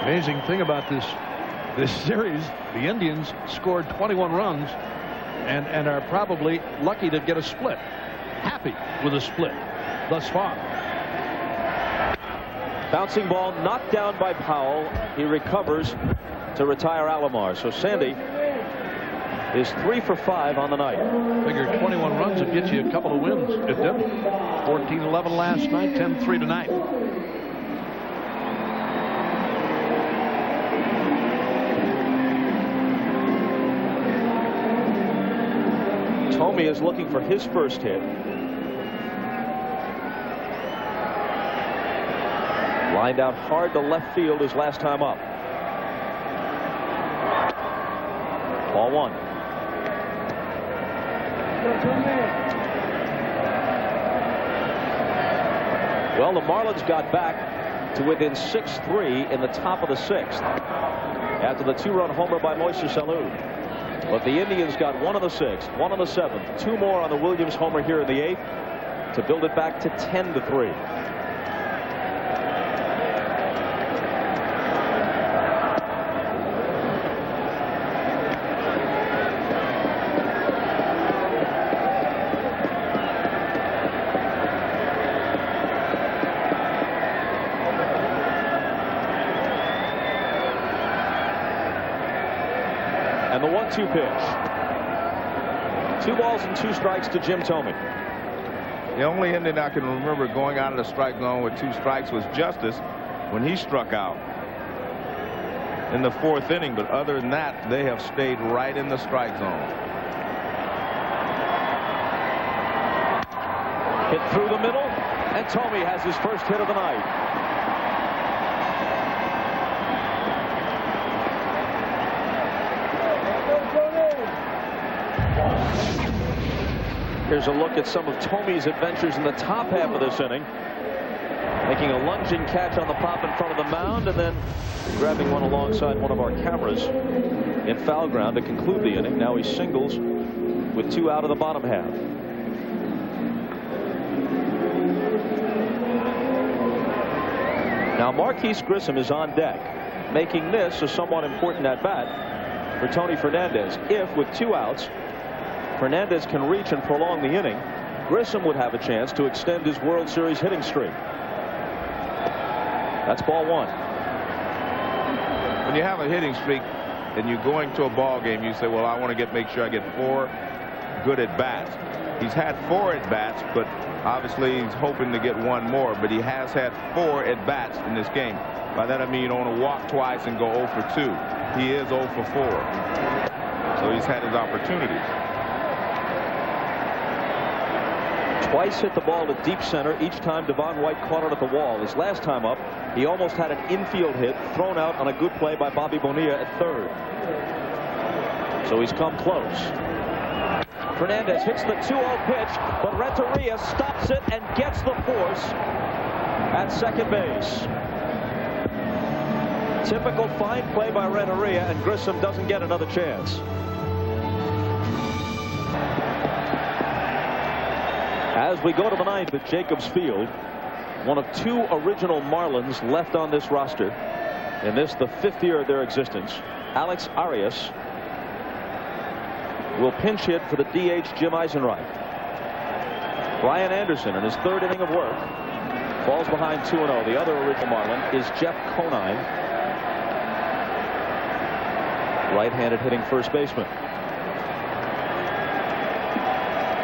Amazing thing about this series, the Indians scored 21 runs and are probably lucky to get a split. Happy with a split thus far. Bouncing ball knocked down by Powell. He recovers to retire Alomar. So Sandy is 3 for 5 on the night. Figure 21 runs would get you a couple of wins. It did. 14-11 last night, 10-3 tonight. Tomey is looking for his first hit. Lined out hard to left field his last time up. Ball 1. Well, the Marlins got back to within 6-3 in the top of the 6th after the 2-run homer by Moises Alou. But the Indians got 1 in the 6th, 1 in the 7th, 2 more on the Williams homer here in the 8th to build it back to 10-3. And the 1-2 pitch. 2 balls and 2 strikes to Jim Thome. The only Indian I can remember going out of the strike zone with 2 strikes was Justice when he struck out in the 4th inning. But other than that, they have stayed right in the strike zone. Hit through the middle, and Thome has his first hit of the night. Here's a look at some of Thome's adventures in the top half of this inning. Making a lunging catch on the pop in front of the mound, and then grabbing one alongside one of our cameras in foul ground to conclude the inning. Now he singles with 2 out of the bottom half. Now Marquise Grissom is on deck, making this a somewhat important at-bat for Tony Fernandez. If, with 2 outs, Fernandez can reach and prolong the inning, Grissom would have a chance to extend his World Series hitting streak. That's ball 1. When you have a hitting streak and you're going to a ball game, you say, well, I want to make sure I get 4 good at-bats. He's had 4 at-bats, but obviously he's hoping to get 1 more. But he has had 4 at-bats in this game. By that I mean you don't want to walk twice and go 0 for 2. He is 0 for 4. So he's had his opportunities. Twice hit the ball to deep center. Each time Devon White caught it at the wall. His last time up, he almost had an infield hit thrown out on a good play by Bobby Bonilla at 3rd. So he's come close. Fernandez hits the 2-0 pitch, but Renteria stops it and gets the force at second base. Typical fine play by Renteria, and Grissom doesn't get another chance. As we go to the 9th at Jacobs Field, one of 2 original Marlins left on this roster in this, the 5th year of their existence. Alex Arias will pinch hit for the DH Jim Eisenreich. Brian Anderson, in his 3rd inning of work, falls behind 2-0. The other original Marlin is Jeff Conine, right-handed hitting first baseman.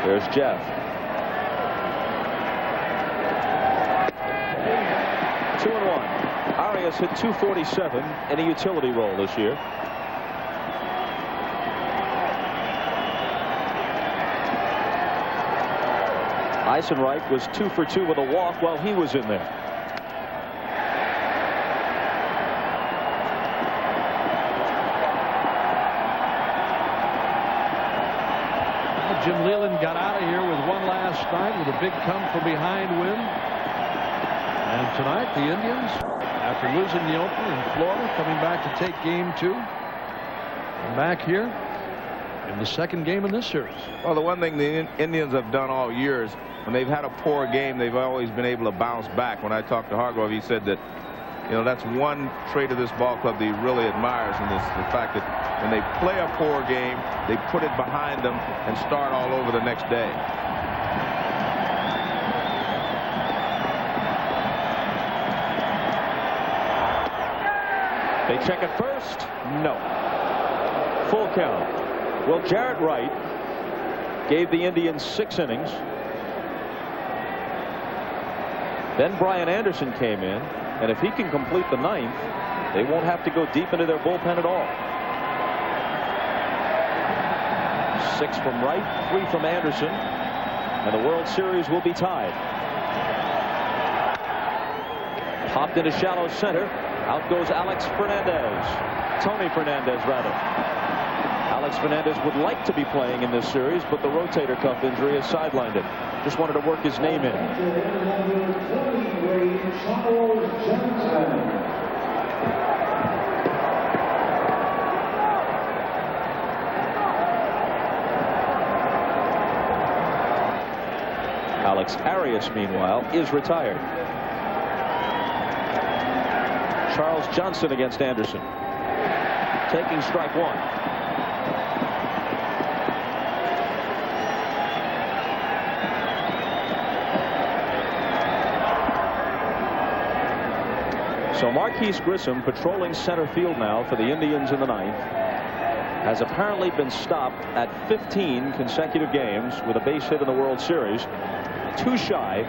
There's Jeff. 2-1. Arias hit .247 in a utility role this year. Eisenreich was 2 for 2 with a walk while he was in there. Jim Leland got out of here with 1 last night with a big come-from-behind win. And tonight, the Indians, after losing the opener in Florida, coming back to take game 2. And back here in the 2nd game in this series. Well, the one thing the Indians have done all year is when they've had a poor game, they've always been able to bounce back. When I talked to Hargrove, he said that, you know, that's one trait of this ball club that he really admires, and it's the fact that when they play a poor game, they put it behind them and start all over the next day. They check it first. No. Full count. Well, Jarrett Wright gave the Indians 6 innings. Then Brian Anderson came in, and if he can complete the 9th, they won't have to go deep into their bullpen at all. 6 from Wright, 3 from Anderson, and the World Series will be tied. Popped into shallow center. Out goes Alex Fernandez. Tony Fernandez, rather. Alex Fernandez would like to be playing in this series, but the rotator cuff injury has sidelined him. Just wanted to work his name in. Alex Arias, meanwhile, is retired. Charles Johnson against Anderson. Taking strike one. So Marquise Grissom, patrolling center field now for the Indians in the ninth, has apparently been stopped at 15 consecutive games with a base hit in the World Series, too shy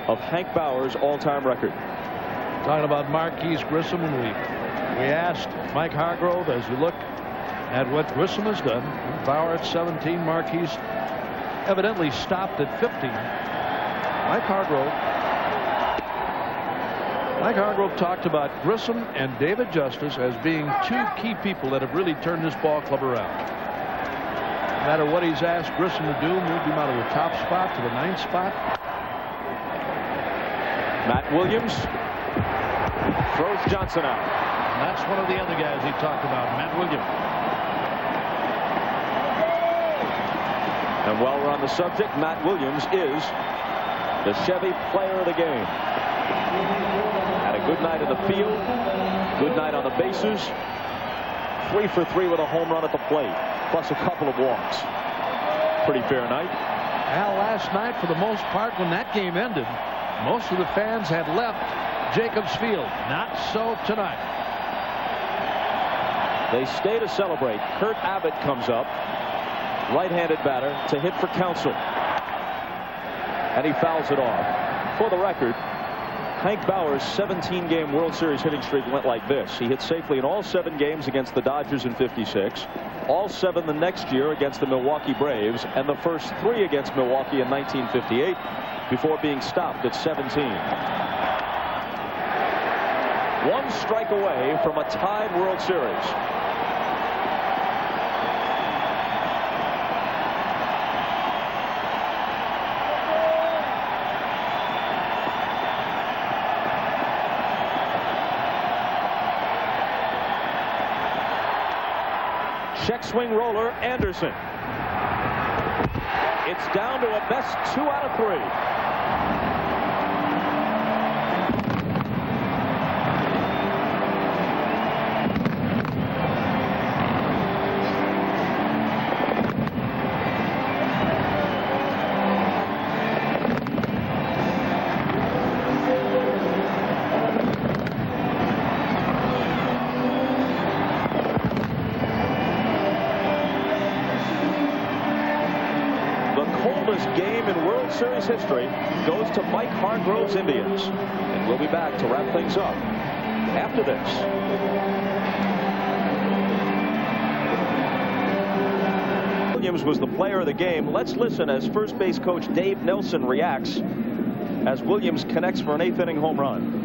of Hank Bauer's all-time record. Talking about Marquise Grissom, and we asked Mike Hargrove, as you look at what Grissom has done, Bauer at 17, Marquise evidently stopped at 15. Mike Hargrove talked about Grissom and David Justice as being two key people that have really turned this ball club around. No matter what he's asked Grissom to do, moved him out of the top spot to the ninth spot. Matt Williams throws Johnson out. And that's one of the other guys he talked about, Matt Williams. And while we're on the subject, Matt Williams is the Chevy player of the game. Had a good night in the field, good night on the bases, 3 for 3 with a home run at the plate, plus a couple of walks. Pretty fair night. Al, last night, for the most part, when that game ended, most of the fans had left Jacobs Field. Not so tonight. They stay to celebrate. Kurt Abbott comes up, right-handed batter, to hit for Counsell. And he fouls it off. For the record, Hank Bauer's 17-game World Series hitting streak went like this. He hit safely in all 7 games against the Dodgers in '56, all 7 the next year against the Milwaukee Braves, and the first 3 against Milwaukee in 1958 before being stopped at 17. 1 strike away from a tied World Series. Check swing roller, Anderson. It's down to a best 2 out of 3. Game in World Series history goes to Mike Hargrove's Indians. And we'll be back to wrap things up after this. Williams was the player of the game. Let's listen as first base coach Dave Nelson reacts as Williams connects for an 8th inning home run.